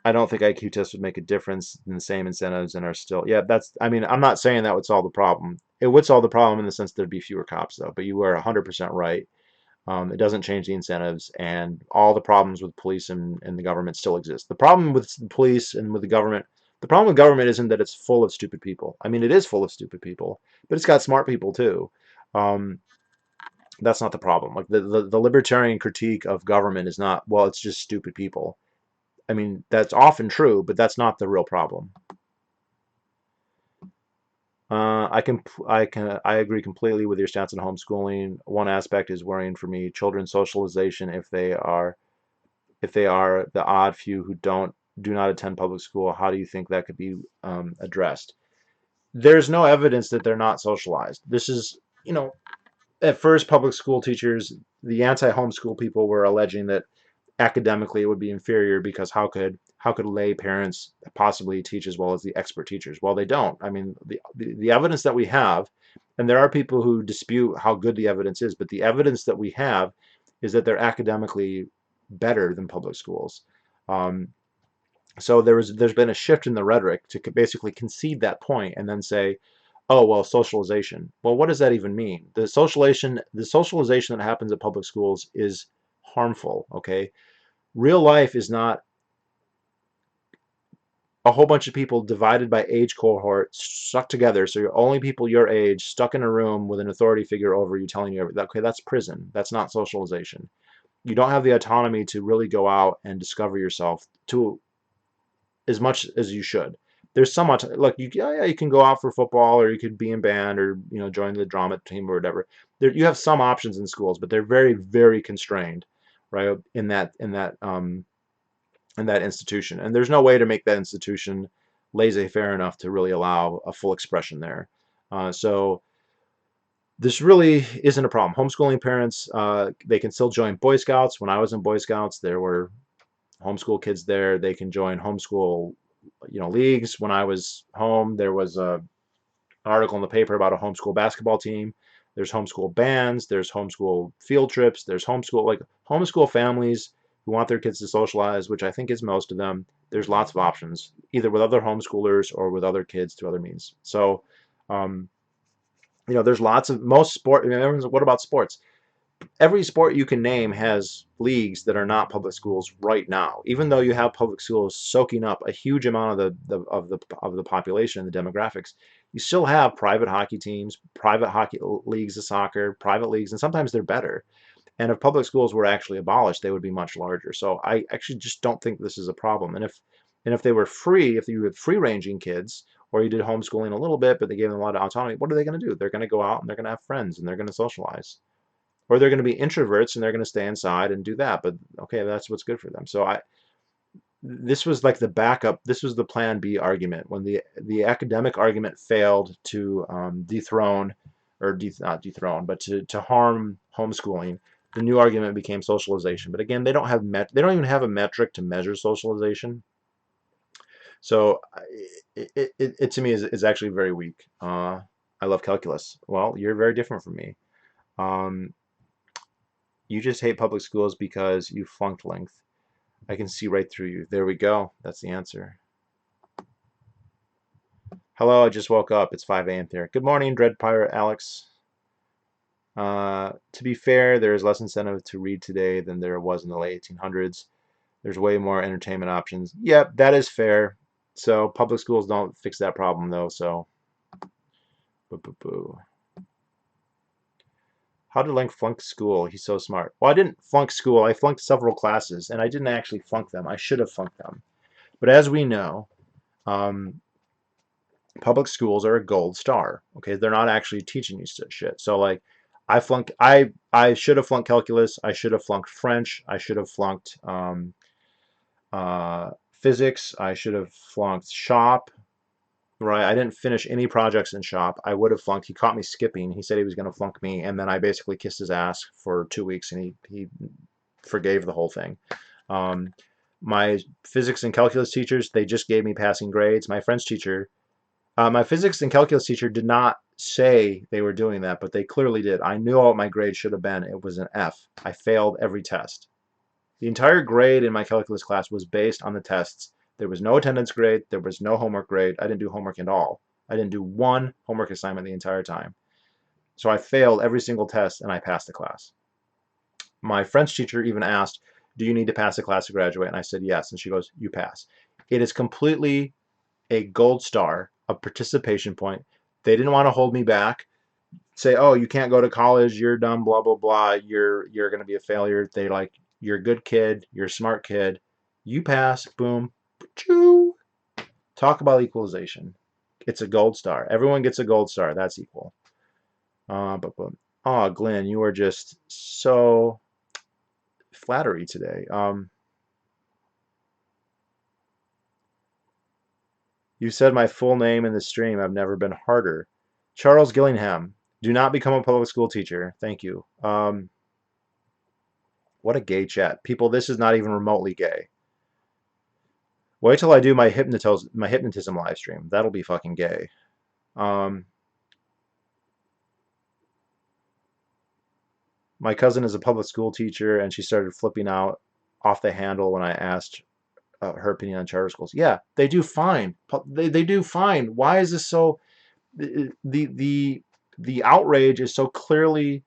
I don't think IQ tests would make a difference in the same incentives and are still. Yeah, that's. I mean, I'm not saying that would solve the problem. It would solve the problem in the sense there'd be fewer cops, though. But you are 100% right. It doesn't change the incentives, and all the problems with police and the government still exist. The problem with the police and with the problem with government isn't that it's full of stupid people. I mean, it is full of stupid people, but it's got smart people too. Um, that's not the problem. Like the libertarian critique of government is not, well, it's just stupid people. I mean, that's often true, but that's not the real problem. I agree completely with your stance on homeschooling. One aspect is worrying for me, children's socialization if they are the odd few who do not attend public school, how do you think that could be addressed? There's no evidence that they're not socialized. This is, at first public school teachers, the anti-homeschool people were alleging that academically it would be inferior because how could lay parents possibly teach as well as the expert teachers? Well, they don't. I mean, the evidence that we have, and there are people who dispute how good the evidence is, but the evidence that we have is that they're academically better than public schools. Um, so there's been a shift in the rhetoric to basically concede that point and then say, oh well, socialization. Well, what does that even mean? The socialization that happens at public schools is harmful. Okay, real life is not a whole bunch of people divided by age cohort stuck together. So you're only people your age stuck in a room with an authority figure over you telling you everything. Okay, that's prison. That's not socialization. You don't have the autonomy to really go out and discover yourself to as much as you should. There's so much like you can go out for football or you could be in band or join the drama team or whatever. You have some options in schools, but they're very very constrained, right? In that institution, and there's no way to make that institution laissez-faire enough to really allow a full expression there. So this really isn't a problem. Homeschooling parents, they can still join Boy Scouts. When I was in Boy Scouts, there were homeschool kids there. They can join homeschool, leagues. When I was home, there was an article in the paper about a homeschool basketball team. There's homeschool bands. There's homeschool field trips. There's homeschool families who want their kids to socialize, which I think is most of them. There's lots of options, either with other homeschoolers or with other kids through other means. So, um, there's lots of most sport. Everyone's like, what about sports? Every sport you can name has leagues that are not public schools right now. Even though you have public schools soaking up a huge amount of the population and the demographics, you still have private hockey teams, private hockey leagues of soccer, private leagues, and sometimes they're better. And if public schools were actually abolished, they would be much larger. So I actually just don't think this is a problem. And if they were free, if you had free-ranging kids, or you did homeschooling a little bit, but they gave them a lot of autonomy, what are they going to do? They're going to go out and they're going to have friends and they're going to socialize. Or they're going to be introverts and they're going to stay inside and do that. But okay, that's what's good for them. So this was like the backup. This was the plan B argument when the academic argument failed to dethrone, or not dethrone, but to harm homeschooling. The new argument became socialization. But again, they don't even have a metric to measure socialization. So it to me is actually very weak. I love calculus. Well, you're very different from me. Um, you just hate public schools because you flunked length. I can see right through you. There we go. That's the answer. Hello, I just woke up. It's 5 a.m. there. Good morning, Dread Pirate Alex. To be fair, there is less incentive to read today than there was in the late 1800s. There's way more entertainment options. Yep, that is fair. So public schools don't fix that problem though. So, boo boo boo. How did Link flunk school? He's so smart. Well, I didn't flunk school. I flunked several classes, and I didn't actually flunk them. I should have flunked them. But as we know, um, public schools are a gold star. Okay, they're not actually teaching you shit. So like, I should have flunked calculus. I should have flunked French. I should have flunked physics. I should have flunked shop. Right, I didn't finish any projects in shop. I would have flunked. He caught me skipping. He said he was going to flunk me, and then I basically kissed his ass for 2 weeks, and he forgave the whole thing. Um, my physics and calculus teachers, they just gave me passing grades. My physics and calculus teacher did not say they were doing that, but they clearly did. I knew what my grade should have been. It was an F. I failed every test. The entire grade in my calculus class was based on the tests. There was no attendance grade. There was no homework grade. I didn't do homework at all. I didn't do one homework assignment the entire time. So I failed every single test and I passed the class. My French teacher even asked, do you need to pass the class to graduate? And I said, yes. And she goes, you pass. It is completely a gold star, a participation point. They didn't want to hold me back, say, oh, you can't go to college, you're dumb, blah, blah, blah, you're going to be a failure. They like, you're a good kid, you're a smart kid, you pass, boom, choo. Talk about equalization. It's a gold star. Everyone gets a gold star. That's equal. But oh, Glenn, you are just so flattery today. You said my full name in the stream. I've never been harder. Charles Gillingham. Do not become a public school teacher. Thank you. What a gay chat. People, this is not even remotely gay. Wait till I do my hypnotism live stream. That'll be fucking gay. My cousin is a public school teacher, and she started flipping out off the handle when I asked her opinion on charter schools. Yeah, they do fine. They do fine. Why is this so? The outrage is so clearly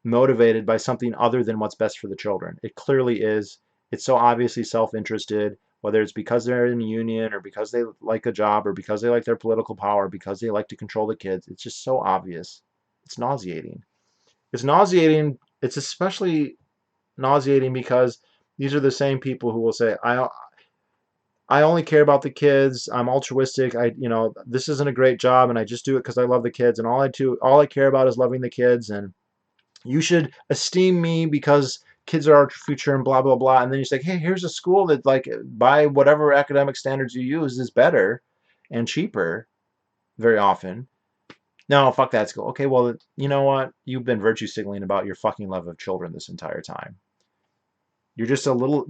motivated by something other than what's best for the children. It clearly is. It's so obviously self-interested, whether it's because they're in a union or because they like a job or because they like their political power, because they like to control the kids. It's just so obvious. It's nauseating. It's nauseating. It's especially nauseating because these are the same people who will say, I only care about the kids. I'm altruistic. This isn't a great job, and I just do it because I love the kids, and all I care about is loving the kids, and you should esteem me because kids are our future, and blah blah blah. And then you say, hey, here's a school that, like, by whatever academic standards you use, is better and cheaper very often. No, fuck that school. Okay, well, you know what? You've been virtue signaling about your fucking love of children this entire time. You're just a little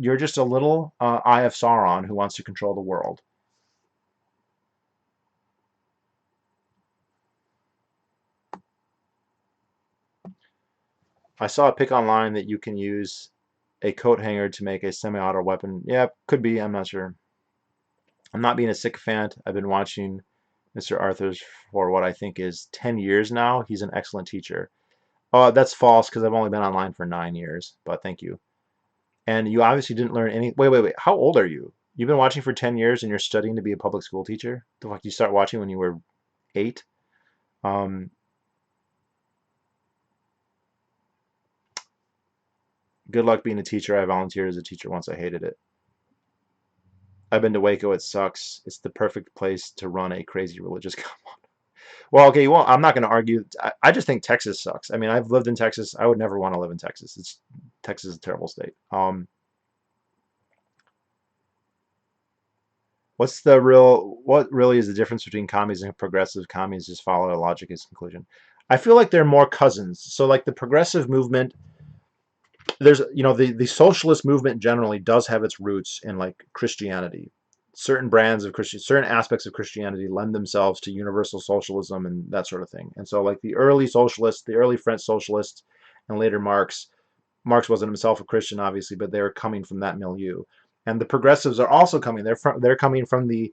Eye of Sauron who wants to control the world. I saw a pic online that you can use a coat hanger to make a semi-auto weapon. Yeah, could be. I'm not sure. I'm not being a sycophant. I've been watching Mr. Arthur's for what I think is 10 years now. He's an excellent teacher. Oh, that's false because I've only been online for 9 years, but thank you. And you obviously didn't learn any. Wait. How old are you? You've been watching for 10 years and you're studying to be a public school teacher? The fuck, you start watching when you were 8? Um, Good luck being a teacher. I volunteered as a teacher once. I hated it. I've been to Waco. It sucks. It's the perfect place to run a crazy religious compound. Well, okay, well, I'm not going to argue. I just think Texas sucks. I mean, I've lived in Texas. I would never want to live in Texas. Texas is a terrible state. What really is the difference between commies and progressives? Commies just follow a logic as conclusion. I feel like they're more cousins. So like the progressive movement, there's the socialist movement generally does have its roots in like Christianity. Certain brands of Christian, certain aspects of Christianity lend themselves to universal socialism and that sort of thing. And so like the early socialists, the early French socialists, and later Marx wasn't himself a Christian, obviously, but they're coming from that milieu. And the progressives are also coming. They're coming from the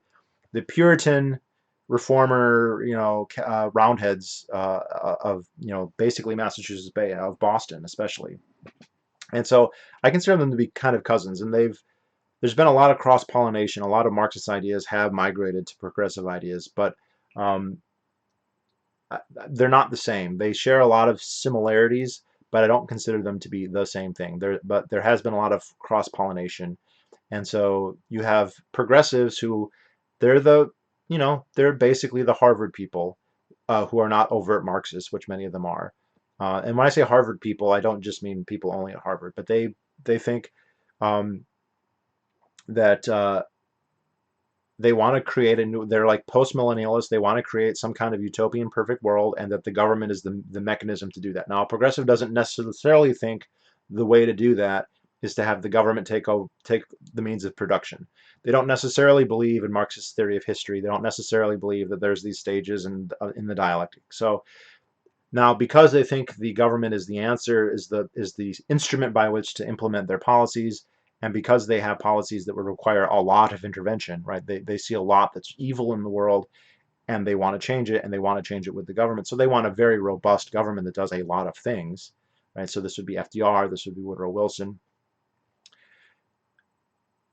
Puritan reformer, roundheads of basically Massachusetts Bay, of Boston especially. And so I consider them to be kind of cousins. And there's been a lot of cross pollination. A lot of Marxist ideas have migrated to progressive ideas, but um, they're not the same. They share a lot of similarities, but I don't consider them to be the same thing. But there has been a lot of cross pollination, and so you have progressives who they're they're basically the Harvard people who are not overt Marxists, which many of them are. And when I say Harvard people, I don't just mean people only at Harvard, but they think um, that they want to create a new, they're like post-millennialists. They want to create some kind of utopian perfect world, and that the government is the mechanism to do that. Now, a progressive doesn't necessarily think the way to do that is to have the government take the means of production. They don't necessarily believe in Marxist theory of history. They don't necessarily believe that there's these stages in the dialectic. So now, because they think the government is the answer, is the instrument by which to implement their policies, and because they have policies that would require a lot of intervention, right? They see a lot that's evil in the world, and they want to change it, and they want to change it with the government. So they want a very robust government that does a lot of things, right? So this would be FDR, this would be Woodrow Wilson.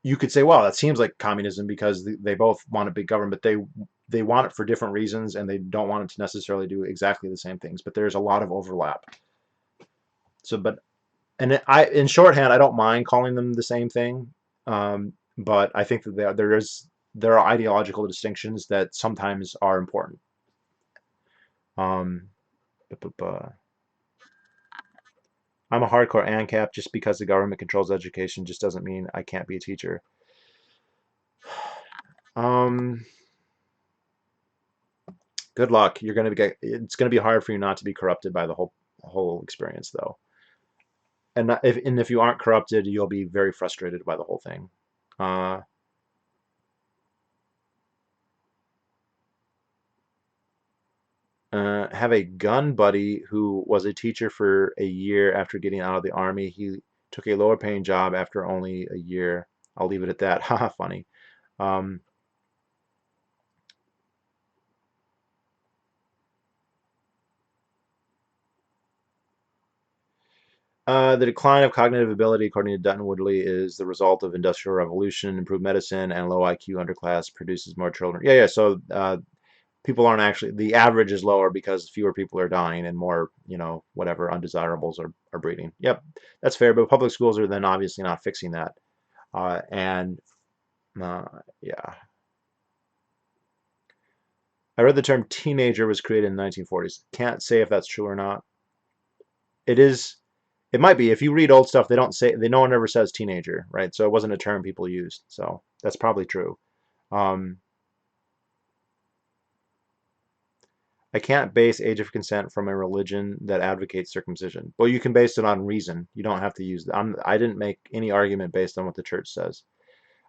You could say, well, that seems like communism because they both want a big government, but they want it for different reasons, and they don't want it to necessarily do exactly the same things. But there's a lot of overlap. So, but in shorthand, I don't mind calling them the same thing, but I think that there are ideological distinctions that sometimes are important. Um, I'm a hardcore ANCAP. Just because the government controls education just doesn't mean I can't be a teacher. Um, Good luck. It's gonna be hard for you not to be corrupted by the whole experience, though. And if you aren't corrupted, you'll be very frustrated by the whole thing. Uh, have a gun buddy who was a teacher for a year after getting out of the army. He took a lower paying job after only a year. I'll leave it at that. Haha, funny. Um, the decline of cognitive ability, according to Dutton Woodley, is the result of industrial revolution, improved medicine, and low IQ underclass produces more children. Yeah, yeah. So people aren't actually, the average is lower because fewer people are dying and more, whatever undesirables are breeding. Yep, that's fair. But public schools are then obviously not fixing that. And uh, yeah, I read the term teenager was created in the 1940s. Can't say if that's true or not. It is. It might be. If you read old stuff, they don't say. No one ever says teenager, right? So it wasn't a term people used. So that's probably true. Um, I can't base age of consent from a religion that advocates circumcision. Well, you can base it on reason. You don't have to use. I didn't make any argument based on what the church says.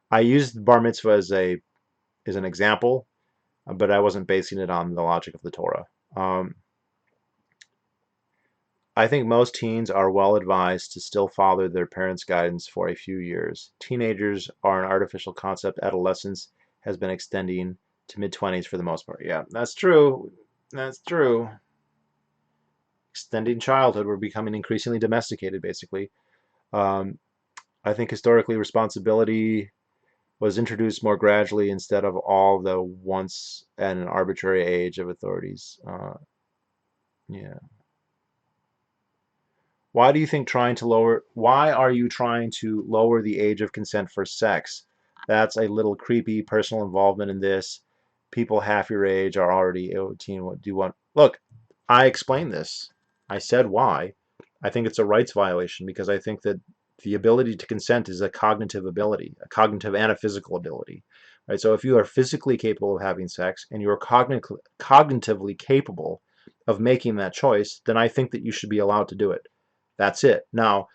I used bar mitzvah as an example, but I wasn't basing it on the logic of the Torah. Um, I think most teens are well advised to still follow their parents' guidance for a few years. Teenagers are an artificial concept. Adolescence has been extending to mid-20s for the most part. Yeah, that's true. That's true. Extending childhood, we're becoming increasingly domesticated, basically. Um, I think historically responsibility was introduced more gradually instead of all the once at an arbitrary age of authorities. Yeah. Why are you trying to lower the age of consent for sex? That's a little creepy personal involvement in this. People half your age are already 18. What do you want? Look, I explained this. I said why. I think it's a rights violation because I think that the ability to consent is a cognitive ability, a cognitive and a physical ability. Right? So if you are physically capable of having sex and you are cognitively capable of making that choice, then I think that you should be allowed to do it. That's it. Now,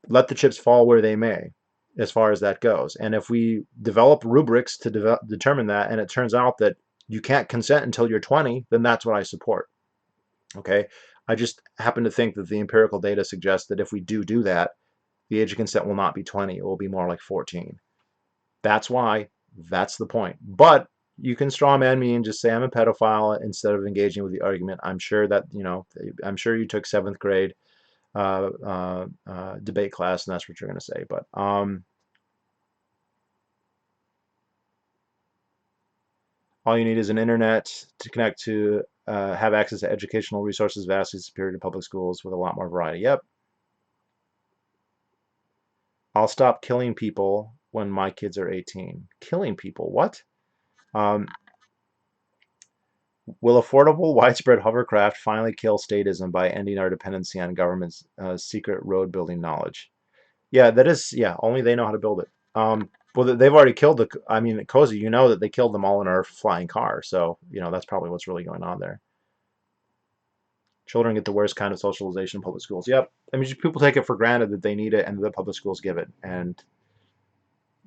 let the chips fall where they may as far as that goes. And if we develop rubrics to determine that, and it turns out that you can't consent until you're 20, then that's what I support. Okay. I just happen to think that the empirical data suggests that if we do that, the age of consent will not be 20. It will be more like 14. That's why. That's the point. But you can strawman me and just say I'm a pedophile instead of engaging with the argument. I'm sure that, I'm sure you took seventh grade debate class, and that's what you're going to say. But all you need is an internet to connect to have access to educational resources vastly superior to public schools with a lot more variety. Yep. I'll stop killing people when my kids are 18. Killing people? What? Um, will affordable, widespread hovercraft finally kill statism by ending our dependency on government's secret road building knowledge? Yeah, that is, yeah, only they know how to build it. Well, they've already killed I mean, Cozy, you know that they killed them all in our flying car. So, that's probably what's really going on there. Children get the worst kind of socialization in public schools. Yep. I mean, people take it for granted that they need it and the public schools give it. And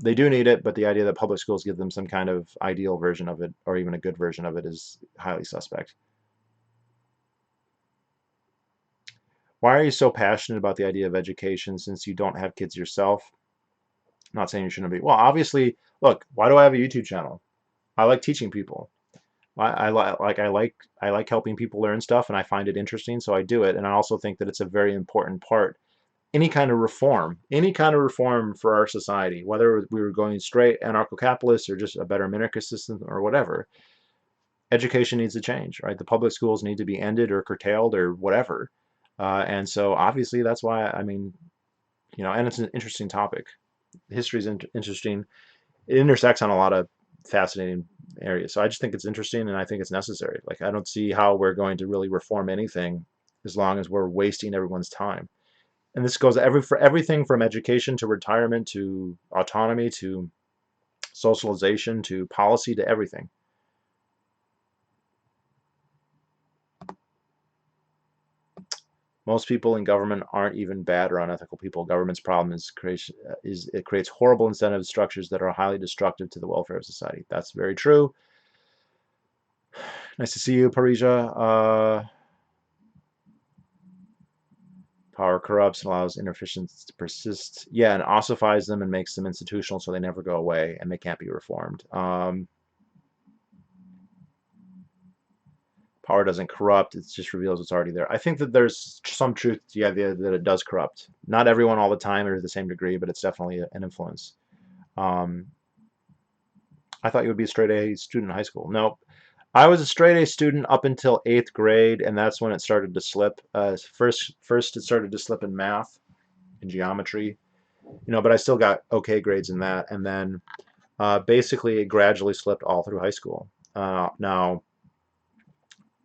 they do need it, but the idea that public schools give them some kind of ideal version of it or even a good version of it is highly suspect. Why are you so passionate about the idea of education since you don't have kids yourself? I'm not saying you shouldn't be. Well, obviously, look, why do I have a YouTube channel? I like teaching people. I like helping people learn stuff, and I find it interesting, so I do it. And I also think that it's a very important part. Any kind of reform for our society, whether we were going straight anarcho-capitalist or just a better minarchist system or whatever, education needs to change, right? The public schools need to be ended or curtailed or whatever. And so obviously that's why, I mean, and it's an interesting topic. History is interesting. It intersects on a lot of fascinating areas. So I just think it's interesting and I think it's necessary. Like, I don't see how we're going to really reform anything as long as we're wasting everyone's time. And this goes for everything from education to retirement to autonomy to socialization to policy to everything. Most people in government aren't even bad or unethical people. Government's problem is it creates horrible incentive structures that are highly destructive to the welfare of society. That's very true. Nice to see you, Parisia. Power corrupts and allows inefficiencies to persist. Yeah, and ossifies them and makes them institutional so they never go away and they can't be reformed. Power doesn't corrupt, it just reveals what's already there. I think that there's some truth to the idea that it does corrupt. Not everyone all the time or to the same degree, but it's definitely an influence. Um, I thought you would be a straight A student in high school. Nope. I was a straight A student up until 8th grade, and that's when it started to slip. First it started to slip in math and geometry, but I still got okay grades in that. And then basically it gradually slipped all through high school. Now,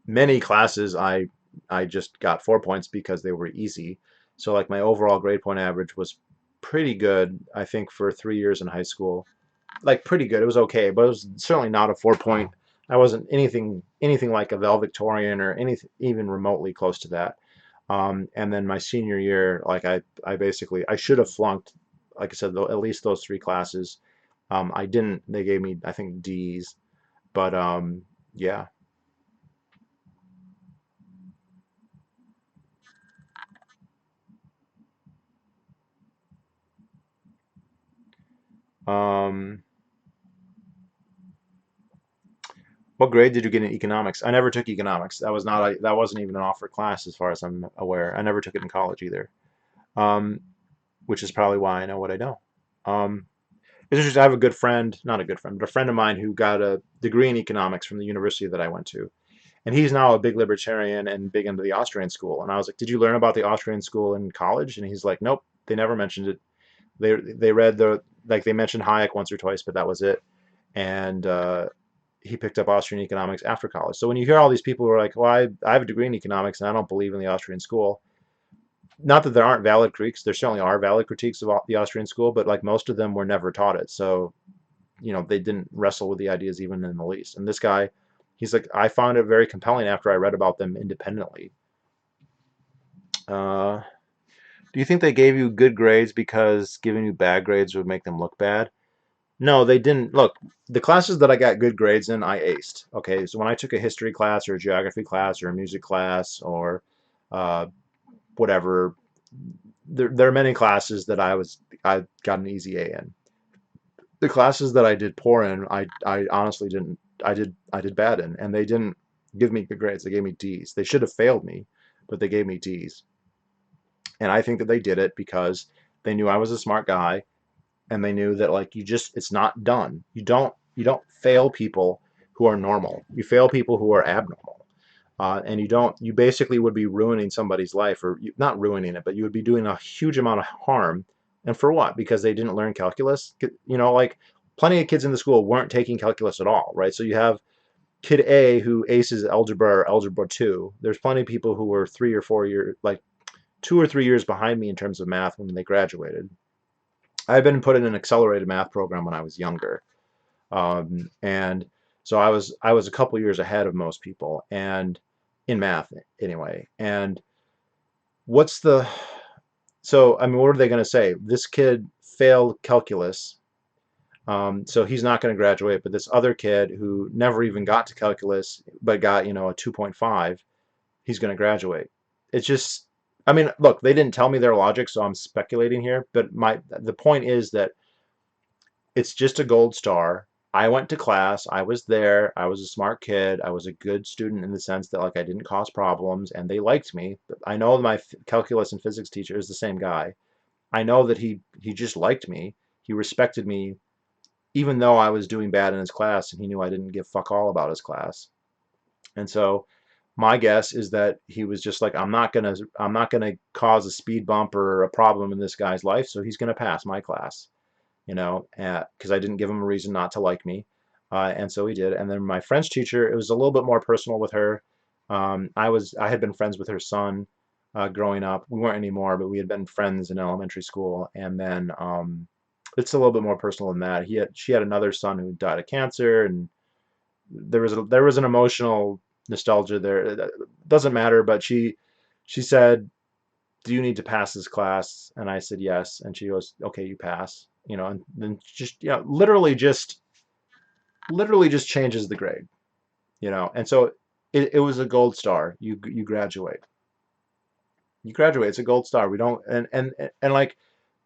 many classes I just got 4 points because they were easy. So like my overall grade point average was pretty good, I think, for 3 years in high school. Like pretty good. It was okay, but it was certainly not a 4 point. I wasn't anything like a valedictorian or anything even remotely close to that. And then my senior year, like I basically I should have flunked, like I said, at least those three classes. I didn't. They gave me, I think, D's, but yeah. Um, what grade did you get in economics? I never took economics. That wasn't even an offered class as far as I'm aware. I never took it in college either. Um, which is probably why I know what I know. Um, it's interesting. I have a good friend, not a good friend, but a friend of mine who got a degree in economics from the university that I went to. And he's now a big libertarian and big into the Austrian school. And I was like, "Did you learn about the Austrian school in college?" And he's like, "Nope, they never mentioned it. They read they mentioned Hayek once or twice, but that was it." And he picked up Austrian economics after college. So when you hear all these people who are like, "Well, I have a degree in economics and I don't believe in the Austrian school," not that there aren't valid critiques. There certainly are valid critiques of the Austrian school, but like most of them were never taught it. So they didn't wrestle with the ideas even in the least. And this guy He's like, I found it very compelling after I read about them independently. Uh, do you think they gave you good grades because giving you bad grades would make them look bad? No, they didn't. Look, the classes that I got good grades in, I aced. Okay, so when I took a history class or a geography class or a music class or uh, whatever, there are many classes that I got an easy A in. The classes that I did poor in, I honestly didn't. I did bad in, and they didn't give me good grades. They gave me D's. They should have failed me, but they gave me D's. And I think that they did it because they knew I was a smart guy, and they knew that like it's not done. You don't fail people who are normal. You fail people who are abnormal. And you basically would be ruining somebody's life, or not ruining it, but you would be doing a huge amount of harm. And for what? Because they didn't learn calculus. Like plenty of kids in the school weren't taking calculus at all, right? So you have kid A who aces algebra or algebra 2. There's plenty of people who were 3 or 4 years, like 2 or 3 years behind me in terms of math when they graduated. I had been put in an accelerated math program when I was younger, and so I was a couple years ahead of most people, and in math anyway. And what's the so I mean, what are they going to say? This kid failed calculus, so he's not going to graduate. But this other kid who never even got to calculus but got a 2.5, he's going to graduate. It's just, I mean, look, they didn't tell me their logic, so I'm speculating here. But the point is that it's just a gold star. I went to class. I was there. I was a smart kid. I was a good student in the sense that like I didn't cause problems and they liked me. I know my calculus and physics teacher is the same guy. I know that he just liked me. He respected me even though I was doing bad in his class and he knew I didn't give fuck all about his class. And so my guess is that he was just like I'm not going to cause a speed bump or a problem in this guy's life, so he's going to pass my class, because I didn't give him a reason not to like me. And so he did. And then my French teacher, it was a little bit more personal with her. I had been friends with her son growing up. We weren't anymore, but we had been friends in elementary school. And then it's a little bit more personal than that. She had another son who died of cancer, and there was an emotional nostalgia there. It doesn't matter, but she said, do you need to pass this class? And I said, yes. And she goes, okay, you pass, and then just, literally just changes the grade, and so it was a gold star. You graduate. You graduate. It's a gold star. We don't, and like,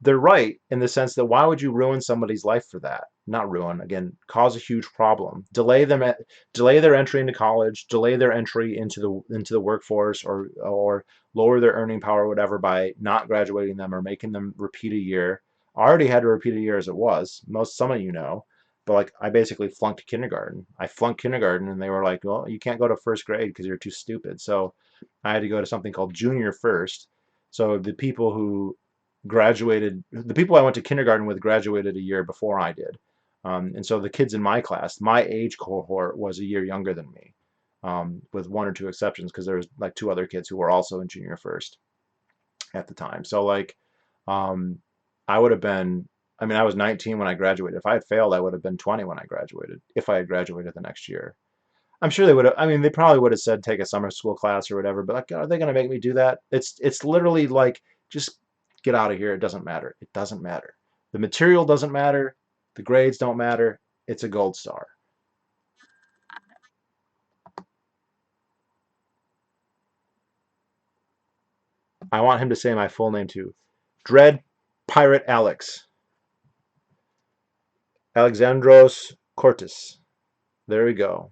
they're right in the sense that why would you ruin somebody's life for that? Not ruin, again, cause a huge problem. Delay their entry into college, delay their entry into the workforce, or lower their earning power, or whatever, by not graduating them or making them repeat a year. I already had to repeat a year as it was. Some of but like I basically flunked kindergarten. I flunked kindergarten, and they were like, "Well, you can't go to first grade because you're too stupid." So I had to go to something called junior first. So the people I went to kindergarten with graduated a year before I did. And so the kids in my class, my age cohort, was a year younger than me, with one or two exceptions, because there was like two other kids who were also in junior first at the time. So like, um, I would have been, I mean, I was 19 when I graduated. If I had failed, I would have been 20 when I graduated, if I had graduated the next year. I'm sure they would have. I mean, they probably would have said take a summer school class or whatever. But like, are they going to make me do that? It's literally like, just get out of here. It doesn't matter. It doesn't matter. The material doesn't matter. The grades don't matter. It's a gold star. I want him to say my full name too. Dread Pirate Alex. Alexandros Cortis. There we go.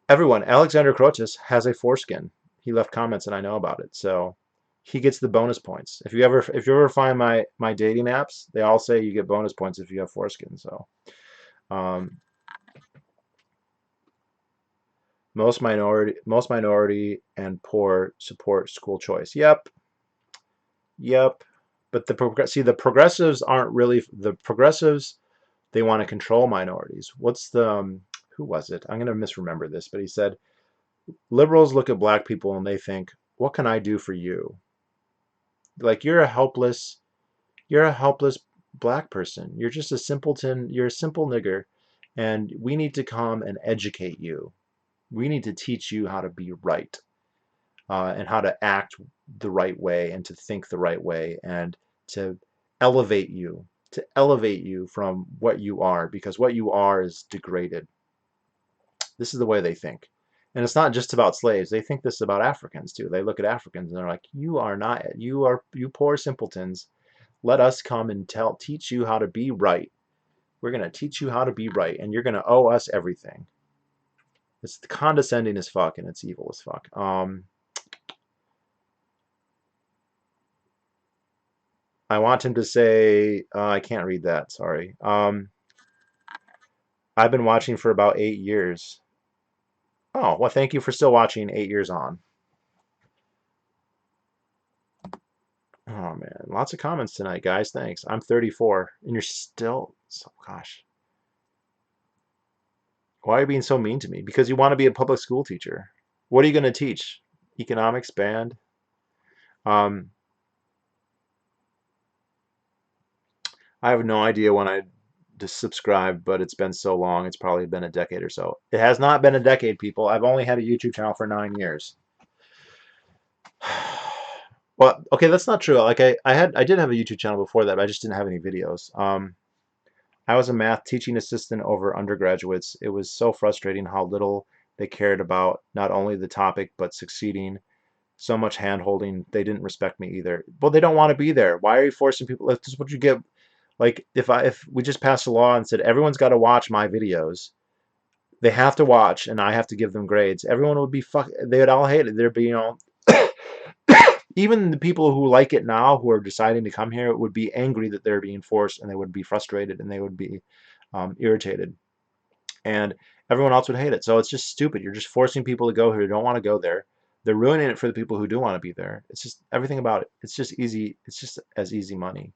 Everyone, Alexander Crotis has a foreskin. He left comments and I know about it. So he gets the bonus points. If you ever find my dating apps, they all say you get bonus points if you have foreskin. So um, most minority and poor support school choice. Yep, yep. But the progressives aren't really the progressives. They want to control minorities. What's the who was it? I'm gonna misremember this, but he said liberals look at black people and they think, what can I do for you? Like, you're a helpless black person. You're just a simpleton. You're a simple nigger. And we need to come and educate you. We need to teach you how to be right, and how to act the right way and to think the right way and to elevate you, to elevate you from what you are, because what you are is degraded. This is the way they think. And it's not just about slaves. They think this about Africans too. They look at Africans and they're like, you are not, you poor simpletons. Let us come and teach you how to be right. We're going to teach you how to be right, and you're going to owe us everything. It's condescending as fuck, and it's evil as fuck. I want him to say, I can't read that, sorry. I've been watching for about 8 years. Oh, well, thank you for still watching 8 years on. Oh, man. Lots of comments tonight, guys. Thanks. I'm 34, and you're still, so, gosh. Why are you being so mean to me? Because you want to be a public school teacher. What are you going to teach? Economics, band? Um, I have no idea when I just subscribed, but it's been so long. It's probably been a decade or so. It has not been a decade, people. I've only had a YouTube channel for 9 years. Well, okay, that's not true. Like I did have a YouTube channel before that, but I just didn't have any videos. I was a math teaching assistant over undergraduates. It was so frustrating how little they cared about not only the topic but succeeding. So much hand holding. They didn't respect me either. Well, they don't want to be there. Why are you forcing people? This is what you get. Like if we just passed a law and said everyone's got to watch my videos, they have to watch, and I have to give them grades. Everyone would be fuck. They would all hate it. There'd be even the people who like it now, who are deciding to come here, would be angry that they're being forced, and they would be frustrated, and they would be irritated, and everyone else would hate it. So it's just stupid. You're just forcing people to go here who don't want to go there. They're ruining it for the people who do want to be there. It's just everything about it. It's just easy. It's just as easy money.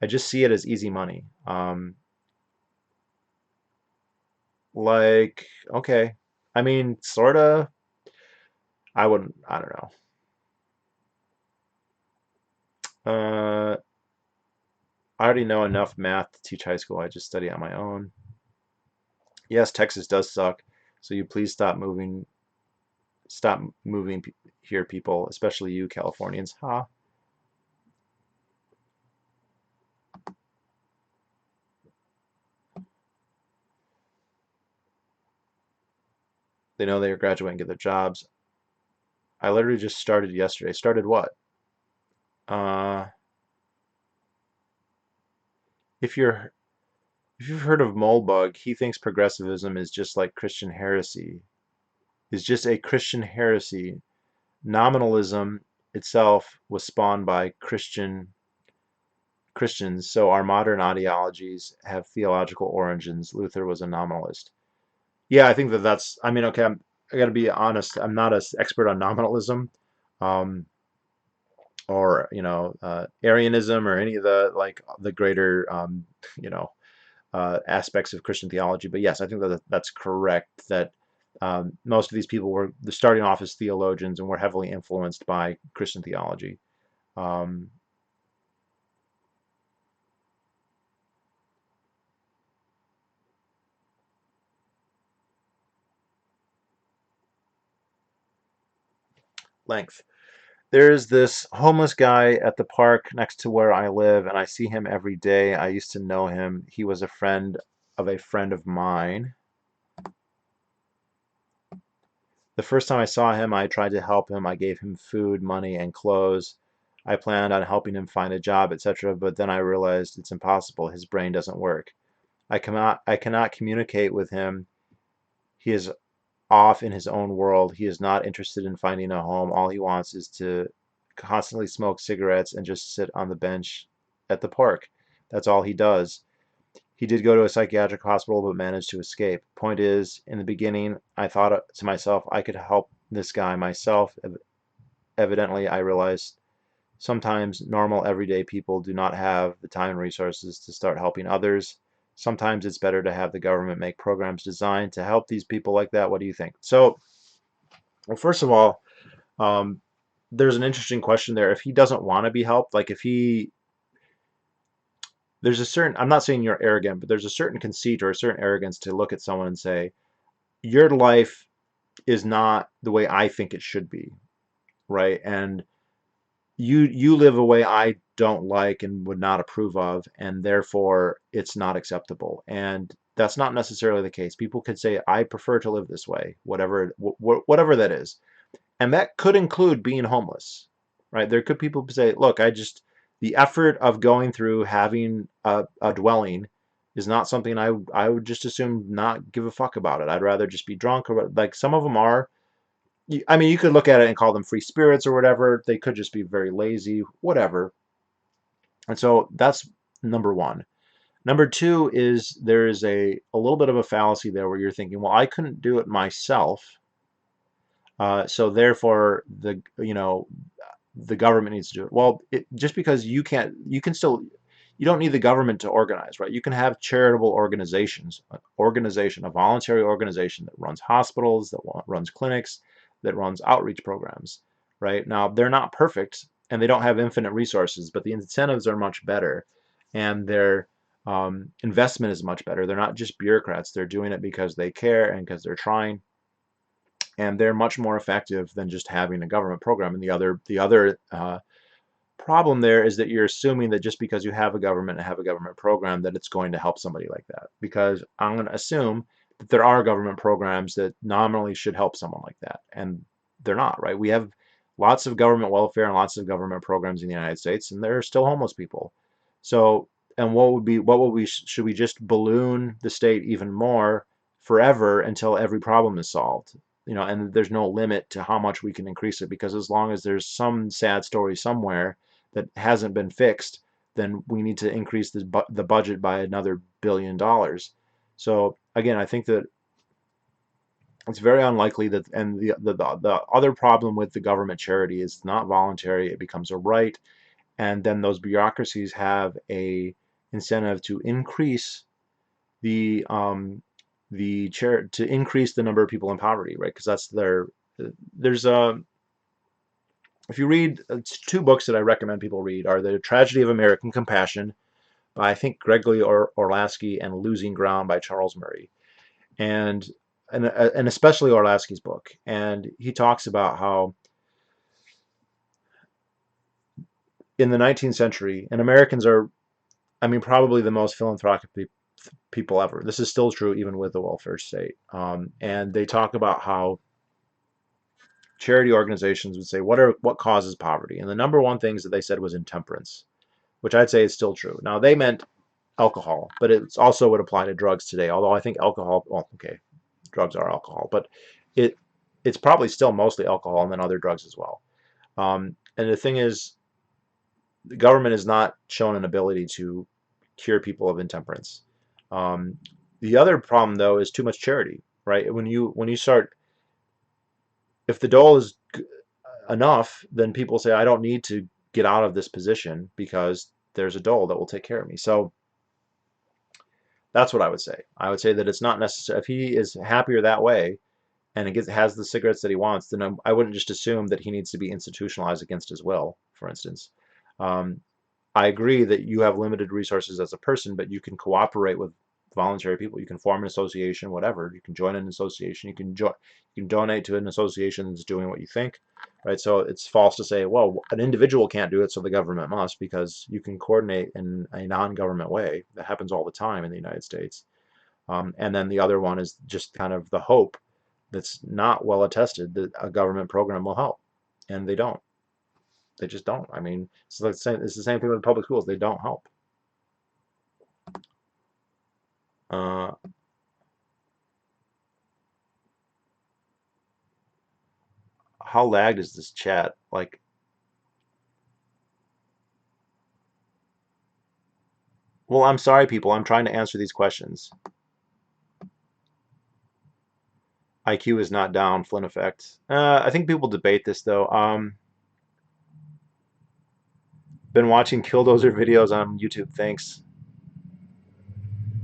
I just see it as easy money. Like, okay. I mean, sort of. I wouldn't, I don't know. I already know enough math to teach high school. I just study on my own. Yes, Texas does suck. So you please stop moving here, people, especially you Californians. Huh? They know they are graduating and get their jobs. I literally just started yesterday. Started what? Uh, if you're if you've heard of Moldbug, he thinks progressivism is just like Christian heresy. Is just a Christian heresy. Nominalism itself was spawned by Christians, so our modern ideologies have theological origins. Luther was a nominalist. Yeah, I think that's. I mean, okay, I got to be honest. I'm not an expert on nominalism, um, or Arianism, or any of the like the greater you know aspects of Christian theology. But yes, I think that that's correct. That most of these people were starting off as theologians and were heavily influenced by Christian theology. Um, Length. There's this homeless guy at the park next to where I live, and I see him every day. I used to know him. He was a friend of mine. The first time I saw him, I tried to help him. I gave him food, money, and clothes. I planned on helping him find a job, etc., but then I realized it's impossible. His brain doesn't work. I cannot communicate with him. He is off in his own world. He is not interested in finding a home. All he wants is to constantly smoke cigarettes and just sit on the bench at the park. That's all he does. He did go to a psychiatric hospital but managed to escape. Point is, in the beginning, I thought to myself I could help this guy myself. Evidently, I realized sometimes normal everyday people do not have the time and resources to start helping others. Sometimes it's better to have the government make programs designed to help these people like that. What do you think? So, well, first of all, um, there's an interesting question there. If he doesn't want to be helped, like if he there's a certain, I'm not saying you're arrogant, but there's a certain conceit or a certain arrogance to look at someone and say, your life is not the way I think it should be, right? And you live a way I don't like and would not approve of, and therefore it's not acceptable. And that's not necessarily the case. People could say, I prefer to live this way, whatever that is. And that could include being homeless, right? There could people say, look, the effort of going through having a dwelling is not something I would just assume not give a fuck about it. I'd rather just be drunk, or like some of them are. I mean, you could look at it and call them free spirits or whatever. They could just be very lazy, whatever. And so that's number one. Number two is there is a little bit of a fallacy there where you're thinking, well, I couldn't do it myself, so therefore the government needs to do it. Well, just because you can't, you can still, you don't need the government to organize, right? You can have charitable organizations, a voluntary organization that runs hospitals, that runs clinics, that runs outreach programs, right? Now, they're not perfect and they don't have infinite resources, but the incentives are much better and their investment is much better. They're not just bureaucrats. They're doing it because they care and because they're trying, and they're much more effective than just having a government program. And the other problem there is that you're assuming that just because you have a government and have a government program that it's going to help somebody like that. Because I'm going to assume that there are government programs that nominally should help someone like that, and they're not, right? We have lots of government welfare and lots of government programs in the United States, and there are still homeless people. So, and should we just balloon the state even more forever until every problem is solved? And there's no limit to how much we can increase it, because as long as there's some sad story somewhere that hasn't been fixed, then we need to increase the budget by another $1 billion. So again, I think that it's very unlikely that, and the other problem with the government charity is it's not voluntary, it becomes a right, and then those bureaucracies have a incentive to increase to increase the number of people in poverty, right? Because there's a if you read, it's two books that I recommend people read are The Tragedy of American Compassion by, I think, Gregory Orlowski, and Losing Ground by Charles Murray. And and especially Orlowski's book. And he talks about how in the 19th century, and Americans are, I mean, probably the most philanthropic people ever. This is still true even with the welfare state. And they talk about how charity organizations would say, what causes poverty? And the number one things that they said was intemperance, which I'd say is still true. Now, they meant alcohol, but it's also would apply to drugs today. Although I think alcohol, well, okay, drugs are alcohol, but it it's probably still mostly alcohol and then other drugs as well. And the thing is, the government has not shown an ability to cure people of intemperance. Um, the other problem, though, is too much charity, right? When you start, if the dole is enough, then people say, I don't need to get out of this position because there's a dole that will take care of me. So that's what I would say. I would say that it's not necessary. If he is happier that way and has the cigarettes that he wants, then I wouldn't just assume that he needs to be institutionalized against his will, for instance. Um, I agree that you have limited resources as a person, but you can cooperate with voluntary people. You can form an association, whatever. You can join an association. You can donate to an association that's doing what you think, right? So it's false to say, well, an individual can't do it, so the government must, because you can coordinate in a non-government way. That happens all the time in the United States. And then the other one is just kind of the hope that's not well attested that a government program will help, and they don't. They just don't. I mean, it's the same thing with public schools. They don't help. Uh, how lagged is this chat? Like, well, I'm sorry, people. I'm trying to answer these questions. IQ is not down. Flynn effect. I think people debate this though. Been watching Killdozer videos on YouTube. Thanks.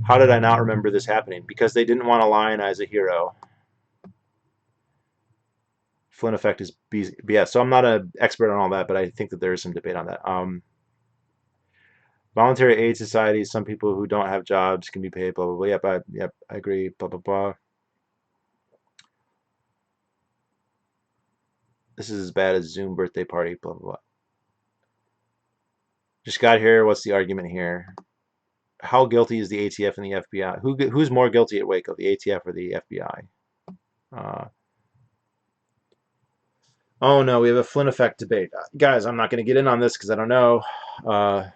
How did I not remember this happening? Because they didn't want to lionize a hero. Flynn effect is BS. So I'm not an expert on all that, but I think that there is some debate on that. Voluntary aid societies, some people who don't have jobs can be paid, blah, blah, blah. Yep, I agree, blah, blah, blah. This is as bad as Zoom birthday party, blah, blah, blah. Just got here. What's the argument here? How guilty is the ATF and the FBI? Who's more guilty at Waco, the ATF or the FBI? Uh, oh no, we have a Flynn effect debate, guys. I'm not going to get in on this because I don't know. Uh,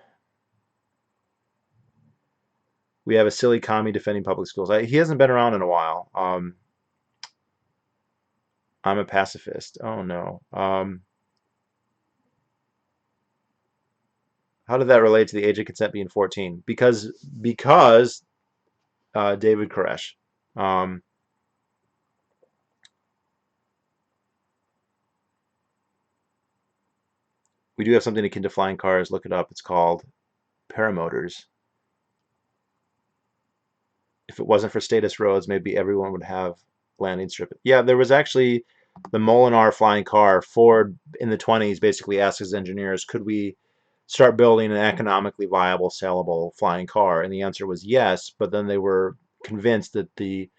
we have a silly commie defending public schools. He hasn't been around in a while. I'm a pacifist. Oh no. How did that relate to the age of consent being 14? Because David Koresh. Um, we do have something akin to flying cars. Look it up. It's called paramotors. If it wasn't for status roads, maybe everyone would have landing strip. Yeah, there was actually the Molinar flying car. Ford in the 20s basically asked his engineers, could we start building an economically viable, saleable flying car? And the answer was yes, but then they were convinced that the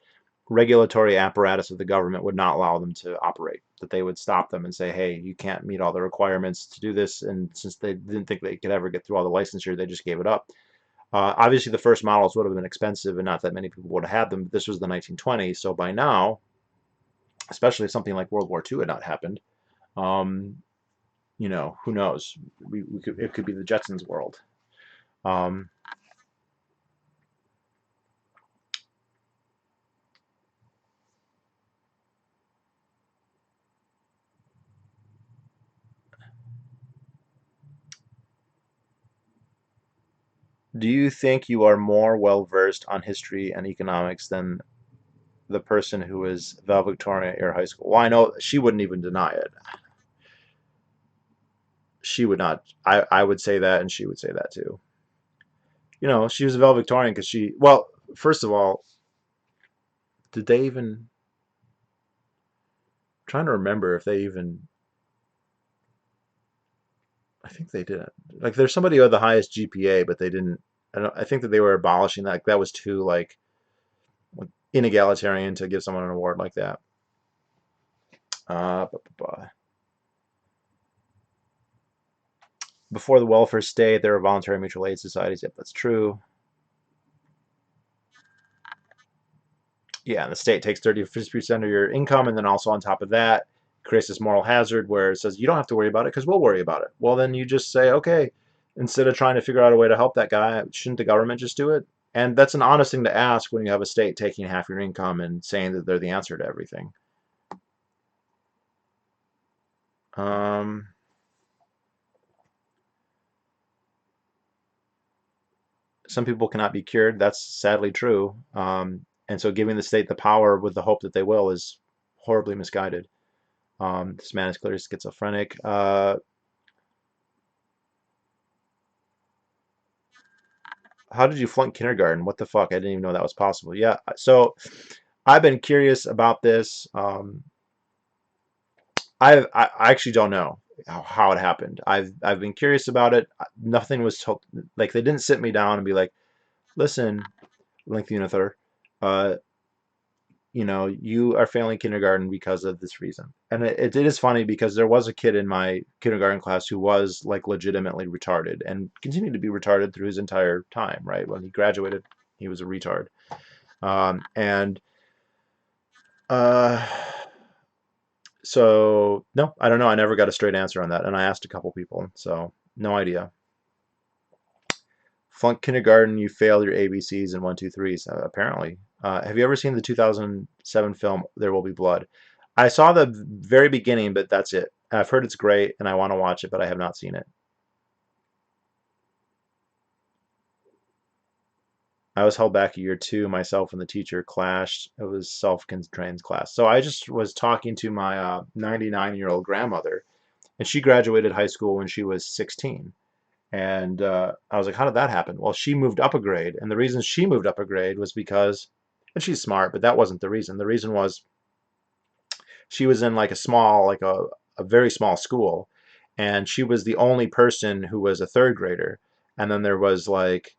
regulatory apparatus of the government would not allow them to operate, that they would stop them and say, hey, you can't meet all the requirements to do this. And since they didn't think they could ever get through all the licensure, they just gave it up. Obviously, the first models would have been expensive and not that many people would have had them. But this was the 1920s. So by now, especially if something like World War II had not happened, um, who knows? It could be the Jetsons world. Um, do you think you are more well versed on history and economics than the person who is valedictorian at your high school? Well, I know she wouldn't even deny it. She would not. I would say that, and she would say that too. She was a valedictorian because well, first of all, did they even, I'm trying to remember if they even, I think they didn't. Like, there's somebody who had the highest GPA, but they didn't, I think that they were abolishing that. Like, that was too, like, inegalitarian to give someone an award like that. Uh, Before the welfare state, there were voluntary mutual aid societies. Yep, that's true. Yeah, and the state takes 30 to 50% of your income, and then also on top of that, creates this moral hazard where it says you don't have to worry about it because we'll worry about it. Well, then you just say, okay, instead of trying to figure out a way to help that guy, shouldn't the government just do it? And that's an honest thing to ask when you have a state taking half your income and saying that they're the answer to everything. Um, some people cannot be cured. That's sadly true. And so giving the state the power with the hope that they will is horribly misguided. This man is clearly schizophrenic. How did you flunk kindergarten? What the fuck? I didn't even know that was possible. Yeah, so I've been curious about this. I actually don't know how it happened. I've been curious about it. Nothing was told. Like, they didn't sit me down and be like, listen, Lengthyounarther, uh, you are failing kindergarten because of this reason. And it is funny because there was a kid in my kindergarten class who was like legitimately retarded and continued to be retarded through his entire time, right? When he graduated, he was a retard. And uh, so, no, I don't know. I never got a straight answer on that. And I asked a couple people, so no idea. Flunk kindergarten, you failed your ABCs and one, two, threes, apparently. Have you ever seen the 2007 film There Will Be Blood? I saw the very beginning, but that's it. I've heard it's great and I want to watch it, but I have not seen it. I was held back a year too. Myself and the teacher clashed. It was self-contained class. So I just was talking to my 99-year-old grandmother, and she graduated high school when she was 16. And I was like, how did that happen? Well, she moved up a grade. And the reason she moved up a grade was because, and she's smart, but that wasn't the reason. The reason was she was in like a small, like a very small school. And she was the only person who was a third grader. and then there was like,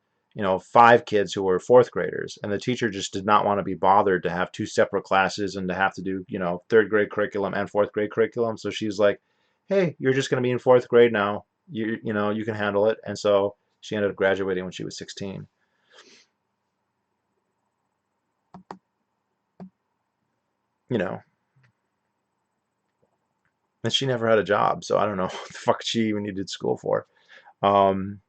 five kids who were fourth graders, and the teacher just did not want to be bothered to have two separate classes and to have to do, third grade curriculum and fourth grade curriculum. So she's like, hey, you're just going to be in fourth grade now. You can handle it. And so she ended up graduating when she was 16. You know, and she never had a job, so I don't know what the fuck she even needed school for. Um,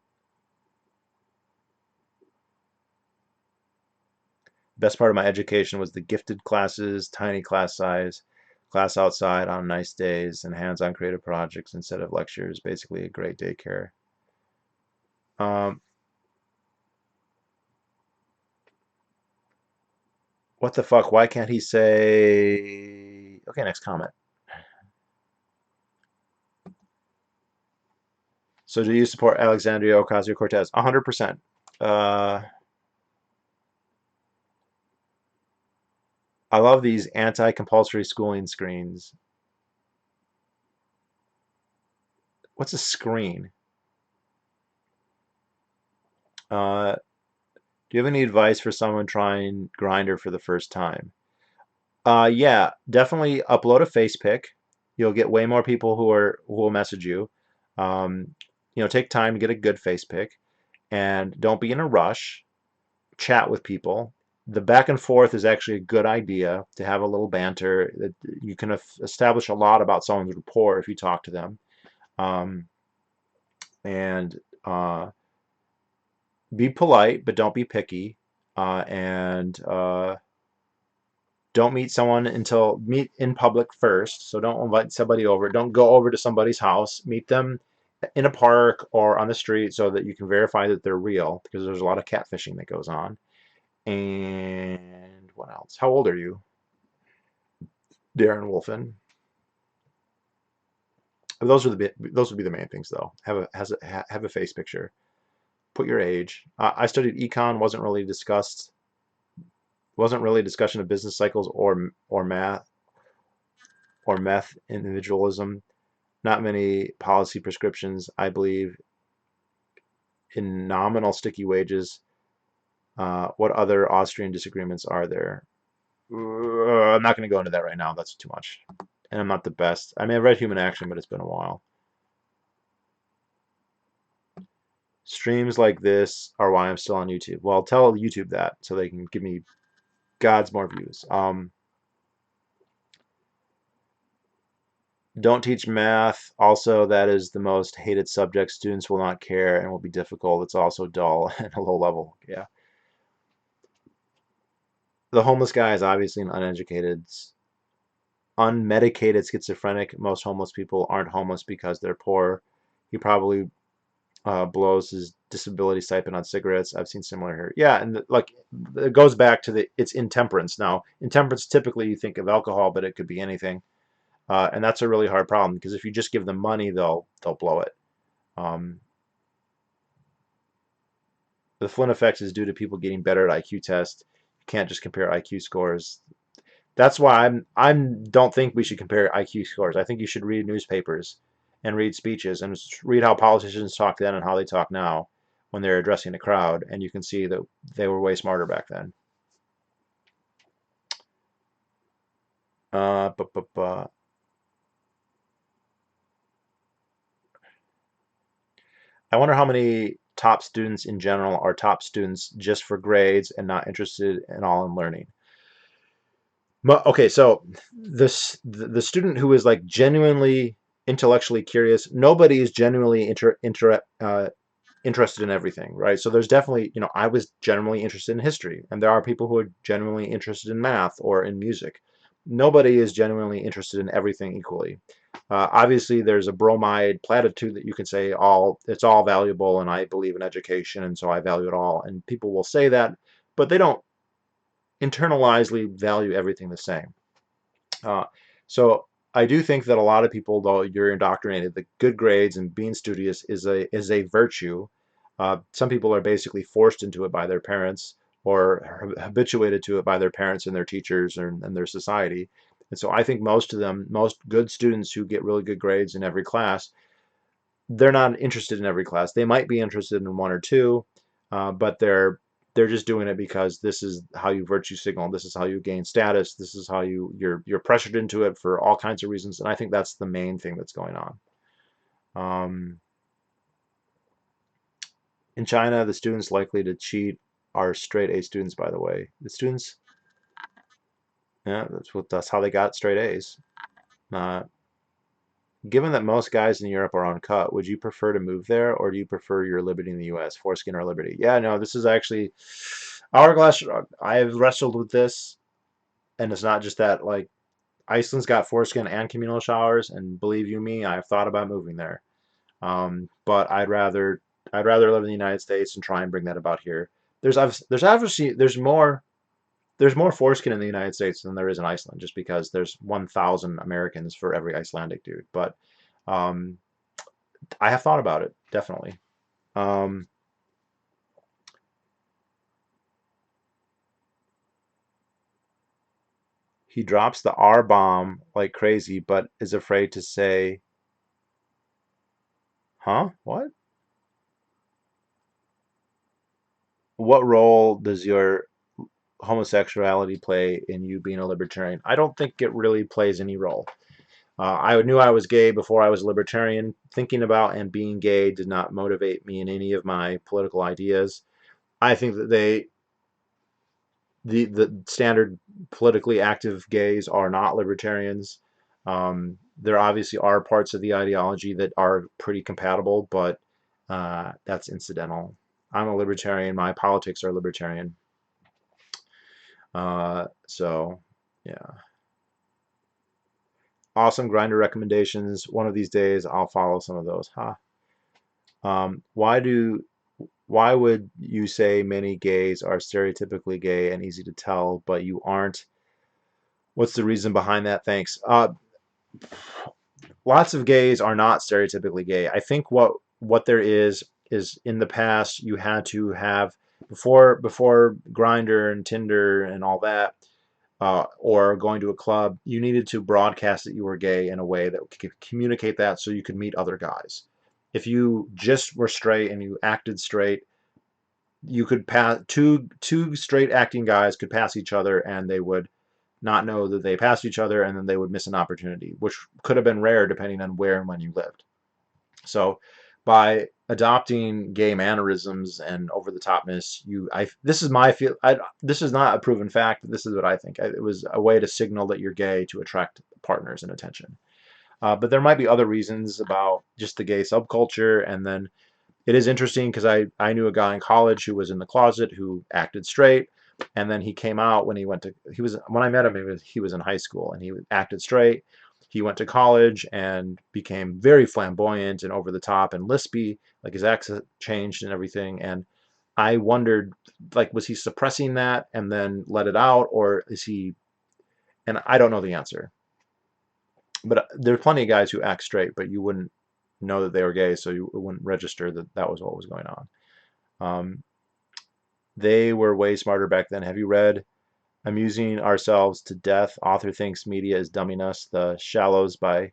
Best part of my education was the gifted classes, tiny class size, class outside on nice days, and hands-on creative projects instead of lectures. Basically, a great daycare. Um, what the fuck? Why can't he say? Okay, next comment. So, do you support Alexandria Ocasio-Cortez? 100%. Uh, I love these anti-compulsory schooling screens. What's a screen? Uh, do you have any advice for someone trying Grinder for the first time? Yeah, definitely upload a face pic. You'll get way more people who will message you. Um, take time to get a good face pic, and don't be in a rush. Chat with people. The back and forth is actually a good idea to have a little banter. You can establish a lot about someone's rapport if you talk to them. Um, and Be polite, but don't be picky. And Don't meet in public first. So don't invite somebody over. Don't go over to somebody's house. Meet them in a park or on the street so that you can verify that they're real, because there's a lot of catfishing that goes on. And what else? How old are you, Darren Wolfen? Those would be the main things though. Have a face picture. Put your age. I studied econ. Wasn't really a discussion of business cycles or math or meth individualism. Not many policy prescriptions. I believe in nominal sticky wages. What other Austrian disagreements are there? I'm not going to go into that right now. That's too much. And I'm not the best. I mean, I've read Human Action, but it's been a while. Streams like this are why I'm still on YouTube. Well, tell YouTube that so they can give me God's more views. Don't teach math. Also, that is the most hated subject. Students will not care and will be difficult. It's also dull and a low level. Yeah. The homeless guy is obviously an unmedicated schizophrenic. Most homeless people aren't homeless because they're poor. He probably blows his disability stipend on cigarettes. I've seen similar here. Yeah, and like it goes back to it's intemperance. Now, intemperance typically you think of alcohol, but it could be anything, and that's a really hard problem because if you just give them money, they'll blow it. Um, the Flynn effect is due to people getting better at IQ tests. You can't just compare IQ scores. That's why I'm don't think we should compare IQ scores. I think you should read newspapers and read speeches and read how politicians talk then and how they talk now when they're addressing a crowd, and you can see that they were way smarter back then. Uh, bu- bu- bu- I wonder how many top students in general are top students just for grades and not interested at all in learning. Okay, so the student who is like genuinely intellectually curious, nobody is genuinely interested in everything, right? So there's definitely, I was generally interested in history, and there are people who are genuinely interested in math or in music. Nobody is genuinely interested in everything equally. Obviously, there's a bromide platitude that you can say it's all valuable, and I believe in education, and so I value it all. And people will say that, but they don't internalizedly value everything the same. Uh, so I do think that a lot of people, though you're indoctrinated, that good grades and being studious is a virtue. Some people are basically forced into it by their parents or habituated to it by their parents and their teachers and their society. And so I think most good students who get really good grades in every class they're not interested in every class. They might be interested in one or two, but they're just doing it because this is how you virtue signal. This is how you gain status. This is how you're pressured into it for all kinds of reasons. And I think that's the main thing that's going on. Um, in China, the students likely to cheat are straight A students, by the way. The students, yeah, that's how they got straight A's. Uh, Given that most guys in Europe are uncut, would you prefer to move there, or do you prefer your liberty in the U.S., foreskin or liberty? Yeah, no, this is actually hourglass. I've wrestled with this, and it's not just that. Like Iceland's got foreskin and communal showers, and believe you me, I've thought about moving there. But I'd rather live in the United States and try and bring that about here. There's obviously there's more foreskin in the United States than there is in Iceland, just because there's 1,000 Americans for every Icelandic dude. But um, I have thought about it, definitely. Um, he drops the R bomb like crazy, but is afraid to say, huh? What? What role does your homosexuality play in you being a libertarian? I don't think it really plays any role. I knew I was gay before I was a libertarian. Thinking about and being gay did not motivate me in any of my political ideas. I think that the standard politically active gays are not libertarians. There obviously are parts of the ideology that are pretty compatible, but that's incidental. I'm a libertarian. My politics are libertarian. So, yeah. Awesome grinder recommendations. One of these days, I'll follow some of those. Huh? Um, why do why would you say many gays are stereotypically gay and easy to tell, but you aren't? What's the reason behind that? Thanks. Lots of gays are not stereotypically gay. I think what there is in the past you had to have before Grinder and Tinder and all that, or going to a club, you needed to broadcast that you were gay in a way that could communicate that so you could meet other guys. If you just were straight and you acted straight, you could pass two straight acting guys could pass each other and they would not know that they passed each other, and then they would miss an opportunity, which could have been rare depending on where and when you lived. So by adopting gay mannerisms and over the topness, this is my feel. This is not a proven fact, but this is what I think. It was a way to signal that you're gay to attract partners and attention. But there might be other reasons about just the gay subculture, and then it is interesting because I knew a guy in college who was in the closet who acted straight, and then he came out when I met him he was in high school and he acted straight. He went to college and became very flamboyant and over the top and lispy, like his accent changed and everything. And I wondered, like, was he suppressing that and then let it out, or is he? And I don't know the answer. But there are plenty of guys who act straight, but you wouldn't know that they were gay, so you wouldn't register that that was what was going on. Um, they were way smarter back then. Have you read Amusing Ourselves to Death? Author thinks media is dumbing us. The Shallows by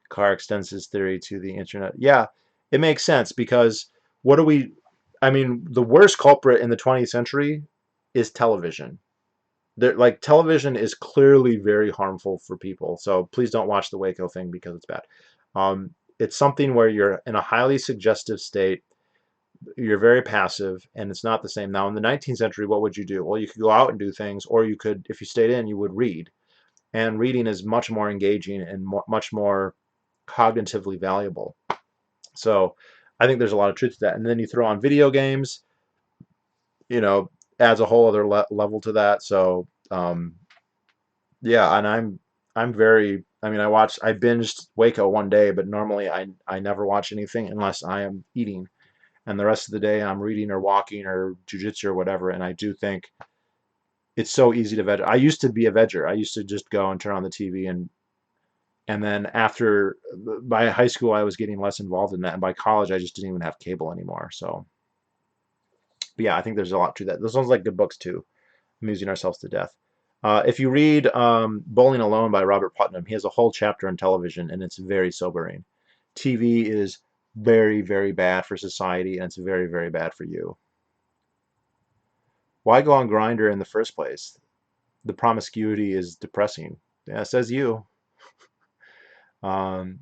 Carr extends his theory to the internet. Yeah, it makes sense because what do we, I mean, the worst culprit in the 20th century is television. Like television is clearly very harmful for people. So please don't watch the Waco thing because it's bad. It's something where you're in a highly suggestive state. You're very passive, and it's not the same. Now, in the 19th century, what would you do? Well, you could go out and do things, or you could, if you stayed in, you would read. And reading is much more engaging and much more cognitively valuable. So I think there's a lot of truth to that. And then you throw on video games, you know, adds a whole other level to that. So yeah, and I'm very. I mean, I binged Waco one day, but normally I never watch anything unless I am eating, and the rest of the day I'm reading or walking or jujitsu or whatever. And I do think it's so easy to veg. I used to be a vegger. I used to just go and turn on the TV, and then after by high school I was getting less involved in that, and by college I just didn't even have cable anymore. So, but yeah, I think there's a lot to that. Those sounds like good books too. Amusing Ourselves to Death. If you read Bowling Alone by Robert Putnam, he has a whole chapter on television, and it's very sobering. TV is very, very bad for society, and it's very, very bad for you. Why go on Grindr in the first place? The promiscuity is depressing. Yeah, says you. Um,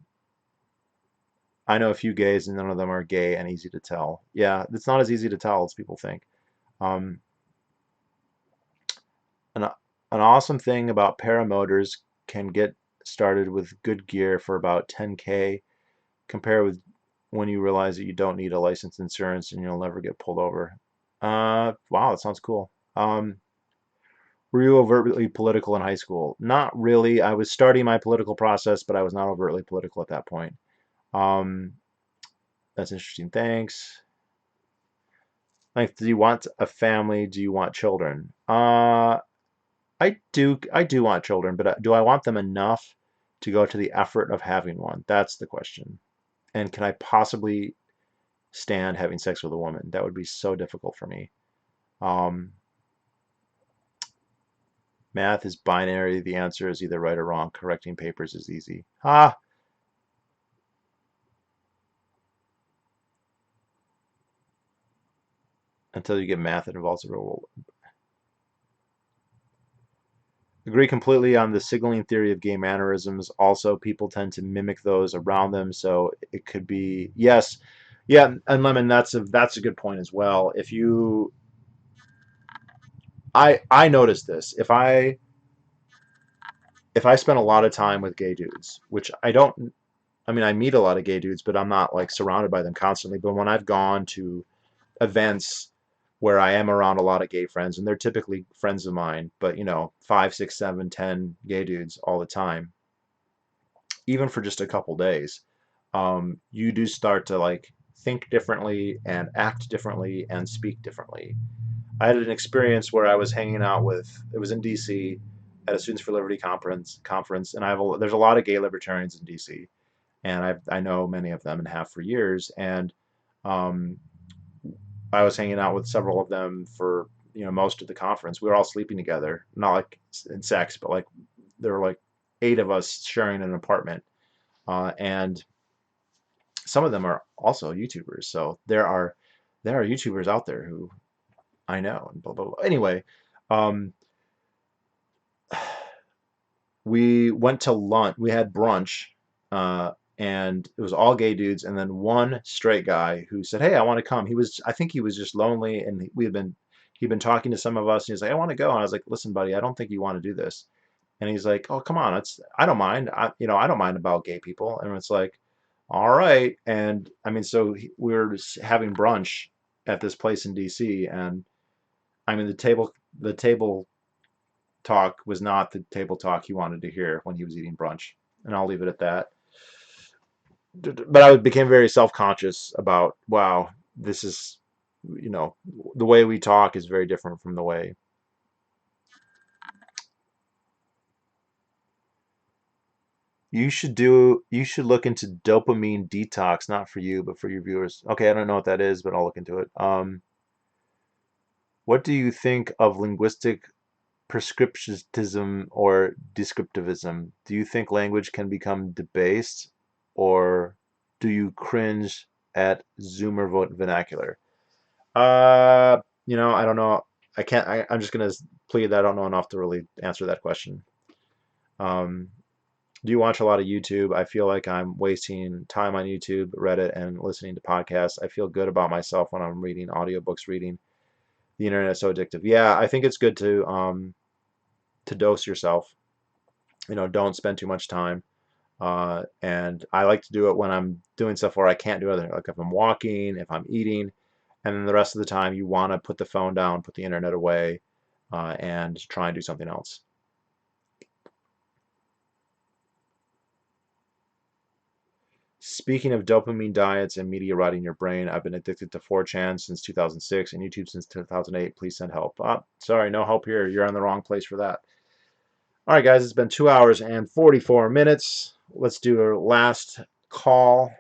I know a few gays, and none of them are gay and easy to tell. Yeah, it's not as easy to tell as people think. Um, an, an awesome thing about paramotors can get started with good gear for about 10K. Compare with when you realize that you don't need a license insurance and you'll never get pulled over. Wow, that sounds cool. Were you overtly political in high school? Not really. I was starting my political process, but I was not overtly political at that point. Um, that's interesting. Thanks. Like, do you want a family? Do you want children? I do want children, but do I want them enough to go to the effort of having one? That's the question. And can I possibly stand having sex with a woman? That would be so difficult for me. Um, Math is binary. The answer is either right or wrong. Correcting papers is easy. Ah, until you get math that involves a real world. Agree completely on the signaling theory of gay mannerisms. Also, people tend to mimic those around them, so it could be yes, yeah. And Lemon, that's a good point as well. If you, I noticed this. If I spend a lot of time with gay dudes, which I don't, I mean, I meet a lot of gay dudes, but I'm not like surrounded by them constantly. But when I've gone to events where I am around a lot of gay friends, and they're typically friends of mine, but five, six, seven, 10 gay dudes all the time, even for just a couple days, you do start to like think differently and act differently and speak differently. I had an experience where I was hanging out with, it was in DC at a Students for Liberty conference, and there's a lot of gay libertarians in DC, and I know many of them and have for years, and um, I was hanging out with several of them for most of the conference. We were all sleeping together, not like in sex, but like there were like 8 of us sharing an apartment, and some of them are also YouTubers. So there are YouTubers out there who I know and blah blah blah. Anyway, um, we went to lunch. We had brunch, uh, and it was all gay dudes, and then one straight guy who said, "Hey, I want to come." I think he was just lonely, and he'd been talking to some of us, and he's like, "I want to go," and I was like, "Listen, buddy, I don't think you want to do this." And he's like, "Oh, come on, I don't mind. I don't mind about gay people." And it's like, all right. And I mean, so we were just having brunch at this place in DC, and I mean, the table talk was not the table talk he wanted to hear when he was eating brunch, and I'll leave it at that. But I became very self-conscious about, wow, this is, the way we talk is very different from the way you should look into dopamine detox, not for you, but for your viewers. Okay, I don't know what that is, but I'll look into it. What do you think of linguistic prescriptivism or descriptivism? Do you think language can become debased, or do you cringe at Zoomer vernacular? I don't know. I can't. I'm just gonna plead that I don't know enough to really answer that question. Um, do you watch a lot of YouTube? I feel like I'm wasting time on YouTube, Reddit, and listening to podcasts. I feel good about myself when I'm reading audiobooks, reading. The internet is so addictive. Yeah, I think it's good to dose yourself. Don't spend too much time. And I like to do it when I'm doing stuff where I can't do other, like if I'm walking, if I'm eating, and then the rest of the time you want to put the phone down, put the internet away, and try and do something else. Speaking of dopamine diets and media rotting your brain, I've been addicted to 4chan since 2006 and YouTube since 2008. Please send help. Sorry, no help here. You're in the wrong place for that. All right, guys, it's been 2 hours and 44 minutes. Let's do a last call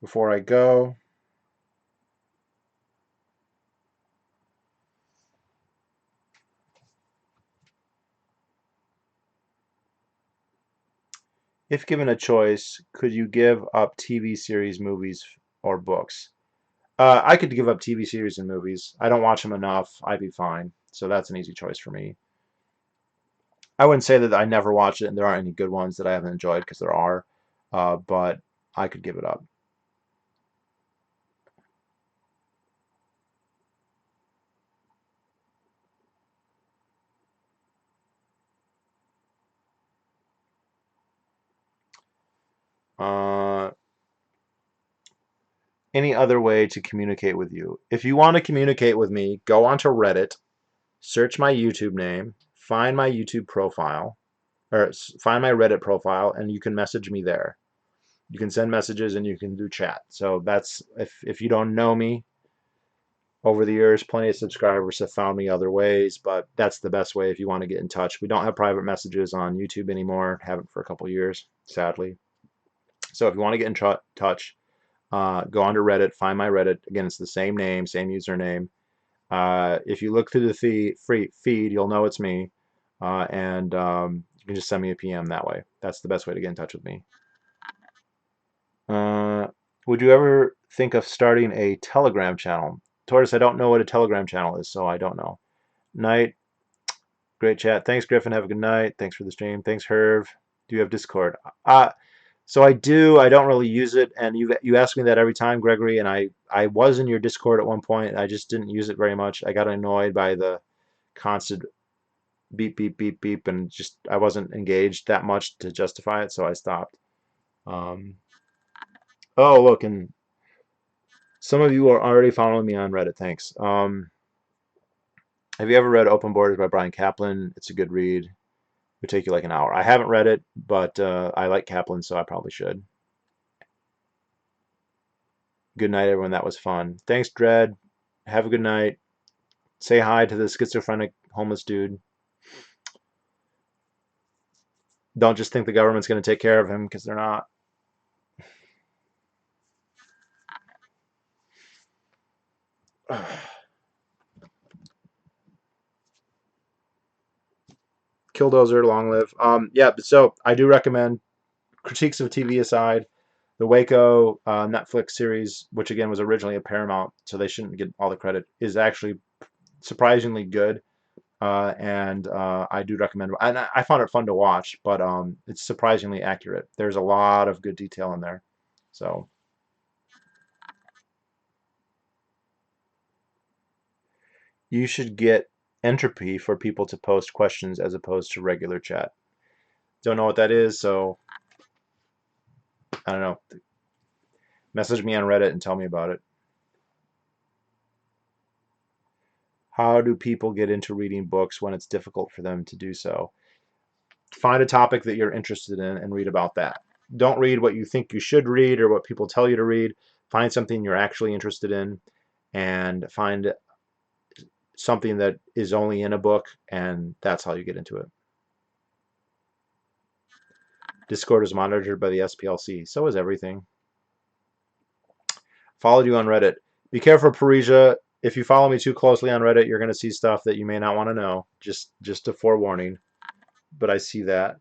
before I go. If given a choice, could you give up TV series, movies, or books? I could give up TV series and movies. I don't watch them enough. I'd be fine. So that's an easy choice for me. I wouldn't say that I never watch it and there aren't any good ones that I haven't enjoyed because there are, but I could give it up. Uh, any other way to communicate with you? If you want to communicate with me, go onto Reddit, search my YouTube name, find my YouTube profile, or find my Reddit profile, and you can message me there. You can send messages and you can do chat. So that's if you don't know me over the years, plenty of subscribers have found me other ways, but that's the best way if you want to get in touch. We don't have private messages on YouTube anymore. Haven't for a couple years, sadly. So if you want to get in touch, go onto Reddit, find my Reddit. Again, it's the same name, same username. If you look through the feed, you'll know it's me, and you can just send me a PM that way. That's the best way to get in touch with me. Uh, would you ever think of starting a Telegram channel? Tortoise, I don't know what a Telegram channel is, so I don't know. Night, great chat. Thanks, Griffin. Have a good night. Thanks for the stream. Thanks, Herv. Do you have Discord? So I do. I don't really use it, and you ask me that every time, Gregory. And I was in your Discord at one point. I just didn't use it very much. I got annoyed by the constant beep beep beep beep, and just I wasn't engaged that much to justify it, so I stopped. Um, oh, look, and some of you are already following me on Reddit. Thanks. Have you ever read Open Borders by Brian Kaplan? It's a good read. It would take you like an hour. I haven't read it, but I like Kaplan, so I probably should. Good night, everyone. That was fun. Thanks, Dread. Have a good night. Say hi to the schizophrenic homeless dude. Don't just think the government's going to take care of him because they're not. Killdozer, long live. Yeah, so I do recommend, critiques of TV aside, the Waco Netflix series, which again was originally a Paramount, so they shouldn't get all the credit, is actually surprisingly good. And I do recommend it. And I found it fun to watch, but it's surprisingly accurate. There's a lot of good detail in there. So you should get entropy for people to post questions as opposed to regular chat. Don't know what that is, so I don't know. Message me on Reddit and tell me about it. How do people get into reading books when it's difficult for them to do so? Find a topic that you're interested in and read about that. Don't read what you think you should read or what people tell you to read. Find something you're actually interested in and find something that is only in a book, and that's how you get into it. Discord is monitored by the SPLC. So is everything. Followed you on Reddit. Be careful, Parisia. If you follow me too closely on Reddit, you're going to see stuff that you may not want to know. Just a forewarning. But I see that.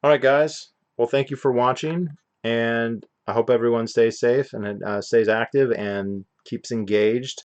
All right, guys. Well, thank you for watching, and I hope everyone stays safe and stays active and keeps engaged.